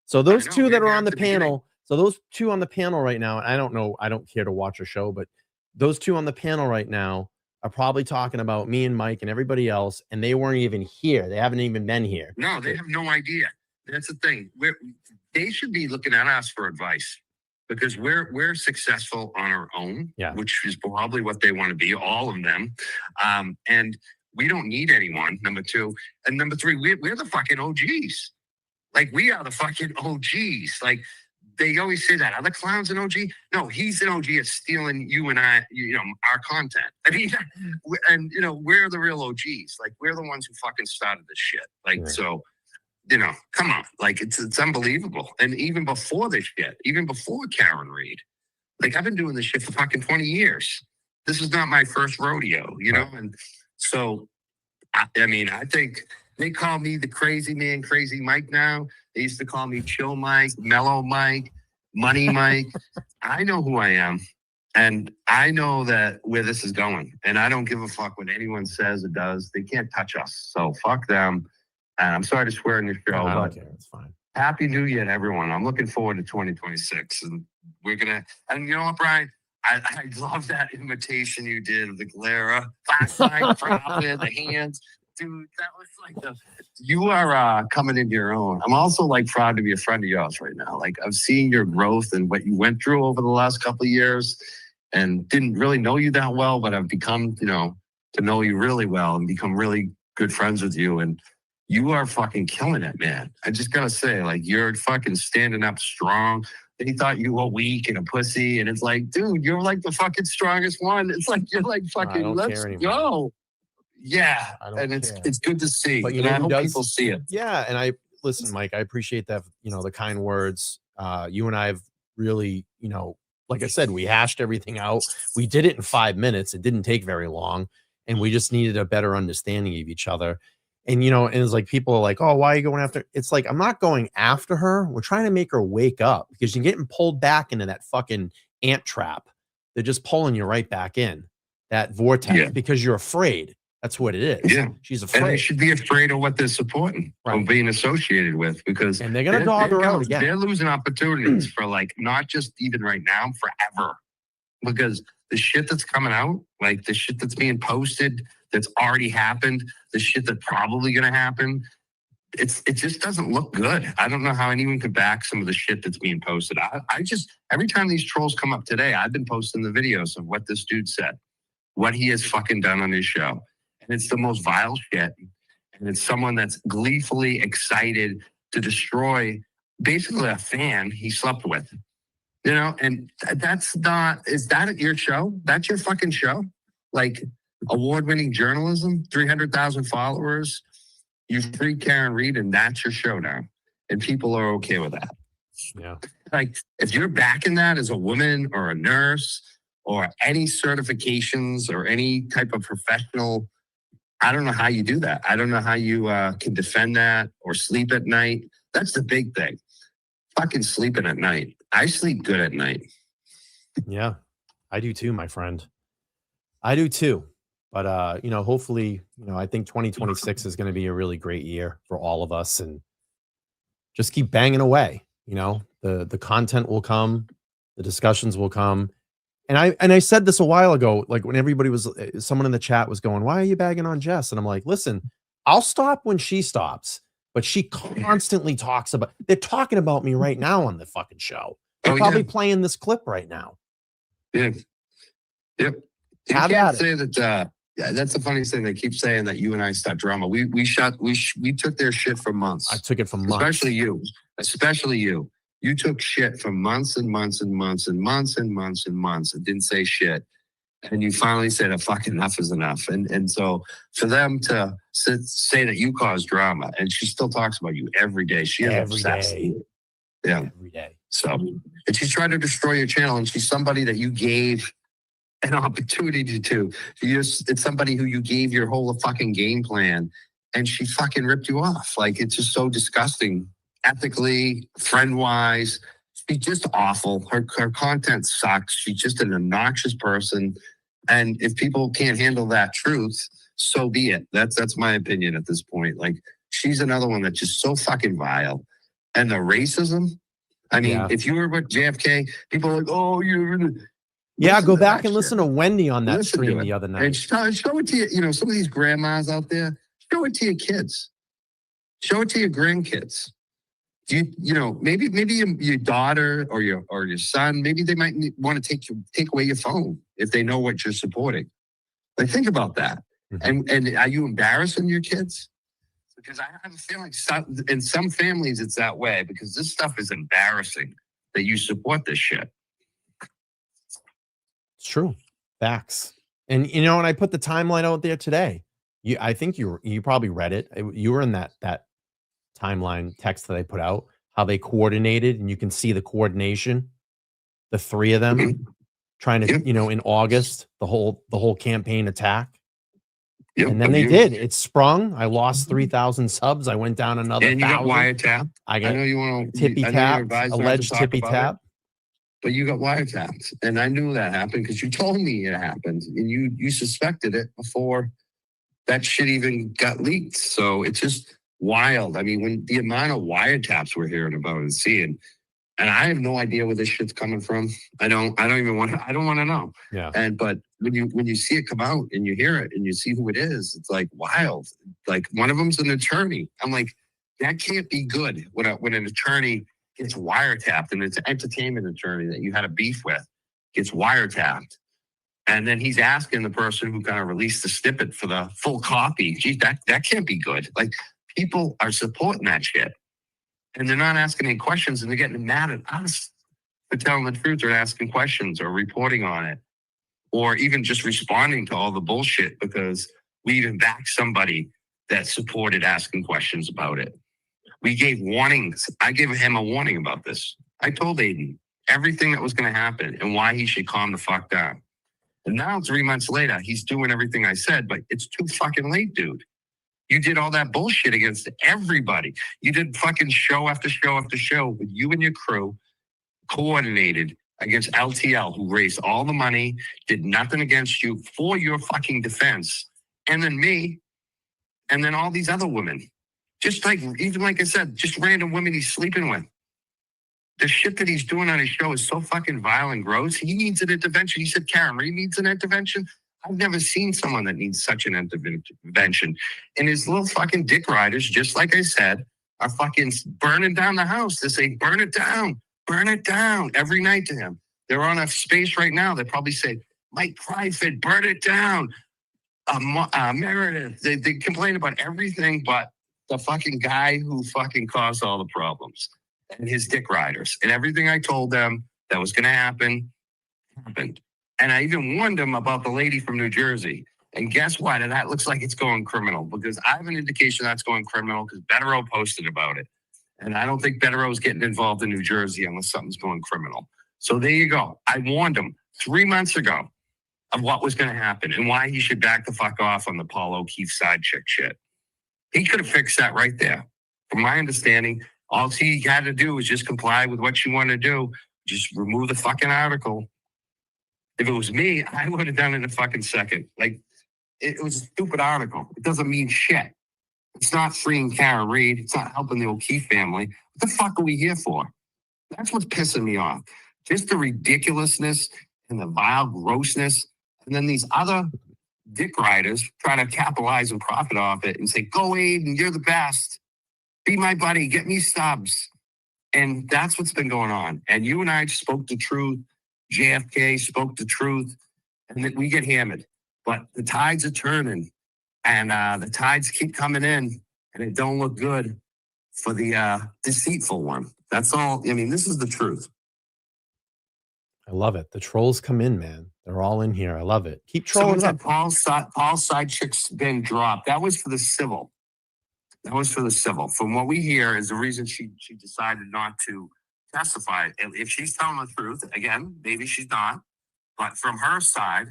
So those two that are on the panel, so those two on the panel right now, I don't know, I don't care to watch a show, but those two on the panel right now are probably talking about me and Mike and everybody else, and they weren't even here. They haven't even been here. No, they have no idea. That's the thing. They should be looking at us for advice because we're successful on our own, which is probably what they want to be, all of them. And we don't need anyone, number 2. And number 3, we're the fucking OGs. Like, we are the fucking OGs. Like, they always say that. Are the clowns an OG? No, he's an OG at stealing you and I, our content. I mean, and, we're the real OGs. Like, we're the ones who fucking started this shit. Like, so, come on. Like, it's unbelievable. And even before this shit, even before Karen Reed, like, I've been doing this shit for fucking 20 years. This is not my first rodeo, And so, I mean, I think they call me the crazy man, Crazy Mike now. They used to call me Chill Mike, Mellow Mike, Money Mike. I know who I am, and I know that where this is going. And I don't give a fuck what anyone says or does. They can't touch us. So fuck them. And I'm sorry to swear in your show. I don't but care. It's fine. Happy New Year to everyone. I'm looking forward to 2026. And we're going to, and you know what, Brian? I love that invitation you did of the Galera, flashlight, profit, the hands. Dude, that was like you are coming into your own. I'm also like proud to be a friend of yours right now. Like I've seen your growth and what you went through over the last couple of years and didn't really know you that well, but I've become, to know you really well and become really good friends with you. And you are fucking killing it, man. I just gotta say, like, you're fucking standing up strong. They thought you were weak and a pussy. And it's like, dude, you're like the fucking strongest one. It's like, you're like fucking, let's go. Yeah. And it's good to see. But I hope people see it. Yeah. And listen, Mike, I appreciate that, the kind words. You and I have really, like I said, we hashed everything out. We did it in 5 minutes. It didn't take very long. And we just needed a better understanding of each other. And, and it's like people are like, oh, why are you going after? It's like, I'm not going after her. We're trying to make her wake up because you're getting pulled back into that fucking ant trap. They're just pulling you right back in that vortex because you're afraid. That's what it is. Yeah. She's afraid. And they should be afraid of what they're supporting or being associated with because and they're going to dog her out again. They're losing opportunities for like, not just even right now, forever. Because the shit that's coming out, like the shit that's being posted, that's already happened, the shit that's probably going to happen, it just doesn't look good. I don't know how anyone could back some of the shit that's being posted. I just, every time these trolls come up today, I've been posting the videos of what this dude said, what he has fucking done on his show. And it's the most vile shit. And it's someone that's gleefully excited to destroy basically a fan he slept with. And that's not, is that your show? That's your fucking show? Like award-winning journalism, 300,000 followers, you free Karen Reed and that's your show now. And people are okay with that. Yeah. Like if you're backing that as a woman or a nurse or any certifications or any type of professional, I don't know how you do that. I don't know how you can defend that or sleep at night. That's the big thing. Fucking sleeping at night. I sleep good at night. Yeah, I do too, my friend. I do too. But, hopefully, I think 2026 is going to be a really great year for all of us and just keep banging away. The content will come, the discussions will come. And I said this a while ago, like when everybody was, someone in the chat was going, why are you bagging on Jess? And I'm like, listen, I'll stop when she stops. But she constantly talks about, they're talking about me right now on the fucking show. They're probably playing this clip right now. Yeah. Yep. You Have can't at say that Yeah, that's the funniest thing. They keep saying that you and I start drama. We took their shit for months. I took it for months. Especially you. You took shit for months and months and months and months and months and months and didn't say shit. And you finally said, "A fucking enough is enough." And so for them to say that you caused drama, and she still talks about you every day. She is Every obsessed. day. Yeah. Every day. So, and she's trying to destroy your channel, and she's somebody that you gave an opportunity to. It's somebody who you gave your whole fucking game plan, and she fucking ripped you off. Like, it's just so disgusting. Ethically, friend-wise, she's just awful. Her content sucks. She's just an obnoxious person. And if people can't handle that truth, so be it. That's my opinion at this point. Like, she's another one that's just so fucking vile. And the racism, I mean, if you were with JFK, people are like, "Oh, you're..." Yeah, go back and listen to Wendy on that Listen to stream it. the other And night. show it to you, some of these grandmas out there, show it to your kids. Show it to your grandkids. Maybe your daughter or your son, maybe they might want to take away your phone if they know what you're supporting. Like, think about that. And are you embarrassing your kids? Because I have a feeling in some families it's that way, because this stuff is embarrassing that you support this shit. It's true. Facts. And and I put the timeline out there today. I think you probably read it. You were in that timeline text that I put out, how they coordinated, and you can see the coordination, the three of them trying to, in August, the whole campaign attack. Yep, and then they did. It sprung. I lost 3,000 subs. I went down another And you got 1,000. wiretapped. I got know you want to tippy tap, alleged tippy tap. But you got wiretapped, and I knew that happened because you told me it happened, and you suspected it before that shit even got leaked. So it's just wild. I mean, when the amount of wiretaps we're hearing about and seeing, and I have no idea where this shit's coming from. I don't want to know. Yeah. But when you see it come out and you hear it and you see who it is, it's like wild. Like, one of them's an attorney. I'm like, that can't be good when an attorney gets wiretapped, and it's an entertainment attorney that you had a beef with gets wiretapped. And then he's asking the person who kind of released the snippet for the full copy. Geez, that can't be good. Like, people are supporting that shit. And they're not asking any questions, and they're getting mad at us for telling the truth or asking questions or reporting on it, or even just responding to all the bullshit because we even backed somebody that supported asking questions about it. We gave warnings. I gave him a warning about this. I told Aiden everything that was going to happen and why he should calm the fuck down. And now 3 months later, he's doing everything I said, but it's too fucking late, dude. You did all that bullshit against everybody. You did fucking show after show after show with you and your crew, coordinated against LTL, who raised all the money, did nothing against you for your fucking defense. And then me, and then all these other women. Just like I said, just random women he's sleeping with. The shit that he's doing on his show is so fucking vile and gross. He needs an intervention. He said Karen Reed needs an intervention. I've never seen someone that needs such an intervention. And his little fucking dick riders, just like I said, are fucking burning down the house. They say, burn it down every night to him. They're on a space right now. They probably say, Mike Pryford, burn it down. Meredith, they complain about everything but the fucking guy who fucking caused all the problems and his dick riders. And everything I told them that was going to happen happened. And I even warned them about the lady from New Jersey. And guess what? And that looks like it's going criminal, because I have an indication that's going criminal because Bettero posted about it. And I don't think Bettero is getting involved in New Jersey unless something's going criminal. So there you go. I warned him 3 months ago of what was going to happen and why he should back the fuck off on the Paul O'Keefe side chick shit. He could have fixed that right there. From my understanding, all he had to do was just comply with what she wanted to do. Just remove the fucking article. If it was me, I would have done it in a fucking second. Like, it was a stupid article. It doesn't mean shit. It's not freeing Karen Reed. It's not helping the O'Keefe family. What the fuck are we here for? That's what's pissing me off. Just the ridiculousness and the vile grossness. And then these other dick riders try to capitalize and profit off it and say, go Aiden, you're the best. Be my buddy, get me subs. And that's what's been going on. And you and I spoke the truth. JFK spoke the truth. And then we get hammered. but the tides are turning, and the tides keep coming in, and it don't look good for the deceitful one. That's all. I mean, this is the truth. I love it. The trolls come in, man. They're all in here. I love it. Keep Someone trolling up. said Paul's side chick's been dropped. That was for the civil. That was for the civil. From what we hear, is the reason she decided not to testify. If she's telling the truth, again, maybe she's not. But from her side,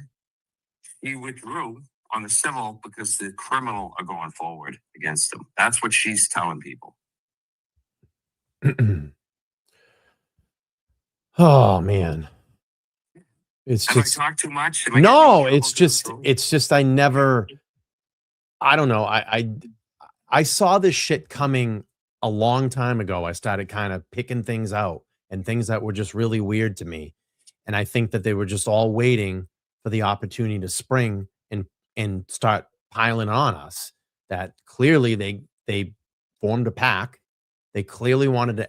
he withdrew on the civil because the criminal are going forward against him. That's what she's telling people. Oh man. It's Have just I talked too much? no, it's just I don't know. I saw this shit coming a long time ago. I started kind of picking things out and things that were just really weird to me. And I think that they were just all waiting for the opportunity to spring and start piling on us. That clearly they formed a pack. They clearly wanted to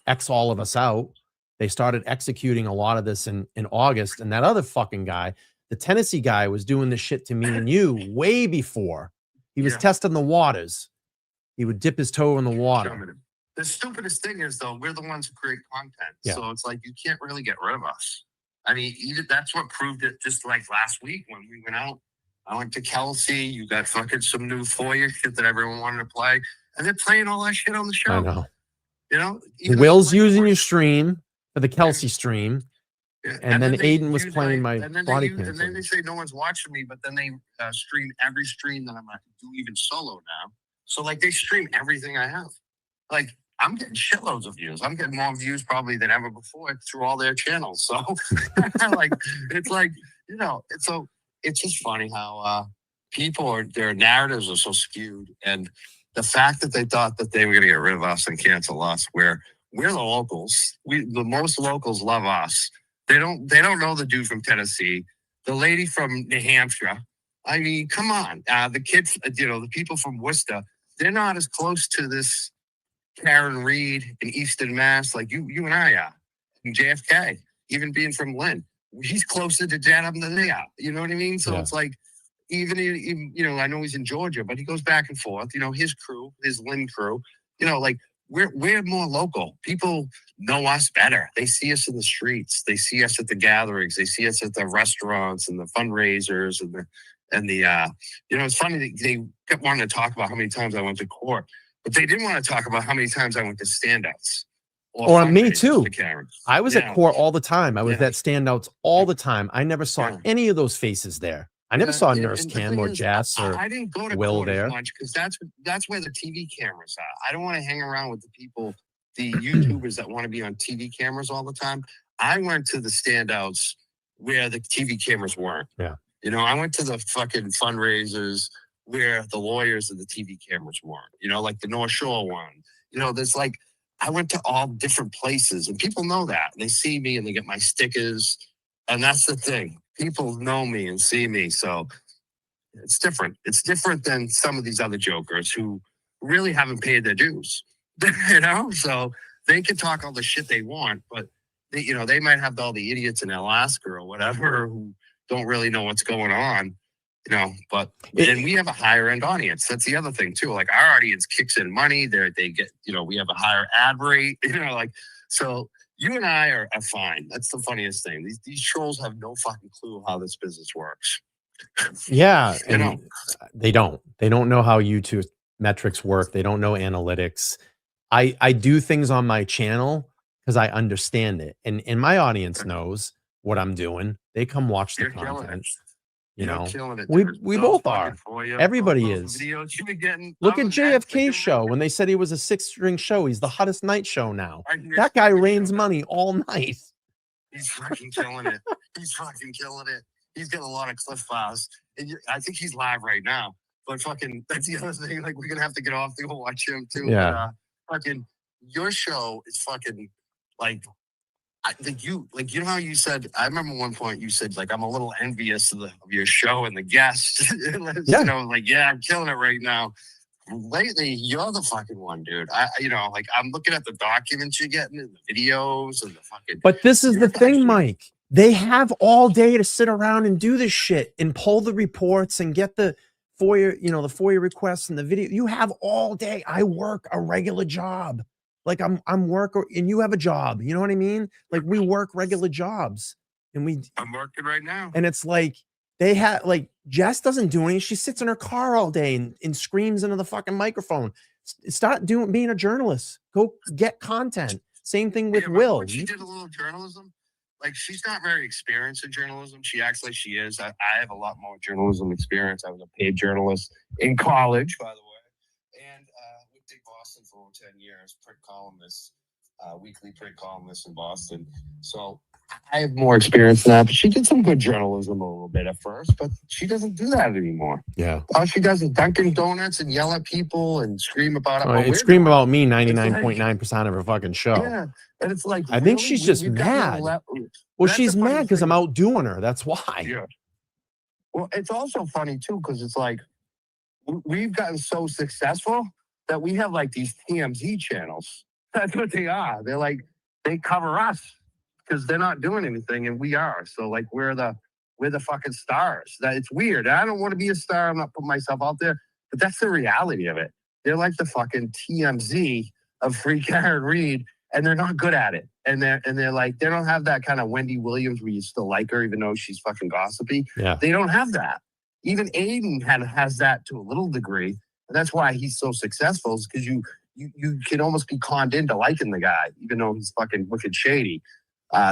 X all of us out. They started executing a lot of this in August. And that other fucking guy, the Tennessee guy, was doing this shit to me and you way before. He was testing the waters. He would dip his toe in the water. The stupidest thing is, though, we're the ones who create content. Yeah. So it's like you can't really get rid of us. I mean, that's what proved it. Just like last week when we went out, I went to Kelsey. You got fucking some new FOIA shit that everyone wanted to play. And they're playing all that shit on the show. I know. You know? Will's using your stream for the Kelsey stream. Yeah. And then Aiden was playing my body cam. And then they say no one's watching me, but then they stream every stream that I'm do even solo now. So like they stream everything I have. Like I'm getting shitloads of views. I'm getting more views probably than ever before through all their channels. So like it's like, you know, it's just funny how their narratives are so skewed. And the fact that they thought that they were gonna get rid of us and cancel us, where we're the locals. The most locals love us. They don't know the dude from Tennessee, the lady from New Hampshire. I mean, come on. The kids, the people from Worcester, they're not as close to this Karen Reed in Easton, Mass, like you and I are. And JFK, even being from Lynn, he's closer to Dedham than they are. You know what I mean? So it's like, even I know he's in Georgia, but he goes back and forth. You know, his crew, his Lynn crew. You know, like we're more local. People know us better. They see us in the streets. They see us at the gatherings. They see us at the restaurants and the fundraisers and the it's funny that they kept wanting to talk about how many times I went to court, but they didn't want to talk about how many times I went to standouts. Or me too. I was at court all the time. I was at standouts all the time. I never saw any of those faces there. I never saw Nurse Cam or Jess or I didn't go to Will court there. as much because that's where the TV cameras are. I don't want to hang around with the people, the YouTubers that want to be on TV cameras all the time. I went to the standouts where the TV cameras weren't. Yeah. You know, I went to the fucking fundraisers where the lawyers and the TV cameras weren't. You know, like the North Shore one. You know, there's like I went to all different places, and people know that. They see me and they get my stickers, and that's the thing. People know me and see me, so it's different. It's different than some of these other jokers who really haven't paid their dues. You know, so they can talk all the shit they want, but they might have all the idiots in Alaska or whatever who don't really know what's going on. You know, but and we have a higher end audience. That's the other thing too. Like our audience kicks in money. They get, we have a higher ad rate. So you and I are fine. That's the funniest thing. These trolls have no fucking clue how this business works. Yeah, and they don't know how YouTube metrics work. They don't know analytics. I do things on my channel because I understand it, and my audience knows what I'm doing. They come watch the content. Killing it. We both are. Everybody is. Look at JFK's show when they said he was a 6-string show. He's the hottest night show now. That guy rains money all night. He's fucking killing it. He's fucking killing it. He's got a lot of cliff files. And I think he's live right now. But fucking, that's the other thing. Like, we're going to have to get off to go watch him too. Yeah. But fucking, your show is fucking, like, you know how you said, I remember one point you said, like, I'm a little envious of your show and the guests. I'm killing it right now. Lately, you're the fucking one, dude. I'm looking at the documents you're getting and the videos and the fucking. But this is the thing, Mike. They have all day to sit around and do this shit and pull the reports and get the FOIA, the FOIA requests and the video. You have all day. I work a regular job. Like I'm work and you have a job. You know what I mean? Like we work regular jobs and I'm working right now. and it's like they have like Jess doesn't do anything. She sits in her car all day and screams into the fucking microphone. Start being a journalist. Go get content. Same thing with Will. When she did a little journalism, like she's not very experienced in journalism. She acts like she is. I have a lot more journalism experience. I was a paid journalist in college, by the way, and with Dick Boston for over 10 years, print columnist, weekly print columnist in Boston. So I have more experience than that, but she did some good journalism a little bit at first, but she doesn't do that anymore. Yeah. All she does is Dunkin' Donuts and yell at people and scream about it. And scream about me 99.9% of her fucking show. Yeah. And it's like, I think she's just mad. Well, she's mad because I'm outdoing her. That's why. Yeah. Well, it's also funny too, because it's like we've gotten so successful that we have like these TMZ channels. That's what they are. They're like, they cover us because they're not doing anything and we are. So like we're the fucking stars. That it's weird. I don't want to be a star. I'm not putting myself out there, but that's the reality of it. They're like the fucking TMZ of Free Karen Reed, and they're not good at it. And they're like, they don't have that kind of Wendy Williams where you still like her even though she's fucking gossipy. Yeah. They don't have that. Even Aiden has that to a little degree. And that's why he's so successful, is because you can almost be conned into liking the guy, even though he's fucking wicked shady.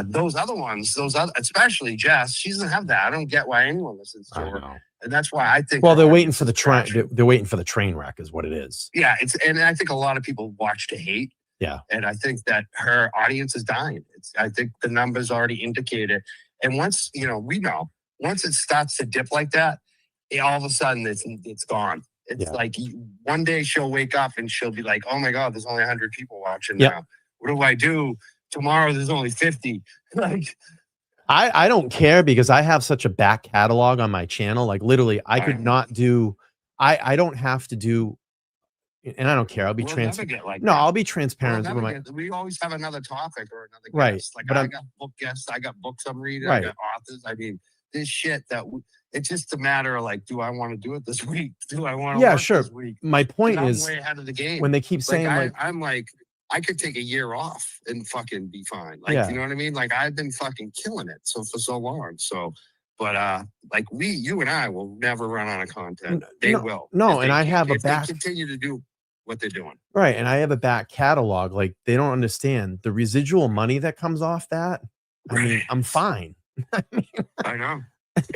Those other ones, especially Jess, she doesn't have that. I don't get why anyone listens to her. And that's why I think. Well, they're waiting for the train. They're waiting for the train wreck, is what it is. Yeah, and I think a lot of people watch to hate. Yeah, and I think that her audience is dying. I think the numbers already indicate it. And once once it starts to dip like that, all of a sudden it's gone. It's like one day she'll wake up and she'll be like, "Oh my God, there's only 100 people watching now. What do I do? Tomorrow there's only 50." Like, I don't care because I have such a back catalog on my channel. Like literally, I could not do. I don't have to do, and I don't care. I'll be transparent. No, I'll be transparent with my. We always have another topic or another guest. Right, Like but I got book guests, I got books I'm reading, Right. I got authors. I mean, this shit that it's just a matter of like, do I want to do it this week? Do I want to? Yeah, work sure. This week? My point And I'm is way ahead of the game. when they keep saying I'm like, I could take a year off and fucking be fine. Like, Yeah. you know what I mean? Like I've been fucking killing it for so long. So, but like you and I will never run out of content. They will. No, If and they- I have a if back. They continue to do what they're doing. Right, and I have a back catalog. Like they don't understand the residual money that comes off that. I mean, I'm fine. I know.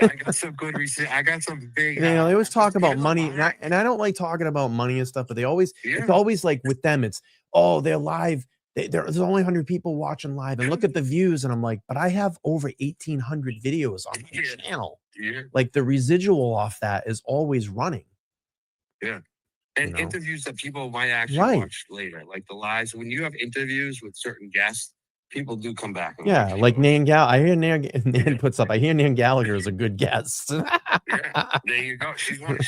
I got some good research. I got some big. They always talk about money, and I don't like talking about money and stuff. But they always, it's always like with them, it's they're live. There's only 100 people watching live, and look at the views. And I'm like, but I have over 1,800 videos on my channel. Yeah. Like the residual off that is always running. Yeah. And interviews that people might actually Right. watch later, like the lives. When you have interviews with certain guests, people do come back. And Yeah, watch. like Nan I hear Nan puts up. I hear Nan Gallagher is a good guest. Yeah, there you go. She's one.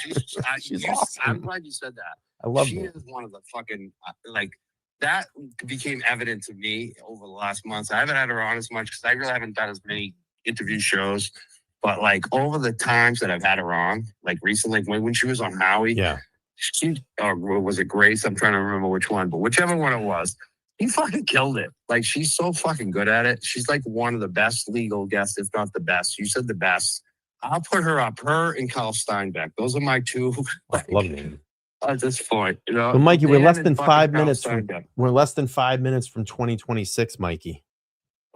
She's awesome. I'm glad you said that. I love She her. is one of the fucking like that became evident to me over the last months. I haven't had her on as much because I really haven't done as many interview shows. But like over the times that I've had her on, like recently, when she was on Howie, or was it Grace? I'm trying to remember which one, but whichever one it was, he fucking killed it. Like she's so fucking good at it. She's like one of the best legal guests, if not the best. You said the best. I'll put her up. Her and Kyle Steinbeck. Those are my two. I love Nan. At this point, you know. But Mikey, we're Dan less and than fucking 5 Kyle minutes from Steinbeck. we're less than 5 minutes from 2026, Mikey.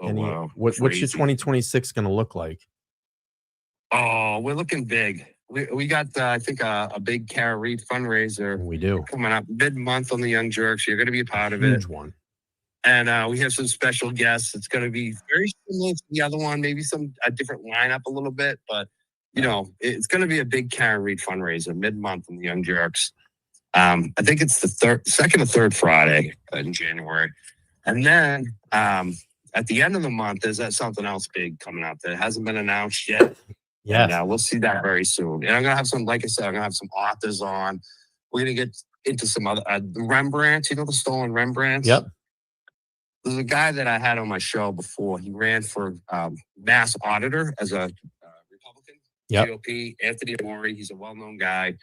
Oh, wow. What's your Crazy. 2026 going to look like? Oh, we're looking big. We got, I think, a big Kara Reed fundraiser. We do. Coming up mid-month on the Young Jerks. You're going to be a part of Huge it. one. And we have some special guests. It's going to be very similar to the other one, maybe a different lineup a little bit. But, you know, it's going to be a big Kara Reed fundraiser mid-month on the Young Jerks. I think it's the second or third Friday in January. And then at the end of the month, there's something else big coming up that hasn't been announced yet. Yes. And we'll see that very soon. And I'm going to have some, like I said, I'm going to have some authors on. We're going to get into some other Rembrandt, you know, the stolen Rembrandts? Yep. There's a guy that I had on my show before. He ran for mass auditor as a Republican, GOP. Anthony Amori. He's a well-known guy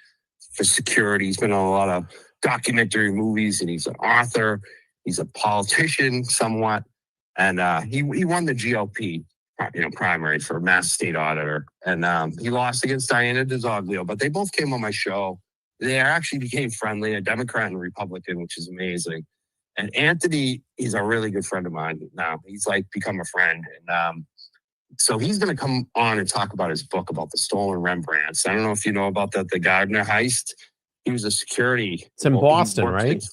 for security. He's been on a lot of documentary movies, and he's an author. He's a politician, somewhat, and he won the GOP, primary for mass state auditor, and he lost against Diana DiZoglio. But they both came on my show. They actually became friendly, a Democrat and a Republican, which is amazing. And Anthony, he's a really good friend of mine now. He's like become a friend. And so he's going to come on and talk about his book about the stolen Rembrandts. I don't know if you know about that, the Gardner heist. He was a security. It's in Boston, right?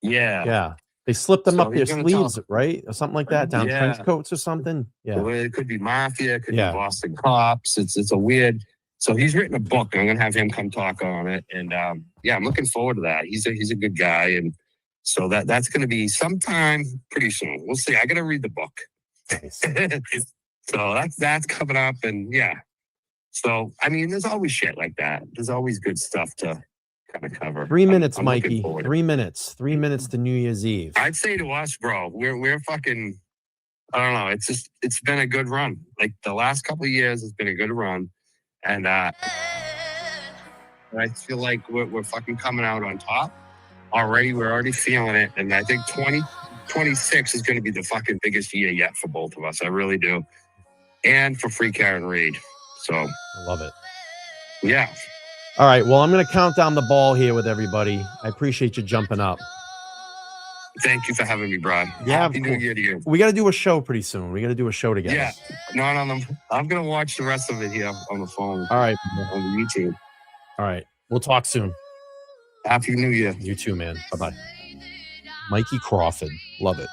Yeah. Yeah. They slipped them So up their he's gonna sleeves, talk- right? Or something like that, down trench coats or something. Yeah. Well, it could be mafia, it could be Boston cops. It's a weird. So he's written a book. I'm gonna have him come talk on it, and I'm looking forward to that. He's a good guy, and so that's gonna be sometime pretty soon. We'll see. I gotta read the book. So that's coming up, and So I mean, there's always shit like that. There's always good stuff to kind of cover. 3 minutes, I'm looking Mikey. forward to 3 minutes. 3 minutes to New Year's Eve. I'd say to us, bro, we're fucking. I don't know. It's been a good run. Like the last couple of years, it's been a good run, and I feel like we're fucking coming out on top already. We're already feeling it, and I think 2026 is going to be the fucking biggest year yet for both of us. I really do, and for Free Karen Reed. So I love it. Yeah. All right. Well, I'm going to count down the ball here with everybody. I appreciate you jumping up. Thank you for having me, Brad. Yeah, Happy New Year to you. We got to do a show pretty soon. We got to do a show together. Yeah. No, I'm going to watch the rest of it here on the phone. All right. On the YouTube. All right. We'll talk soon. Happy New Year. You too, man. Bye-bye. Mikey Crawford. Love it.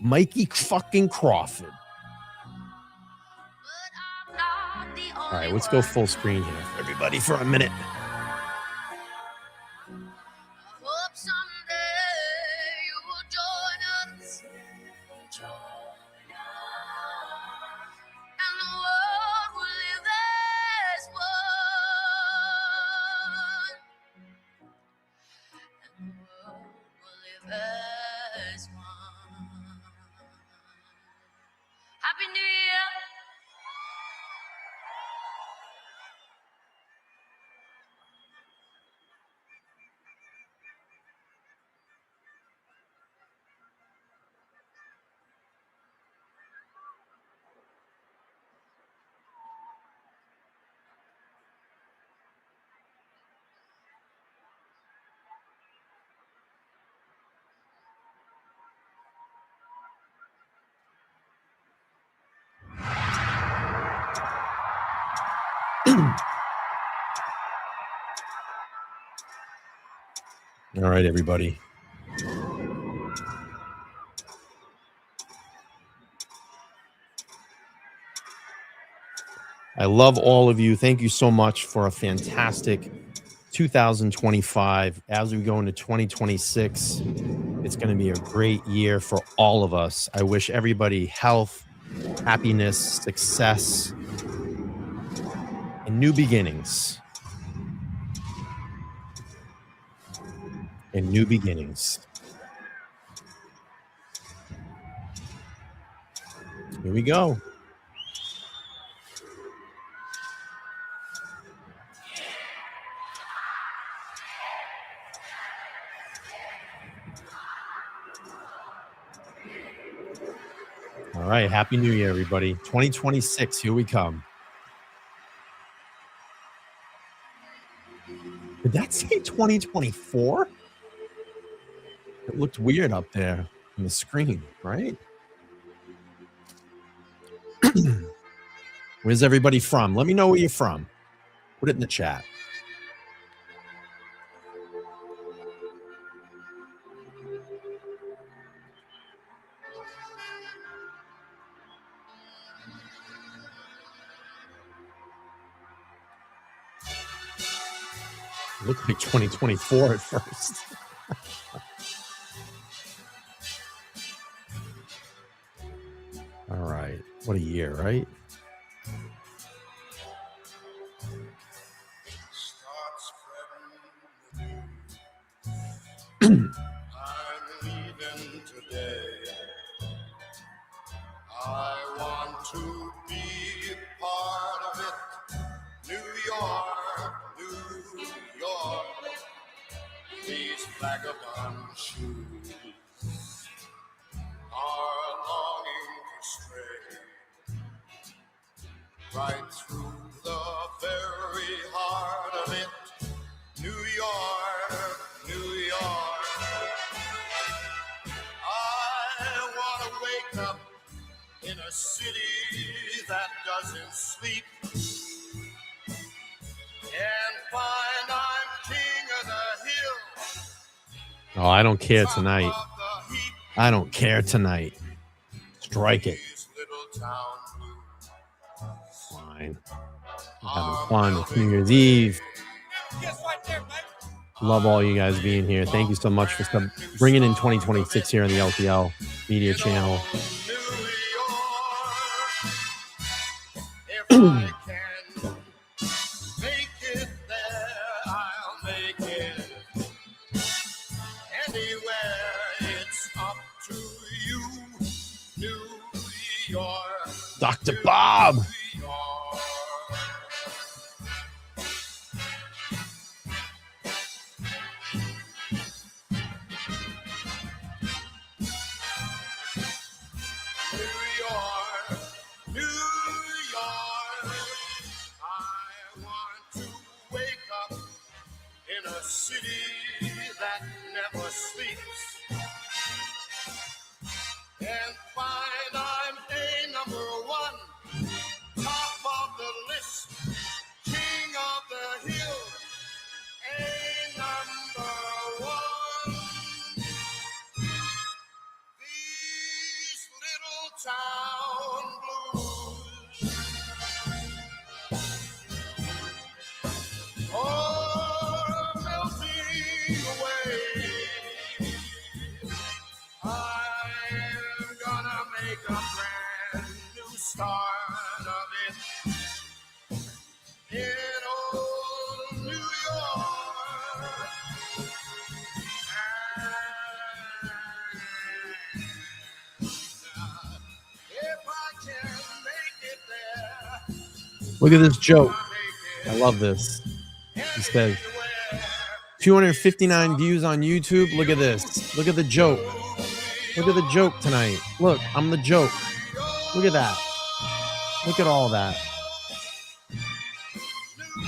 Mikey fucking Crawford. All right. Let's go full screen here for everybody for a minute. Happy New Year. All right, everybody. I love all of you. Thank you so much for a fantastic 2025. As we go into 2026, it's going to be a great year for all of us. I wish everybody health, happiness, success, and new beginnings. And new beginnings. Here we go. All right. Happy New Year, everybody. 2026. Here we come. Did that say 2024? It looked weird up there on the screen, right? Where's everybody from? Let me know where you're from. Put it in the chat. It looked like 2024 at first. All right. What a year, right? I want to be part of it. New York, New York. These vagabond shoes are longing to stray right through the very heart of it. New York, New York. I want to wake up in a city that doesn't sleep and find I'm king of the hill. Oh, I don't care tonight. I don't care tonight. Strike it. Fine. I'm having fun. It's New Year's Eve. Love all you guys being here. Thank you so much for bringing in 2026 here on the LTL Media Channel. If I can make it there, I'll make it anywhere. It's up to you, New York. Dr. Bob. City that never sleeps and find I'm a number one, top of the list, king of the hill, a number one. These little town blues. Oh, a brand new start of it in old New York. And if I can make it there. Look at this joke. I love this. He says 259 views on YouTube. Look at this. Look at the joke. Look at the joke tonight. Look, I'm the joke. Look at that. Look at all that.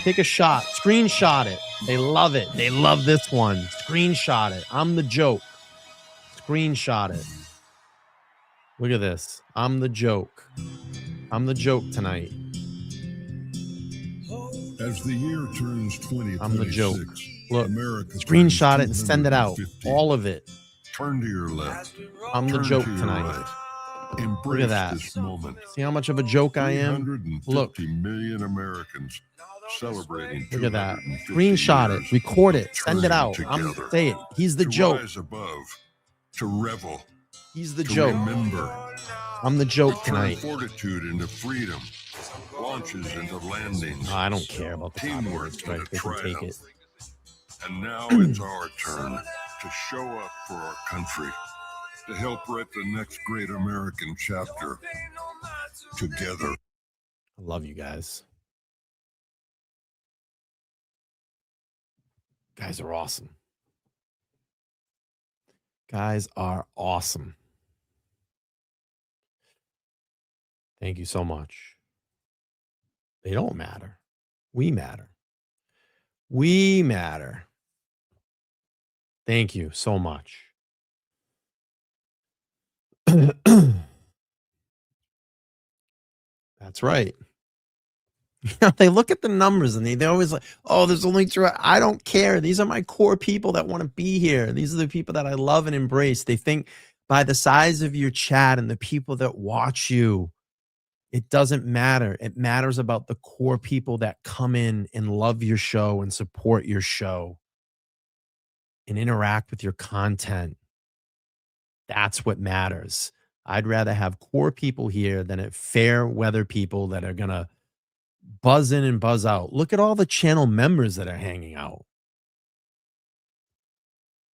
Take a shot. Screenshot it. They love it. They love this one. Screenshot it. I'm the joke. Screenshot it. Look at this. I'm the joke. I'm the joke tonight. As the year turns 2026, I'm the joke. Look, America screenshot it and send it out. All of it. Turn to your left. I'm the Turn joke to your tonight. right. Embrace Look at that. this moment. See how much of a joke I am? 350 Look. million Americans celebrating. Look at that. 250 Screenshot years it. Record it. Send it turning out. I'm together. say it. He's the To joke. rise above, to revel, He's the to joke. remember. I'm the joke Turn tonight. fortitude into freedom, launches into landings. I don't care about the Teamwork copyright strike. into They can take triumph. it. And now it's our turn to show up for our country, to help write the next great American chapter together. I love you guys. Guys are awesome. Guys are awesome. Thank you so much. They don't matter. We matter. We matter. Thank you so much. That's right. They look at the numbers and they're always like, oh, there's only two. I don't care. These are my core people that want to be here. These are the people that I love and embrace. They think by the size of your chat and the people that watch you, it doesn't matter. It matters about the core people that come in and love your show and support your show and interact with your content. That's what matters. I'd rather have core people here than fair weather people that are going to buzz in and buzz out. Look at all the channel members that are hanging out.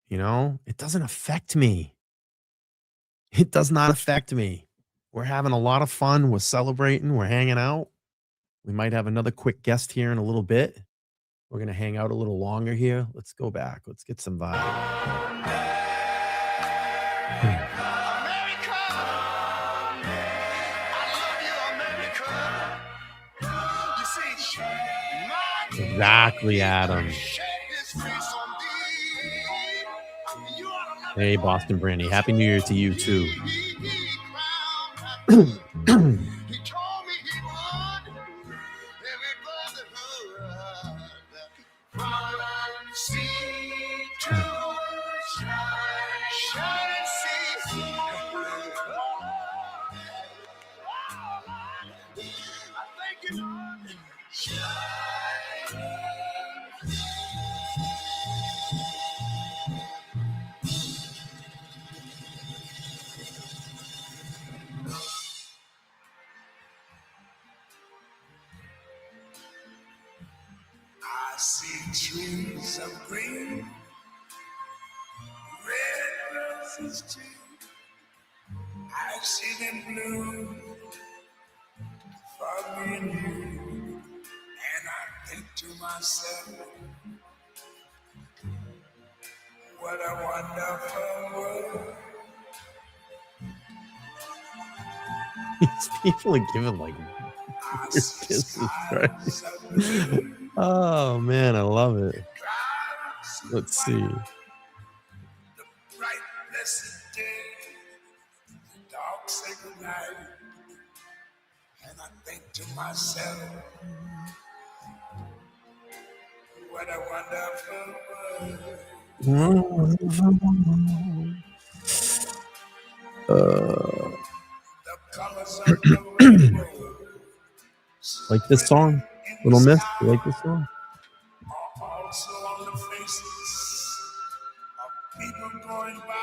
You know, it doesn't affect me. It does not affect me. We're having a lot of fun. We're celebrating. We're hanging out. We might have another quick guest here in a little bit. We're going to hang out a little longer here. Let's go back. Let's get some vibe. Exactly, Adam. Hey, Boston Brandy. Happy New Year to you, too. I see trees of green, red roses too. I see them bloom for me and you. And I think to myself, what a wonderful world. These people are giving like kisses, right? Oh man, I love it. Let's see. Bright, blessed day, the dog say goodnight. And I think to myself, what a wonderful world. Like this song, Little Miss. You like this song? Also on the faces of people going by,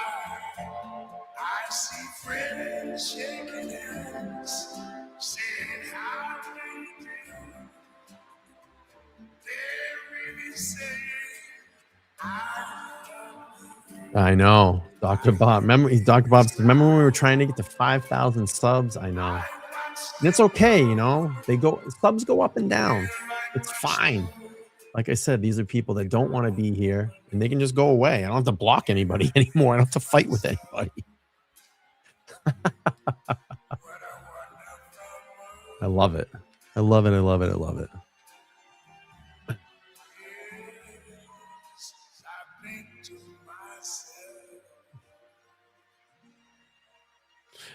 I see friends shaking hands, saying how they do. They're really saying, I know, Dr. Bob. Remember, Dr. Bob said, remember when we were trying to get to 5,000 subs? I know. And it's okay, you know. Subs go up and down. It's fine. Like I said, these are people that don't want to be here, and they can just go away. I don't have to block anybody anymore. I don't have to fight with anybody. I love it. I love it. I love it. I love it.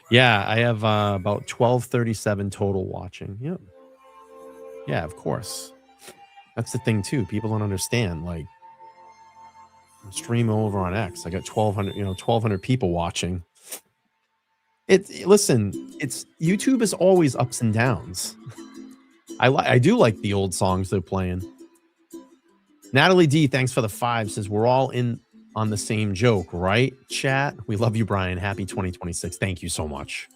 Yeah, I have about 1237 total watching. Yep. Yeah, of course. That's the thing too. People don't understand. Like, I'm streaming over on X. I got 1,200 people watching. Listen, it's YouTube is always ups and downs. I do like the old songs they're playing. Natalie D, thanks for the 5. Says we're all in on the same joke, right? Chat. We love you, Brian. Happy 2026. Thank you so much.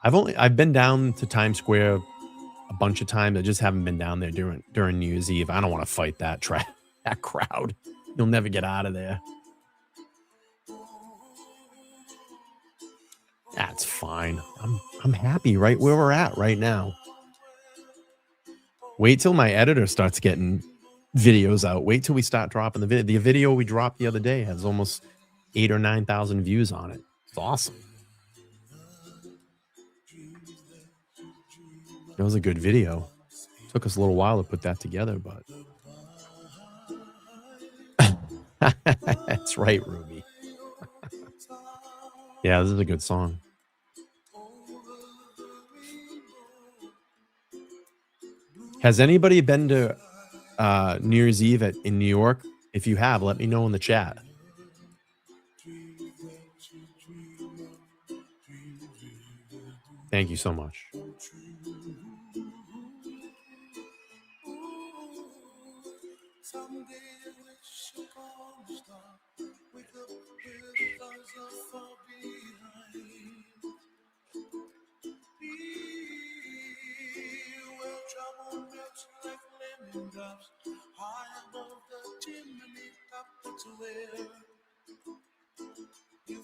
I've been down to Times Square a bunch of times. I just haven't been down there during New Year's Eve. I don't want to fight that crowd. You'll never get out of there. That's fine. I'm happy right where we're at right now. Wait till my editor starts getting videos out. Wait till we start dropping the video. The video we dropped the other day has almost 8,000 or 9,000 views on it. It's awesome. It was a good video. Took us a little while to put that together, but that's right, Ruby. Yeah, this is a good song. Has anybody been to New Year's Eve in New York? If you have, let me know in the chat. Thank you so much.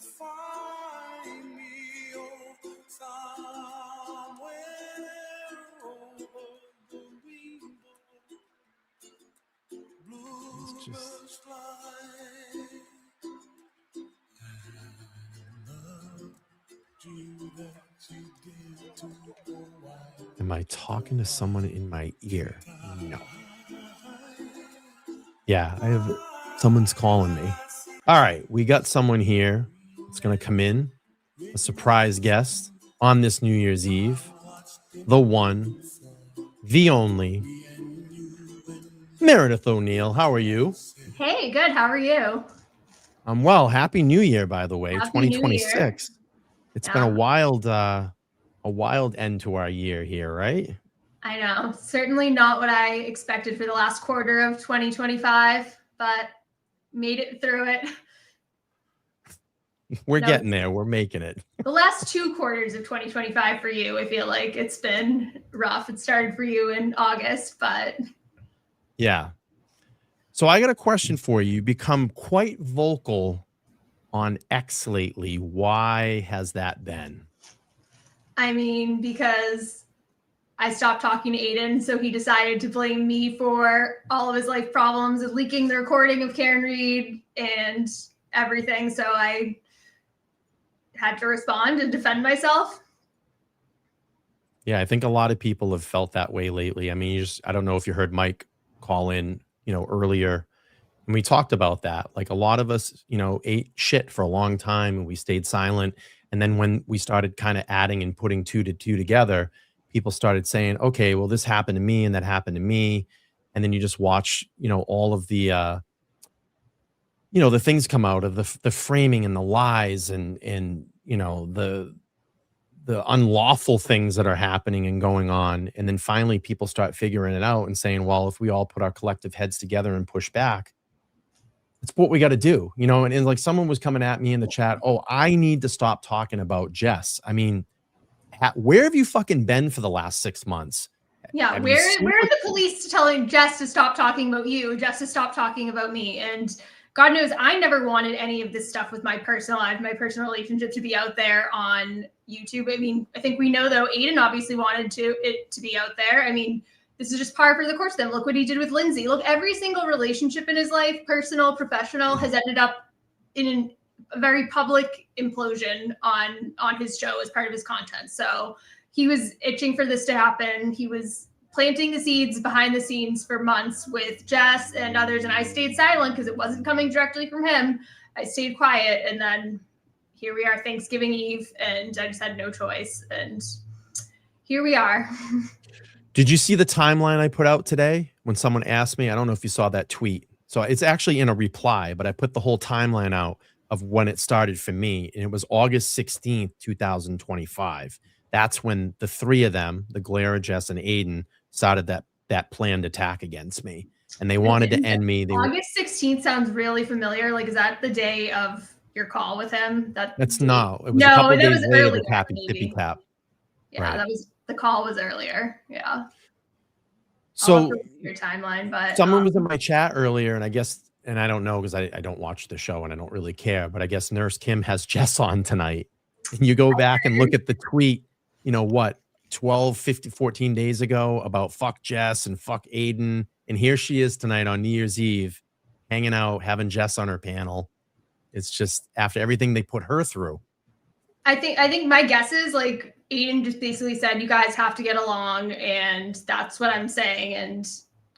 find me, oh, somewhere over the rainbow. Bluebirds fly. Am I talking to someone in my ear? No. Yeah, I have someone's calling me. All right, we got someone here that's going to come in, a surprise guest on this New Year's Eve. The one, the only, Meredith O'Neill. How are you? Hey, good. How are you? I'm well. Happy New Year, by the way. Happy New Year. 2026. It's been a wild end to our year here, right? I know. Certainly not what I expected for the last quarter of 2025, but made it through it. We're getting there. We're making it. The last 2 quarters of 2025 for you, I feel like it's been rough. It started for you in August, but Yeah. So I got a question for you. You become quite vocal on X lately. Why has that been? I mean, because I stopped talking to Aiden, so he decided to blame me for all of his life problems of leaking the recording of Karen Reed and everything. So I had to respond and defend myself. Yeah, I think a lot of people have felt that way lately. I mean, I don't know if you heard Mike call in, earlier, and we talked about that. Like a lot of us, ate shit for a long time and we stayed silent. And then when we started kind of adding and putting 2 to 2 together, people started saying, okay, well, this happened to me and that happened to me. And then you just watch, all of the, the things come out of the framing and the lies and the unlawful things that are happening and going on. And then finally people start figuring it out and saying, well, if we all put our collective heads together and push back, it's what we got to do, and like someone was coming at me in the chat. Oh, I need to stop talking about Jess. I mean, where have you fucking been for the last 6 months? Yeah, Have where you seen are the police telling Jess to stop talking about you, Jess to stop talking about me? And God knows I never wanted any of this stuff with my personal life, my personal relationship to be out there on YouTube. I mean, I think we know though, Aiden obviously wanted it to be out there. I mean, this is just par for the course. Then look what he did with Lindsay. Look, every single relationship in his life, personal, professional, has ended up in a very public implosion on his show as part of his content. So he was itching for this to happen. He was planting the seeds behind the scenes for months with Jess and others. And I stayed silent because it wasn't coming directly from him. I stayed quiet. And then here we are, Thanksgiving Eve, and I just had no choice. And here we are. Did you see the timeline I put out today when someone asked me? I don't know if you saw that tweet. So it's actually in a reply, but I put the whole timeline out of when it started for me. And it was August 16th, 2025. That's when the 3 of them, the Glare, Jess, and Aiden, started that planned attack against me. And they wanted to end me. August 16th sounds really familiar. Like, is that the day of your call with him? That's not. It was a couple days later that happened, tippy tap. Yeah, Right. that was the call was earlier. Yeah. So your timeline, but someone was in my chat earlier, and I guess, and I don't know because I don't watch the show and I don't really care, but I guess Nurse Kim has Jess on tonight. And you go back and look at the tweet, 14 days ago about fuck Jess and fuck Aiden. And here she is tonight on New Year's Eve, hanging out, having Jess on her panel. It's just after everything they put her through. I think my guess is like Aiden just basically said, you guys have to get along, and that's what I'm saying. And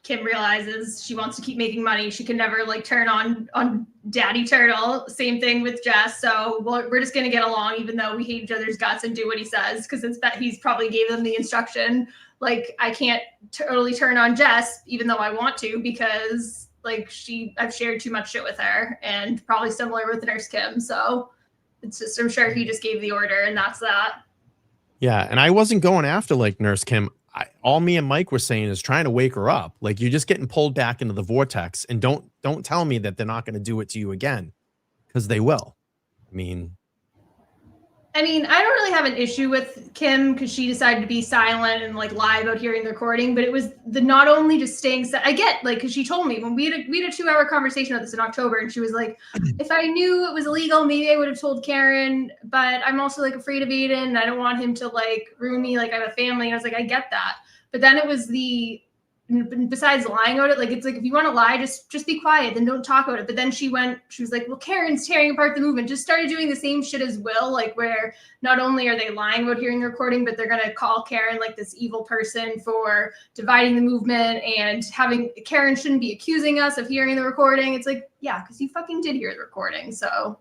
Kim realizes she wants to keep making money. She can never like turn on Daddy Turtle. Same thing with Jess. So we're just gonna get along, even though we hate each other's guts, and do what he says, because it's that he's probably gave them the instruction. Like, I can't totally turn on Jess, even though I want to, because like I've shared too much shit with her, and probably similar with Nurse Kim. So it's just, I'm sure he just gave the order, and that's that. Yeah, and I wasn't going after like Nurse Kim. All me and Mike were saying is trying to wake her up. Like, you're just getting pulled back into the vortex, and don't tell me that they're not going to do it to you again, because they will. I mean, I mean, I don't really have an issue with Kim because she decided to be silent and like lie about hearing the recording, but it was the not only just staying. I get like because she told me when we had a 2-hour conversation about this in October, and she was like, if I knew it was illegal, maybe I would have told Karen, but I'm also like afraid of Aiden. And I don't want him to like ruin me. Like I have a family, and I was like, I get that, but then it was besides lying about it, like it's like if you want to lie, just be quiet, then don't talk about it. But then she was like, well, Karen's tearing apart the movement, just started doing the same shit as Will, like where not only are they lying about hearing the recording, but they're gonna call Karen like this evil person for dividing the movement and having Karen shouldn't be accusing us of hearing the recording. It's like, yeah, because you fucking did hear the recording. So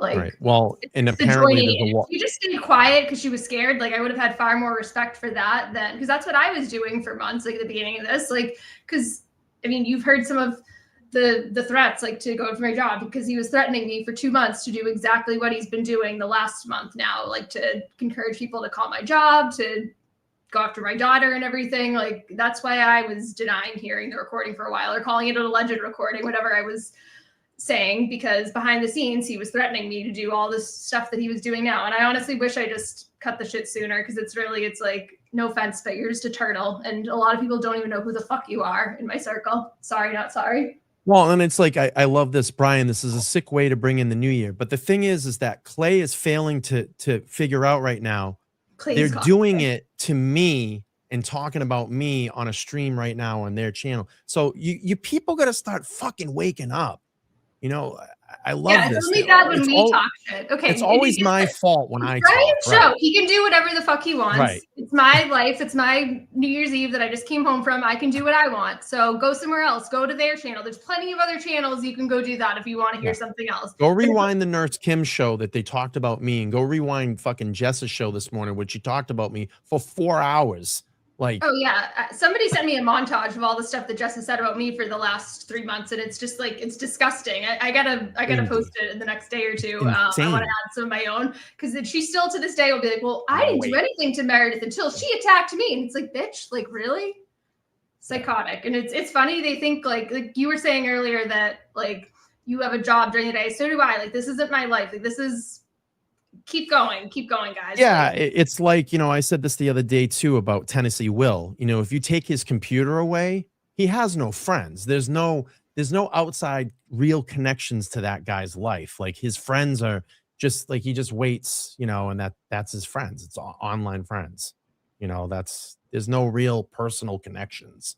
like, right. Well, and it's apparently there's adjoining. a If you just stayed quiet because she was scared, like I would have had far more respect for that than because that's what I was doing for months, like at the beginning of this, like because I mean you've heard some of the threats, like to go for my job because he was threatening me for 2 months to do exactly what he's been doing the last month now, like to encourage people to call my job, to go after my daughter and everything. Like that's why I was denying hearing the recording for a while or calling it an alleged recording, whatever I was saying, because behind the scenes he was threatening me to do all this stuff that he was doing now. And I honestly wish I just cut the shit sooner because it's like, no offense, but you're just a turtle. And a lot of people don't even know who the fuck you are in my circle. Sorry, not sorry. Well, and it's like, I love this, Brian. This is a sick way to bring in the new year. But the thing is that Clay is failing to figure out right now. They're doing it to me and talking about me on a stream right now on their channel. So you people got to start fucking waking up. You know, I love this. It's only bad when we talk shit. Okay. It's always my fault when I talk. Brian's show. Right. He can do whatever the fuck he wants. Right. It's my life. It's my New Year's Eve that I just came home from. I can do what I want. So go somewhere else. Go to their channel. There's plenty of other channels. You can go do that if you want to hear something else. Go rewind the Nurse Kim show that they talked about me, and go rewind fucking Jess's show this morning, which she talked about me for 4 hours. Like, oh yeah, somebody sent me a montage of all the stuff that Jess has said about me for the last 3 months, and it's just like it's disgusting. I gotta post it in the next day or two. I want to add some of my own because she still to this day will be like, well, I didn't do anything to Meredith until she attacked me, and it's like, bitch, like really psychotic. And it's funny, they think like you were saying earlier that like you have a job during the day, so do I. Like this isn't my life. Like this is. Keep going, guys. Yeah, it's like, you know, I said this the other day too about Tennessee Will. You know, if you take his computer away, he has no friends. There's no outside real connections to that guy's life. Like his friends are just like he just waits, you know, and that's his friends. It's online friends. You know, there's no real personal connections.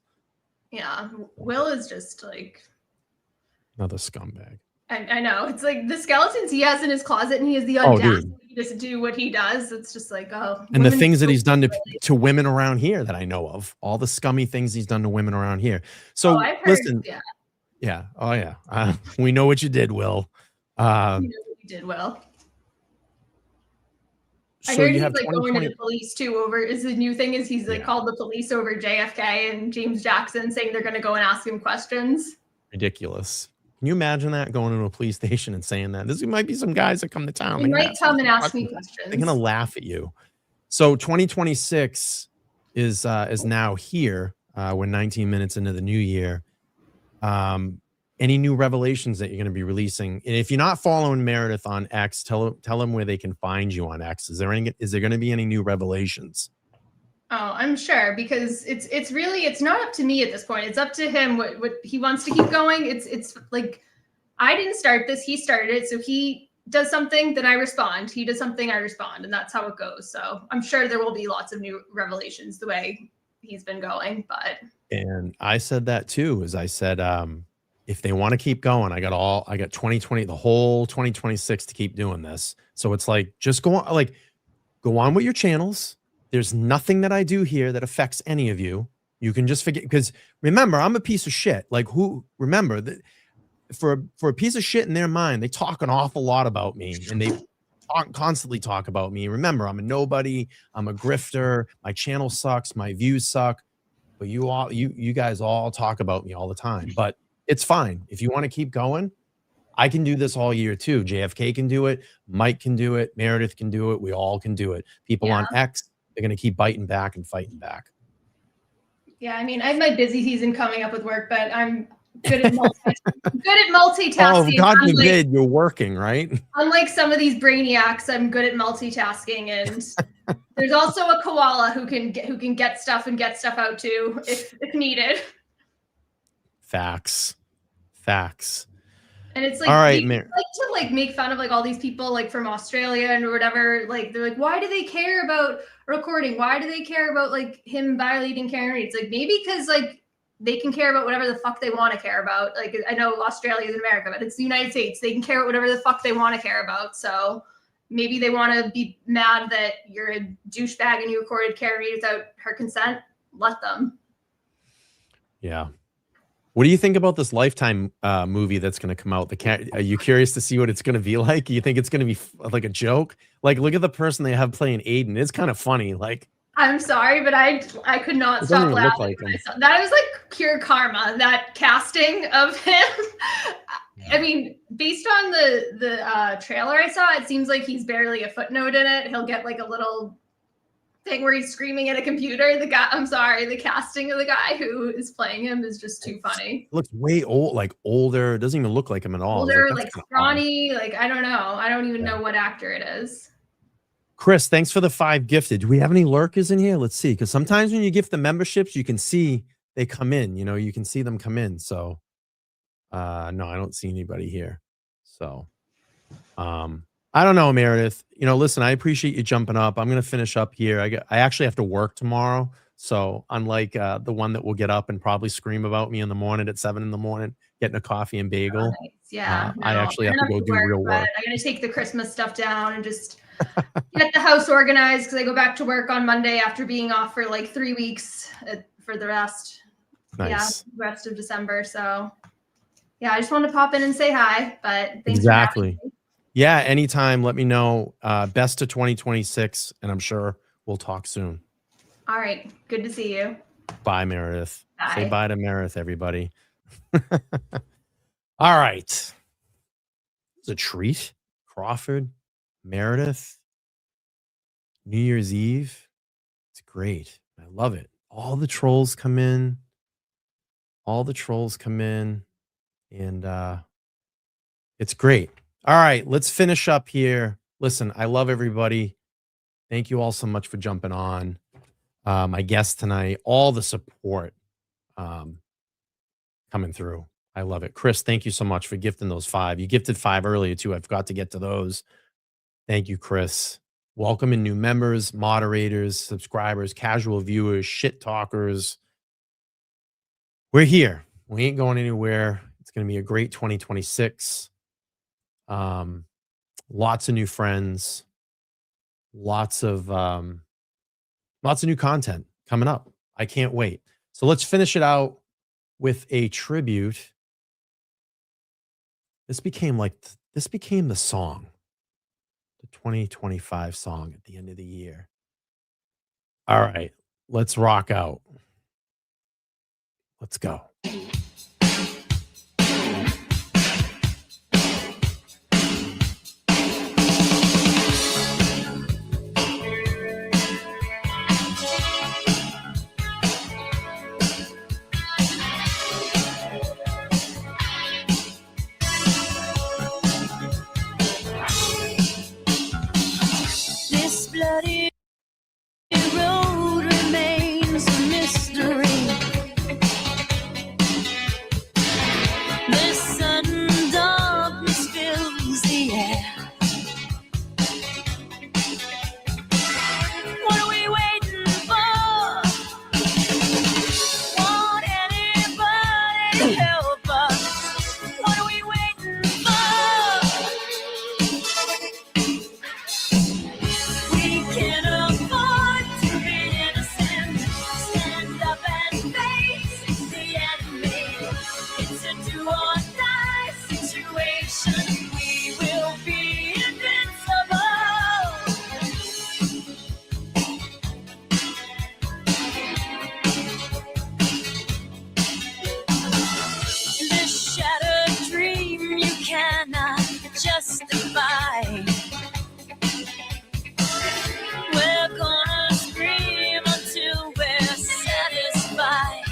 Yeah, Will is just like another scumbag. I know. It's like the skeletons he has in his closet, and he has the audacity to just do what he does. It's just like, oh. And the things that he's done to women around here that I know of, all the scummy things he's done to women around here. So I've heard, listen, yeah. Oh yeah. We know what you did, Will. You know what you did, Will. So I heard you he's have like going to the police too over is the new thing is he's like called the police over JFK and James Jackson saying they're going to go and ask him questions. Ridiculous. Can you imagine that, going to a police station and saying that? This might be some guys that come to town. They might come and ask me questions. They're gonna laugh at you. So 2026 is now here. We're 19 minutes into the new year. Any new revelations that you're going to be releasing? And if you're not following Meredith on X, tell them where they can find you on X. Is there going to be any new revelations? Oh, I'm sure, because it's not up to me at this point. It's up to him what he wants to keep going. It's like I didn't start this, he started it. So he does something, then I respond. He does something, I respond, and that's how it goes. So I'm sure there will be lots of new revelations the way he's been going. But and I said that too, as I said, if they want to keep going, I got 2020, the whole 2026 to keep doing this. So it's like just go on with your channels. There's nothing that I do here that affects any of you. You can just forget, because remember, I'm a piece of shit. Like remember that for a piece of shit in their mind, they talk an awful lot about me, and they constantly talk about me. Remember, I'm a nobody. I'm a grifter. My channel sucks. My views suck. But you guys all talk about me all the time. But it's fine. If you want to keep going, I can do this all year too. JFK can do it. Mike can do it. Meredith can do it. We all can do it. People on X, they're going to keep biting back and fighting back. Yeah, I mean, I have my busy season coming up with work, but I'm good at multitasking. Oh, God unlike, forbid you're working, right? unlike some of these brainiacs, I'm good at multitasking, and there's also a koala who can get stuff and get stuff out too if needed. Facts. And it's like, All right, they like to like make fun of like all these people like from Australia and whatever. Like they're like, why do they care about recording? Why do they care about like him violating Karen Reid? It's like maybe because like they can care about whatever the fuck they want to care about. Like I know Australia is America, but it's the United States. They can care about whatever the fuck they want to care about. So maybe they want to be mad that you're a douchebag and you recorded Karen Reid without her consent. Let them. Yeah. What do you think about this Lifetime movie that's going to come out? Are you curious to see what it's going to be like? You think it's going to be like a joke? Like, look at the person they have playing Aiden. It's kind of funny. Like, I'm sorry, but I could not stop laughing. Like that was like pure karma. That casting of him. I mean, based on the trailer I saw, it seems like he's barely a footnote in it. He'll get like a little thing where he's screaming at a computer. The casting of the guy who is playing him is just too funny. Looks way old, like older. It doesn't even look like him at all. Older, like scrawny. Like I don't know. I don't even know what actor it is. Chris, thanks for the 5 gifted. Do we have any lurkers in here? Let's see. Because sometimes when you gift the memberships, you can see they come in. You know, you can see them come in. So, no, I don't see anybody here. So, I don't know, Meredith. You know, listen, I appreciate you jumping up. I'm going to finish up here. I actually have to work tomorrow. So unlike the one that will get up and probably scream about me in the morning at 7 in the morning, getting a coffee and bagel. Oh, nice. Yeah. I actually have to go do real work. I'm going to take the Christmas stuff down and just get the house organized because I go back to work on Monday after being off for like 3 weeks for the rest. Nice. Yeah, rest of December. So yeah, I just wanted to pop in and say hi, but thanks Exactly. for having me. Yeah, anytime. Let me know. Best to 2026, and I'm sure we'll talk soon. All right. Good to see you. Bye, Meredith. Bye. Say bye to Meredith, everybody. All right. It's a treat. Crawford, Meredith, New Year's Eve. It's great. I love it. All the trolls come in. And it's great. All right, let's finish up here. Listen, I love everybody. Thank you all so much for jumping on. My guest tonight, all the support coming through. I love it. Chris, thank you so much for gifting those 5. You gifted 5 earlier too. I forgot to get to those. Thank you, Chris. Welcome in new members, moderators, subscribers, casual viewers, shit talkers. We're here. We ain't going anywhere. It's going to be a great 2026. Lots of new friends, lots of new content coming up. I can't wait. So let's finish it out with a tribute. This became the song, the 2025 song at the end of the year. All right, let's rock out. Let's go. This bloody road remains a mystery. This sudden darkness fills the air. What are we waiting for? Won't anybody help us? What are we waiting for? We can't afford to be innocent. Stand up and face the enemy. It's a do or die situation. We will be invincible. This shattered dream you cannot justify. We're gonna scream until we're satisfied.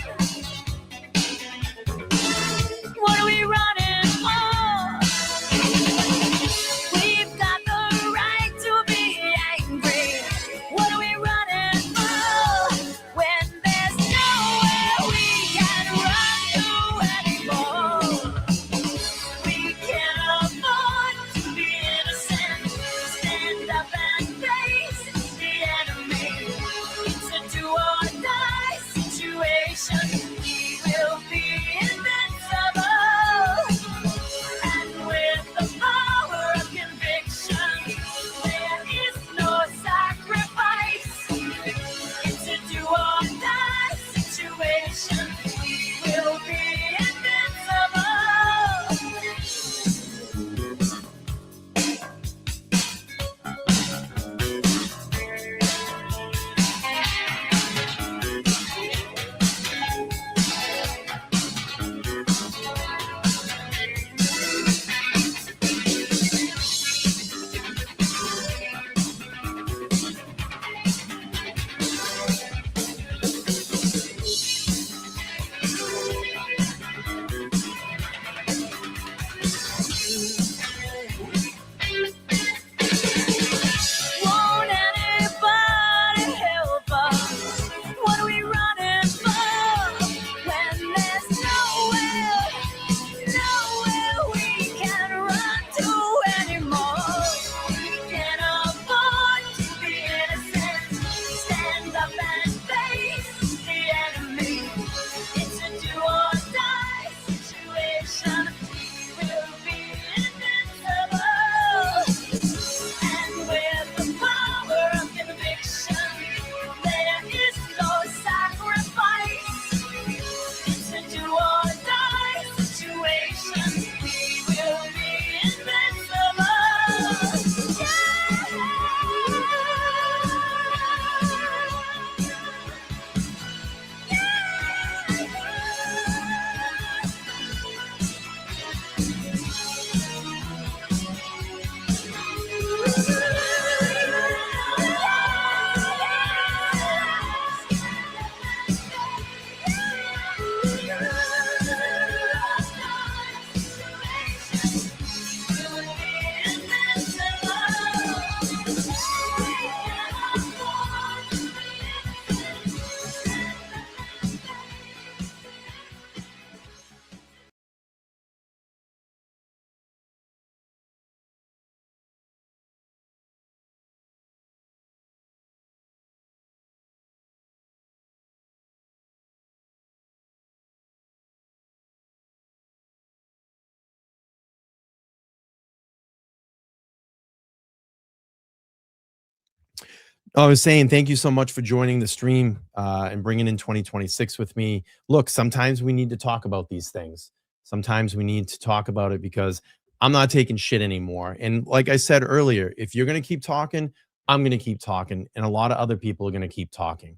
I was saying thank you so much for joining the stream and bringing in 2026 with me. Look, sometimes we need to talk about these things. Sometimes we need to talk about it because I'm not taking shit anymore. And like I said earlier, if you're going to keep talking, I'm going to keep talking. And a lot of other people are going to keep talking.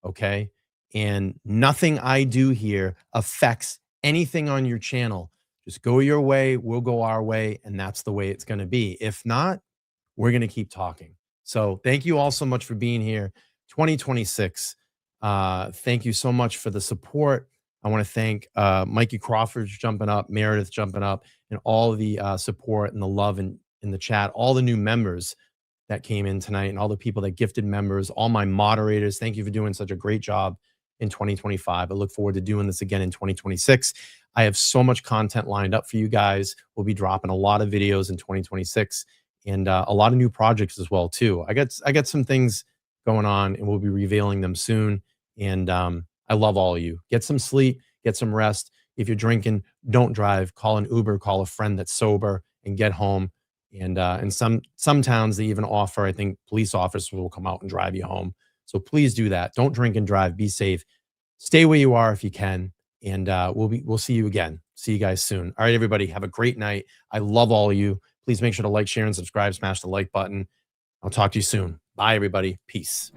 Okay. And nothing I do here affects anything on your channel. Just go your way, we'll go our way. And that's the way it's going to be. If not, we're going to keep talking. So thank you all so much for being here. 2026. Thank you so much for the support. I want to thank Mikey Crawford jumping up, Meredith jumping up, and all the support and the love in the chat, all the new members that came in tonight, and all the people that gifted members, all my moderators. Thank you for doing such a great job in 2025. I look forward to doing this again in 2026. I have so much content lined up for you guys. We'll be dropping a lot of videos in 2026 and a lot of new projects as well too. I got some things going on, and we'll be revealing them soon. And I love all of you. Get some sleep, get some rest. If you're drinking, don't drive. Call an Uber, call a friend that's sober, and get home. And some towns they even offer, I think, police officers will come out and drive you home. So please do that. Don't drink and drive. Be safe. Stay where you are if you can. And we'll see you again. See you guys soon. All right, everybody, have a great night. I love all of you. Please make sure to like, share, and subscribe. Smash the like button. I'll talk to you soon. Bye, everybody. Peace.